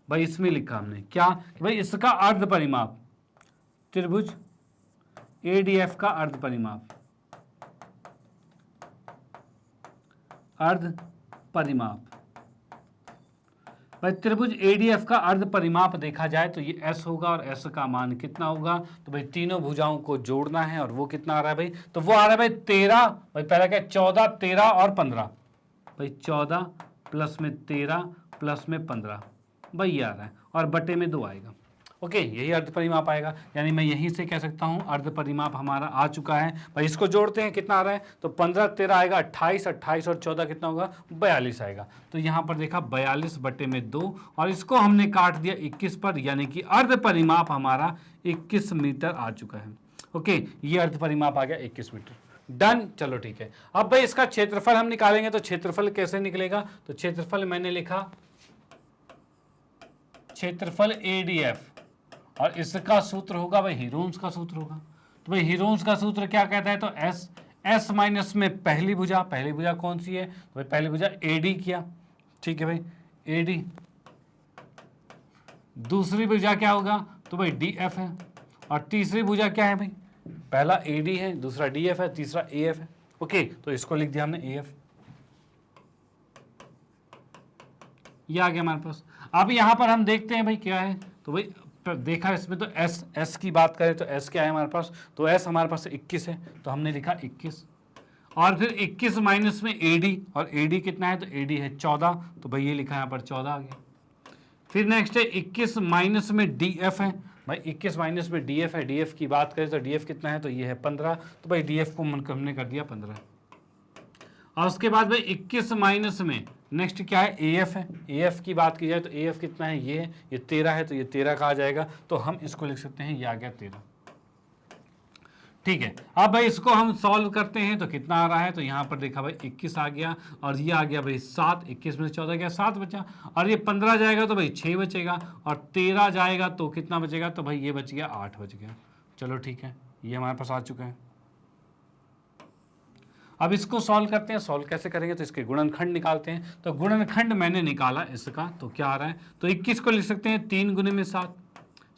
भाई इसमें लिखा हमने क्या, भाई इसका अर्ध परिमाप, त्रिभुज ADF का अर्ध परिमाप, अर्ध परिमाप, भाई त्रिभुज ADF का अर्ध परिमाप देखा जाए तो ये S होगा, और S का मान कितना होगा, तो भाई तीनों भुजाओं को जोड़ना है, और वो कितना आ रहा है भाई, तो वो आ रहा है भाई 13, भाई पहला क्या 14, 13 और 15, भाई 14 प्लस में 13 प्लस में 15, भाई ये आ रहा है, और बटे में 2 आएगा। ओके, यही अर्ध परिमाप आएगा, यानी मैं यहीं से कह सकता हूं अर्ध परिमाप हमारा आ चुका है भाई। इसको जोड़ते हैं, कितना आ रहा है, तो 15 13 आएगा 28, 28 और 14 कितना होगा, 42 आएगा। तो यहाँ पर देखा 42/2 और इसको हमने काट दिया 21 पर, यानी कि अर्ध परिमाप हमारा 21 मीटर आ चुका है। ओके, ये अर्ध परिमाप आ गया 21 मीटर। डन, चलो ठीक है। अब भाई इसका क्षेत्रफल हम निकालेंगे, तो क्षेत्रफल कैसे निकलेगा, तो क्षेत्रफल मैंने लिखा क्षेत्रफल ADF और इसका सूत्र होगा भाई हीरोन्स का सूत्र होगा। तो भाई हीरोन्स का सूत्र क्या कहता है, तो S माइनस में पहली भुजा कौन सी है, तो भाई पहली भुजा AD किया, ठीक है भाई AD। दूसरी भुजा क्या होगा, तो भाई DF है, और तीसरी भुजा क्या है भाई, पहला AD है, दूसरा DF है, तीसरा AF है। ओके, तो इसको लिख दिया हमने AF, ये आ गया हमारे पास। अब यहां पर हम देखते हैं भाई क्या है, तो भाई देखा इसमें तो S की बात करें तो S क्या है हमारे पास, तो S हमारे पास 21 है, तो हमने लिखा 21, और फिर 21 माइनस में AD, और AD कितना है, तो AD है 14, तो भाई ये लिखा यहाँ पर 14 आ गया। फिर नेक्स्ट है 21 माइनस में DF है, भाई 21 माइनस में DF है, DF की बात करें तो DF कितना है, तो ये है 15, तो भाई DF को हमने कर दिया 15। और उसके बाद भाई 21 माइनस में नेक्स्ट क्या है, AF है, AF की बात की जाए तो AF कितना है, ये 13 है, तो ये 13 का आ जाएगा, तो हम इसको लिख सकते हैं, ये आ गया 13। ठीक है, अब भाई इसको हम सॉल्व करते हैं तो कितना आ रहा है, तो यहाँ पर देखा भाई 21 आ गया, और ये आ गया भाई 7, 21 में 14 गया 7 बचा, और ये 15 जाएगा तो भाई 6 बचेगा, और 13 जाएगा तो कितना बचेगा, तो भाई ये बच गया 8 बच गया। चलो ठीक है, ये हमारे पास आ चुका है। अब इसको सॉल्व करते हैं, सॉल्व कैसे करेंगे, तो इसके गुणनखंड निकालते हैं। तो गुणनखंड मैंने निकाला इसका, तो क्या आ रहा है, तो 21 को लिख सकते हैं 3 गुने में 7,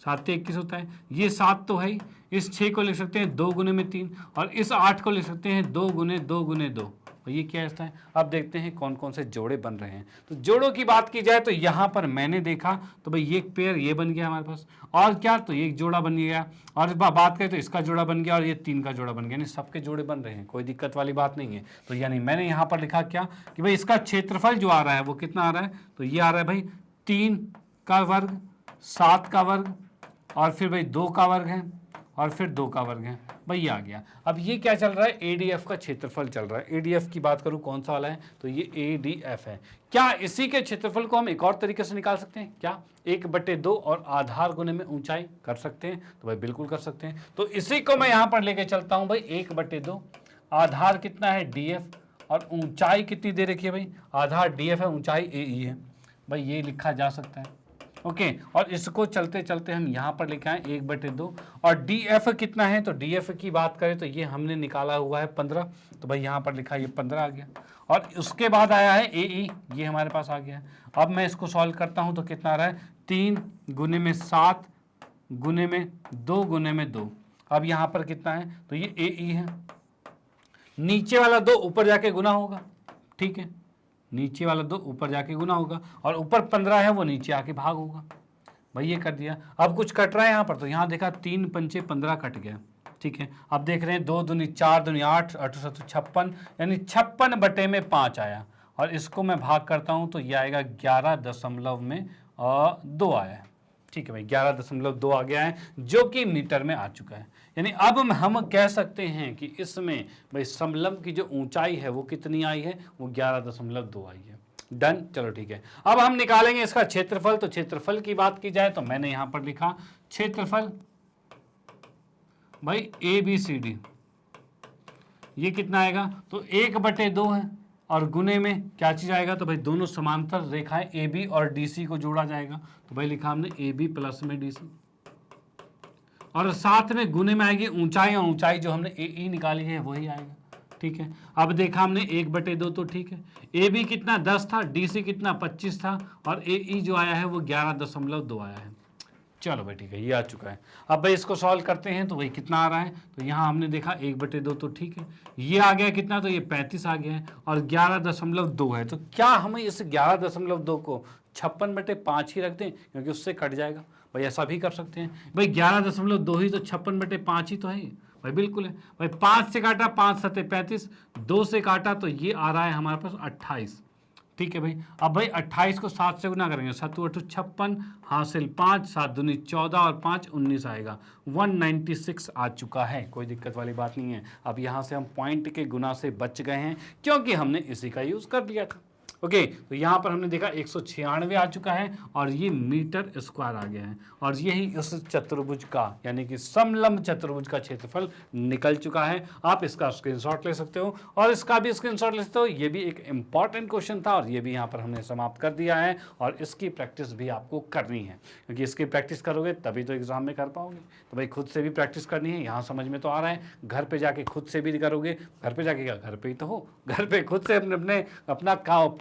7 से 21 होता है, ये 7 तो है ही। इस 6 को लिख सकते हैं 2 गुने में 3, और इस 8 को लिख सकते हैं 2 गुने 2 गुने 2, और ये क्या है। अब देखते हैं कौन कौन से जोड़े बन रहे हैं। तो जोड़ों की बात की जाए तो यहाँ पर मैंने देखा तो भाई एक पेयर ये बन गया हमारे पास, और क्या, तो एक जोड़ा बन गया, और बात करें तो इसका जोड़ा बन गया, और ये 3 का जोड़ा बन गया, यानी सबके जोड़े बन रहे हैं, कोई दिक्कत वाली बात नहीं है। तो यानी मैंने यहाँ पर लिखा क्या, कि भाई इसका क्षेत्रफल जो आ रहा है वो कितना आ रहा है, तो ये आ रहा है भाई 3 का वर्ग, 7 का वर्ग, और फिर भाई 2 का वर्ग है, और फिर 2 का वर्ग है, भाई ये आ गया। अब ये क्या चल रहा है, ADF का क्षेत्रफल चल रहा है। ADF की बात करूं कौन सा वाला है, तो ये ADF है। क्या इसी के क्षेत्रफल को हम एक और तरीके से निकाल सकते हैं, क्या 1/2 और आधार गुने में ऊंचाई कर सकते हैं, तो भाई बिल्कुल कर सकते हैं। तो इसी को मैं यहाँ पर लेके चलता हूँ भाई, 1/2, आधार कितना है DF, और ऊंचाई कितनी दे रखी है भाई, आधार DF है, ऊंचाई AE है, भाई ये लिखा जा सकता है। ओके, और इसको चलते चलते हम यहाँ पर लिखे हैं 1/2, और DF कितना है, तो DF की बात करें तो ये हमने निकाला हुआ है 15, तो भाई यहाँ पर लिखा ये 15 आ गया, और उसके बाद आया है AE, ये हमारे पास आ गया है। अब मैं इसको सॉल्व करता हूँ तो कितना आ रहा है, 3 गुने में 7 गुने में 2 गुने में 2, अब यहाँ पर कितना है, तो ये AE है, नीचे वाला 2 ऊपर जाके गुना होगा, ठीक है, नीचे वाला 2 ऊपर जाके गुना होगा, और ऊपर 15 है वो नीचे आके भाग होगा, भाई ये कर दिया। अब कुछ कट रहा है यहाँ पर, तो यहाँ देखा 3 पंचे 15 कट गया, ठीक है। अब देख रहे हैं 2 दूनी 4 दूनी 8, 8 7 56, यानी 56/5 आया, और इसको मैं भाग करता हूँ तो ये आएगा 11.2 आया है, ठीक है भाई 11.2 आ गया है, जो कि मीटर में आ चुका है। यानी अब हम कह सकते हैं कि इसमें भाई समलंब की जो ऊंचाई है वो कितनी आई है, वो 11.2 आई है। डन, चलो ठीक है। अब हम निकालेंगे इसका क्षेत्रफल। तो क्षेत्रफल की बात की जाए तो मैंने यहां पर लिखा क्षेत्रफल भाई ABCD, ये कितना आएगा, तो 1/2 है, और गुने में क्या चीज आएगा, तो भाई दोनों समांतर रेखाएं AB और DC को जोड़ा जाएगा, तो भाई लिखा हमने AB प्लस में DC, और साथ में गुने में आएगी ऊंचाई, और ऊंचाई जो हमने AE निकाली है वही आएगा, ठीक है। अब देखा हमने 1/2, तो ठीक है, AB कितना 10 था, DC कितना 25 था, और AE जो आया है वो 11.2 आया है। चलो भाई ठीक है, ये आ चुका है। अब भाई इसको सॉल्व करते हैं तो भाई कितना आ रहा है, तो यहाँ हमने देखा 1/2, तो ठीक है, ये आ गया कितना, तो ये 35 आ गया है, और 11.2 है। तो क्या हम इस 11.2 को 56/5 ही रख दें, क्योंकि उससे कट जाएगा, भाई ऐसा भी कर सकते हैं। भाई 11.2 ही तो 56/5 ही तो है, भाई बिल्कुल है भाई। 5 से काटा 5 7 35, 2 से काटा तो ये आ रहा है हमारे पास 28, ठीक है भाई। अब भाई 28 को 7 से गुना करेंगे, 7 8 56 हासिल 5, 7 दूनी 14 और 5 19 आएगा। 196 आ चुका है, कोई दिक्कत वाली बात नहीं है। अब यहाँ से हम पॉइंट के गुना से बच गए हैं क्योंकि हमने इसी का यूज़ कर लिया था। ओके, तो यहाँ पर हमने देखा 196 आ चुका है और ये मीटर स्क्वायर आ गया है और यही इस चतुर्भुज का यानी कि समलंब चतुर्भुज का क्षेत्रफल निकल चुका है। आप इसका स्क्रीनशॉट ले सकते हो और इसका भी स्क्रीनशॉट ले सकते हो। ये भी एक इंपॉर्टेंट क्वेश्चन था और ये भी यहाँ पर हमने समाप्त कर दिया है और इसकी प्रैक्टिस भी आपको करनी है क्योंकि इसकी प्रैक्टिस करोगे तभी तो एग्जाम में कर पाओगे। तो भाई खुद से भी प्रैक्टिस करनी है, यहाँ समझ में तो आ रहा है, घर पे जाके खुद से भी करोगे। घर पे जाके क्या, घर पे ही तो हो, घर पे खुद से अपना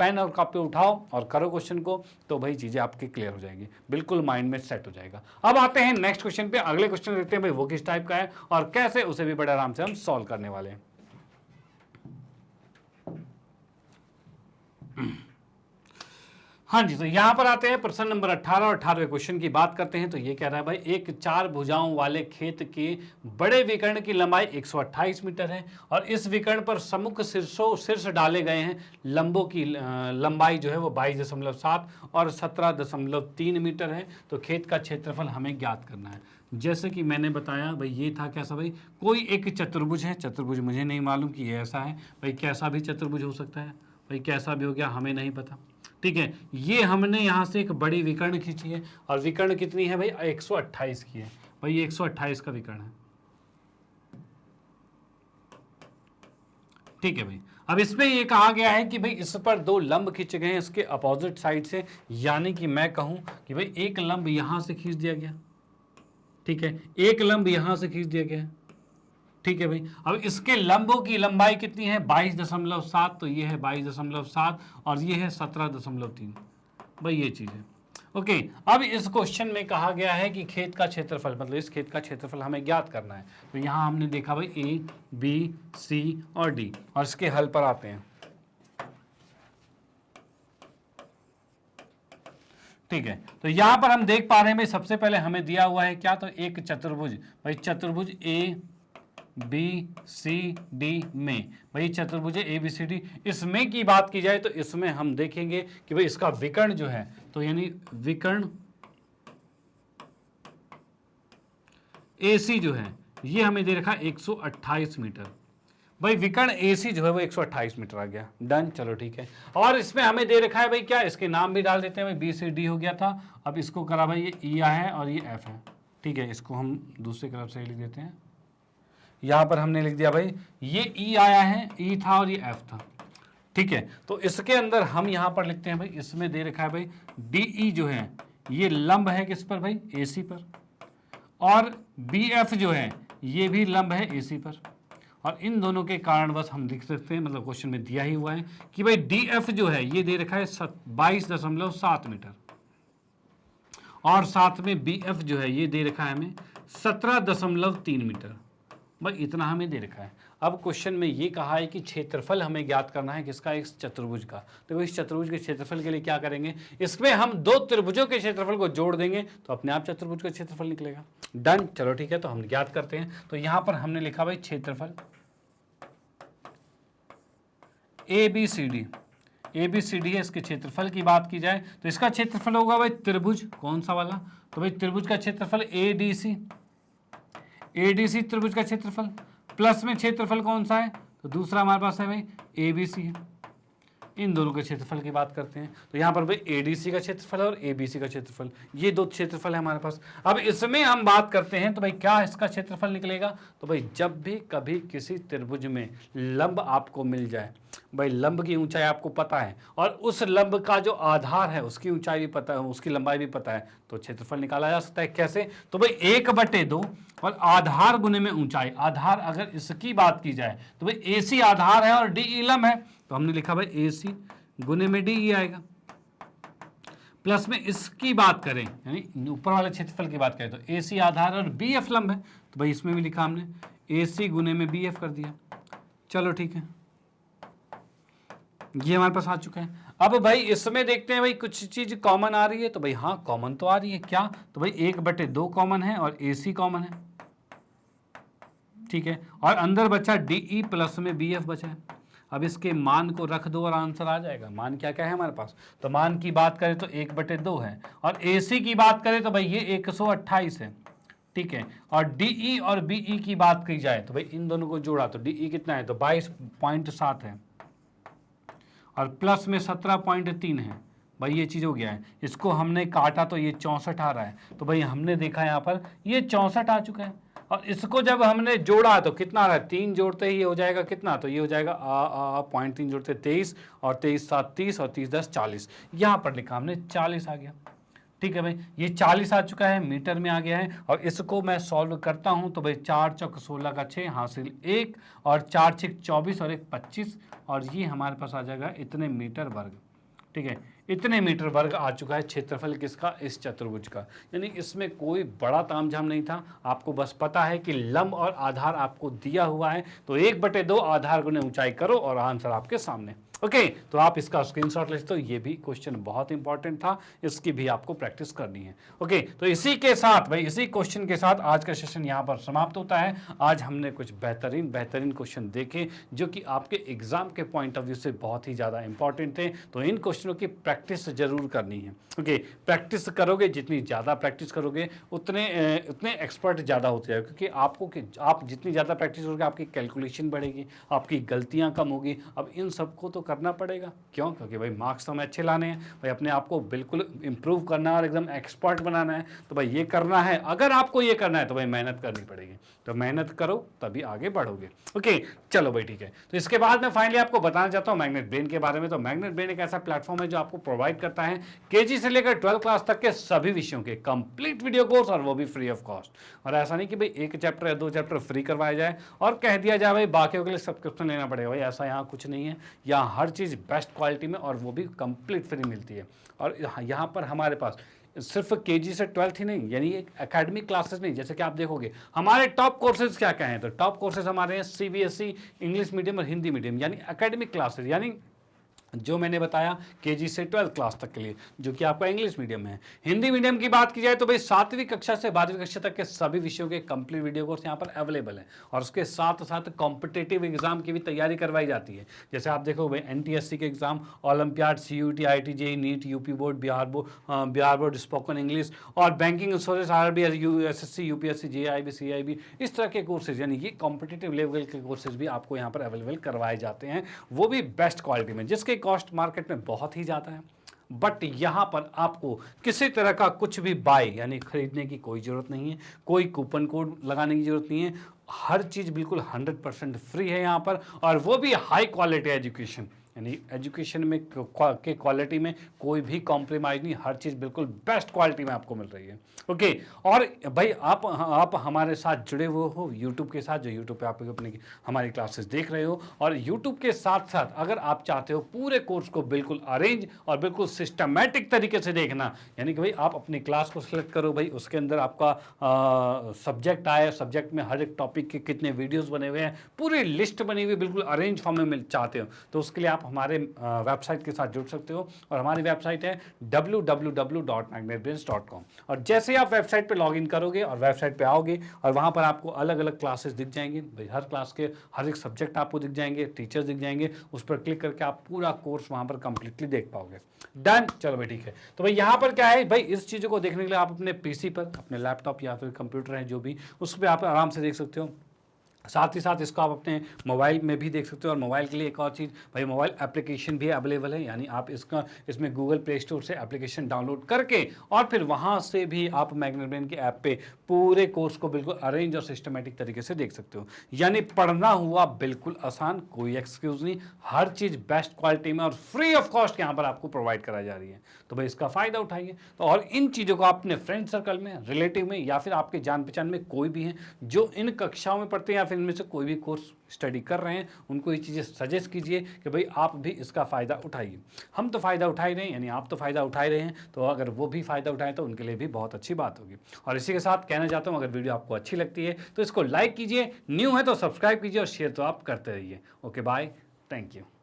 पेन और कॉपी उठाओ और करो क्वेश्चन को, तो भाई चीजें आपकी क्लियर हो जाएगी, बिल्कुल माइंड में सेट हो जाएगा। अब आते हैं नेक्स्ट क्वेश्चन पे। अगले क्वेश्चन देखते हैं भाई वो किस टाइप का है और कैसे उसे भी बड़े आराम से हम सॉल्व करने वाले हैं। हाँ जी, तो यहां पर आते हैं प्रश्न नंबर 18 और 18वें क्वेश्चन की बात करते हैं। तो ये कह रहा है भाई एक 4 भुजाओं वाले खेत के बड़े विकर्ण की लंबाई 128 मीटर है और इस विकर्ण पर सम्मुख शीर्ष डाले गए हैं। लंबों की लंबाई जो है वो 22.7 और 17.3 मीटर है। तो खेत का क्षेत्रफल हमें ज्ञात करना है। जैसे कि मैंने बताया भाई, ये था कैसा भाई, कोई एक चतुर्भुज है। चतुर्भुज मुझे नहीं मालूम कि ये ऐसा है भाई, कैसा भी चतुर्भुज हो सकता है भाई, कैसा भी हो गया हमें नहीं पता। ठीक है, ये हमने यहाँ से एक बड़ी विकर्ण खींची है और विकर्ण कितनी है भाई, 128 की है भाई, ये 128 का विकर्ण है। ठीक है भाई, अब इसमें ये कहा गया है कि भाई इस पर 2 लंब खींचे गए हैं इसके अपोजिट साइड से, यानी कि मैं कहूं कि भाई एक लंब यहां से खींच दिया गया, ठीक है, एक लंब यहां से खींच दिया गया। ठीक है भाई, अब इसके लंबों की लंबाई कितनी है, 22.7, तो ये है 22.7 और ये है 17.3 भाई, ये चीज है। ओके, अब इस क्वेश्चन में कहा गया है कि खेत का क्षेत्रफल, मतलब इस खेत का क्षेत्रफल हमें ज्ञात करना है। तो यहां हमने देखा भाई ए, बी, सी और डी, और इसके हल पर आते हैं। ठीक है, तो यहां पर हम देख पा रहे हैं भाई, सबसे पहले हमें दिया हुआ है क्या, तो एक चतुर्भुज भाई, चतुर्भुज ए बी सी डी में, भाई चतुर्भुज ए बी सी डी, इसमें की बात की जाए तो इसमें हम देखेंगे कि भाई इसका विकर्ण जो है, तो यानी विकर्ण AC जो है ये हमें दे रखा 128 मीटर। भाई विकर्ण AC जो है वो 128 मीटर आ गया, डन, चलो ठीक है। और इसमें हमें दे रखा है भाई क्या, इसके नाम भी डाल देते हैं भाई, बी सी डी हो गया था, अब इसको करा भाई ये E है और ये F है। ठीक है, इसको हम दूसरी तरफ से लिख देते हैं, यहां पर हमने लिख दिया भाई ये E आया है, E था और ये F था। ठीक है, तो इसके अंदर हम यहां पर लिखते हैं भाई, इसमें दे रखा है भाई DE जो है ये लंब है किस पर भाई, AC पर, और BF जो है ये भी लंब है AC पर, और इन दोनों के कारण बस हम लिख सकते हैं, मतलब क्वेश्चन में दिया ही हुआ है कि भाई DF जो है ये दे रखा है 22.7 मीटर और साथ में BF जो है ये दे रखा है हमें 17.3 मीटर। भाई इतना हमें दे रखा है। अब क्वेश्चन में ये कहा है कि क्षेत्रफल हमें ज्ञात करना है किसका, इस चतुर्भुज का। तो इस चतुर्भुज के क्षेत्रफल के लिए क्या करेंगे, इसमें हम 2 त्रिभुजों के क्षेत्रफल को जोड़ देंगे तो अपने आप चतुर्भुज का क्षेत्रफल निकलेगा। डन, चलो ठीक है, तो हम ज्ञात करते हैं। तो यहां पर हमने लिखा भाई क्षेत्रफल ABCD, ABCD है, इसके क्षेत्रफल की बात की जाए तो इसका क्षेत्रफल होगा भाई त्रिभुज, कौन सा वाला, तो भाई त्रिभुज का क्षेत्रफल ADC, ADC त्रिभुज का क्षेत्रफल, प्लस में क्षेत्रफल कौन सा है, तो दूसरा हमारे पास है भाई ABC है। इन दोनों के क्षेत्रफल की बात करते हैं, तो यहाँ पर भाई ADC का क्षेत्रफल और ABC का क्षेत्रफल, ये 2 क्षेत्रफल है हमारे पास। अब इसमें हम बात करते हैं तो भाई क्या इसका क्षेत्रफल निकलेगा, तो भाई जब भी कभी किसी त्रिभुज में लंब आपको मिल जाए, भाई लंब की ऊंचाई आपको पता है और उस लंब का जो आधार है उसकी ऊंचाई भी पता है, उसकी लंबाई भी पता है, तो क्षेत्रफल निकाला जा सकता है। कैसे, तो भाई 1/2 और आधार गुने में ऊंचाई, आधार अगर इसकी बात की जाए तो भाई AC आधार है और DE लंब है, तो हमने लिखा भाई AC गुने में DE आएगा, प्लस में इसकी बात करें यानी ऊपर वाले क्षेत्रफल की बात करें तो AC आधार और BF लंब है, तो भाई इसमें भी लिखा हमने AC गुने में BF कर दिया। चलो ठीक है, ये हमारे पास आ चुका है। अब भाई इसमें देखते हैं भाई कुछ चीज कॉमन आ रही है, तो भाई हाँ कॉमन तो आ रही है, क्या, तो भाई 1/2 कॉमन है और AC कॉमन है। ठीक है, और अंदर बचा DE प्लस में BF बचा है। अब इसके मान को रख दो और आंसर आ जाएगा। मान क्या क्या है हमारे पास, तो मान की बात करें तो 1/2 है, और AC की बात करें तो भाई ये 128 है, ठीक है। और DE और BE की बात की जाए तो भाई इन दोनों को जोड़ा तो DE कितना है, तो 22.7 है, और प्लस में 17.3 है। भाई ये चीज़ हो गया है, इसको हमने काटा तो ये 64 आ रहा है, तो भाई हमने देखा यहाँ पर ये 64 आ चुका है। और इसको जब हमने जोड़ा तो कितना आ रहा है, 3 जोड़ते ही ये हो जाएगा कितना, तो ये हो जाएगा 0.3 जोड़ते 23, और 23 7 30, और 30 10 40, यहाँ पर लिखा हमने 40 आ गया। ठीक है भाई, ये 40 आ चुका है, मीटर में आ गया है। और इसको मैं सॉल्व करता हूं तो भाई 4 चौक 16 का 6 हासिल 1, और 4 6 24, और 1 25, और ये हमारे पास आ जाएगा इतने मीटर वर्ग। ठीक है, इतने मीटर वर्ग आ चुका है क्षेत्रफल किसका, इस चतुर्भुज का। यानी इसमें कोई बड़ा तामझाम नहीं था, आपको बस पता है कि लंब और आधार आपको दिया हुआ है, तो 1/2 आधार गुने ऊंचाई करो और आंसर आपके सामने। ओके, तो आप इसका स्क्रीनशॉट ले सकते हो। ये भी क्वेश्चन बहुत इंपॉर्टेंट था, इसकी भी आपको प्रैक्टिस करनी है। ओके, तो इसी के साथ भाई, इसी क्वेश्चन के साथ आज का सेशन यहाँ पर समाप्त होता है। आज हमने कुछ बेहतरीन क्वेश्चन देखे जो कि आपके एग्जाम के पॉइंट ऑफ व्यू से बहुत ही ज़्यादा इंपॉर्टेंट थे, तो इन क्वेश्चनों की प्रैक्टिस जरूर करनी है। ओके, प्रैक्टिस करोगे, जितनी ज़्यादा प्रैक्टिस करोगे उतने एक्सपर्ट ज़्यादा होते हैं, क्योंकि आप जितनी ज़्यादा प्रैक्टिस करोगे आपकी कैलकुलेशन बढ़ेगी, आपकी गलतियाँ कम होगी। अब इन सबको तो करना पड़ेगा, क्यों, क्योंकि भाई मार्क्स तो हमें अच्छे लाने हैं भाई, अपने आप को बिल्कुल इंप्रूव करना है और एकदम एक्सपर्ट बनाना है, तो भाई ये करना है। अगर आपको ये करना है तो भाई मेहनत करनी पड़ेगी, तो मेहनत करो तभी आगे बढ़ोगे। ओके, चलो भाई ठीक है। तो इसके बाद मैं फाइनली आपको बताना चाहता हूँ मैग्नेट ब्रेन के बारे में। तो मैग्नेट ब्रेन एक ऐसा प्लेटफॉर्म है जो आपको प्रोवाइड करता है KG से लेकर 12 क्लास तक के सभी विषयों के कंप्लीट वीडियो कोर्स, और वो भी फ्री ऑफ कॉस्ट। और ऐसा नहीं कि भाई 1 चैप्टर या 2 चैप्टर फ्री करवाया जाए और कह दिया जाए भाई बाकियों के लिए सब्सक्रिप्शन लेना पड़ेगा, भाई ऐसा यहाँ कुछ नहीं है। यहाँ हर चीज़ बेस्ट क्वालिटी में और वो भी कंप्लीट फ्री मिलती है। और यहाँ पर हमारे पास सिर्फ KG से 12th ही नहीं, यानी एक एकेडमिक क्लासेस नहीं, जैसे कि आप देखोगे हमारे टॉप कोर्सेज क्या क्या हैं, तो टॉप कोर्सेज हमारे हैं CBSE, इंग्लिश मीडियम और हिंदी मीडियम, यानी एकेडमिक क्लासेज, यानी जो मैंने बताया KG से 12 क्लास तक के लिए, जो कि आपका इंग्लिश मीडियम है। हिंदी मीडियम की बात की जाए तो भाई 7वीं कक्षा से 12वीं कक्षा तक के सभी विषयों के कंप्लीट वीडियो कोर्स यहाँ पर अवेलेबल है। और उसके साथ साथ कॉम्पिटेटिव एग्जाम की भी तैयारी करवाई जाती है। जैसे आप देखो भाई NTSC के exam, olympiad, CUT, IIT, JEE, NEET, UP board, Bihar board, spoken English, और banking, insurance, RBI, SSC, UPSC, JIB, CIB, इस तरह के कोर्सेज, यानी ये कॉम्पिटेटिव लेवल के कोर्सेज भी आपको यहाँ पर अवेलेबल करवाए जाते हैं, वो भी बेस्ट क्वालिटी में, जिसके कॉस्ट मार्केट में बहुत ही ज़्यादा है। बट यहाँ पर आपको किसी तरह का कुछ भी बाय यानी खरीदने की कोई ज़रूरत नहीं है, कोई कूपन कोड लगाने की ज़रूरत नहीं है। हर चीज़ बिल्कुल 100% फ्री है यहाँ पर, और वो भी हाई क्वालिटी एजुकेशन, यानी एजुकेशन में के क्वालिटी में कोई भी कॉम्प्रोमाइज़ नहीं, हर चीज़ बिल्कुल बेस्ट क्वालिटी में आपको मिल रही है। ओके, और भाई आप हमारे साथ जुड़े हुए हो यूट्यूब के साथ, जो यूट्यूब पे आप अपनी हमारी क्लासेस देख रहे हो, और यूट्यूब के साथ साथ अगर आप चाहते हो पूरे कोर्स को बिल्कुल अरेंज और बिल्कुल सिस्टमैटिक तरीके से देखना, यानी कि भाई आप अपनी क्लास को सिलेक्ट करो, भाई उसके अंदर आपका सब्जेक्ट आए, सब्जेक्ट में हर एक टॉपिक के कितने वीडियोज़ बने हुए हैं, पूरी लिस्ट बनी हुई बिल्कुल अरेंज फॉर्म में चाहते हो, तो उसके लिए आप हमारे वेबसाइट के साथ जुड़ सकते हो। और हमारी वेबसाइट है www.magnetbrains.com। और जैसे आप वेबसाइट पे लॉगिन करोगे और वेबसाइट पे आओगे, और वहाँ पर आपको अलग अलग क्लासेस दिख जाएंगी, भाई हर क्लास के हर एक सब्जेक्ट आपको दिख जाएंगे, टीचर्स दिख जाएंगे, उस पर क्लिक करके आप पूरा कोर्स वहाँ पर कंप्लीटली देख पाओगे। डन, चलो भाई ठीक है। तो भाई यहाँ पर क्या है, भाई इस चीज़ों को देखने के लिए आप अपने PC पर, अपने लैपटॉप या फिर कंप्यूटर है जो भी, उस पर आप आराम से देख सकते हो। साथ ही साथ इसको आप अपने मोबाइल में भी देख सकते हो। और मोबाइल के लिए एक और चीज़, भाई मोबाइल एप्लीकेशन भी अवेलेबल है, यानी आप इसमें गूगल प्ले स्टोर से एप्लीकेशन डाउनलोड करके और फिर वहाँ से भी आप मैग्नेट ब्रेन के ऐप पे पूरे कोर्स को बिल्कुल अरेंज और सिस्टमेटिक तरीके से देख सकते हो। यानी पढ़ना हुआ बिल्कुल आसान, कोई एक्सक्यूज़ नहीं, हर चीज़ बेस्ट क्वालिटी में और फ्री ऑफ कॉस्ट यहाँ पर आपको प्रोवाइड कराई जा रही है। तो भाई इसका फ़ायदा उठाइए। तो और इन चीज़ों को आप अपने फ्रेंड सर्कल में, रिलेटिव में, या फिर आपके जान पहचान में कोई भी हैं जो इन कक्षाओं में पढ़ते हैं या फिर इनमें से कोई भी कोर्स स्टडी कर रहे हैं, उनको ये चीज़ें सजेस्ट कीजिए कि भाई आप भी इसका फ़ायदा उठाइए। हम तो फ़ायदा उठा ही रहे हैं, यानी आप तो फ़ायदा उठा ही रहे हैं, तो अगर वो भी फ़ायदा उठाएं तो उनके लिए भी बहुत अच्छी बात होगी। और इसी के साथ कहना चाहता हूँ, अगर वीडियो आपको अच्छी लगती है तो इसको लाइक कीजिए, न्यू है तो सब्सक्राइब कीजिए, और शेयर तो आप करते रहिए। Okay, bye, thank you.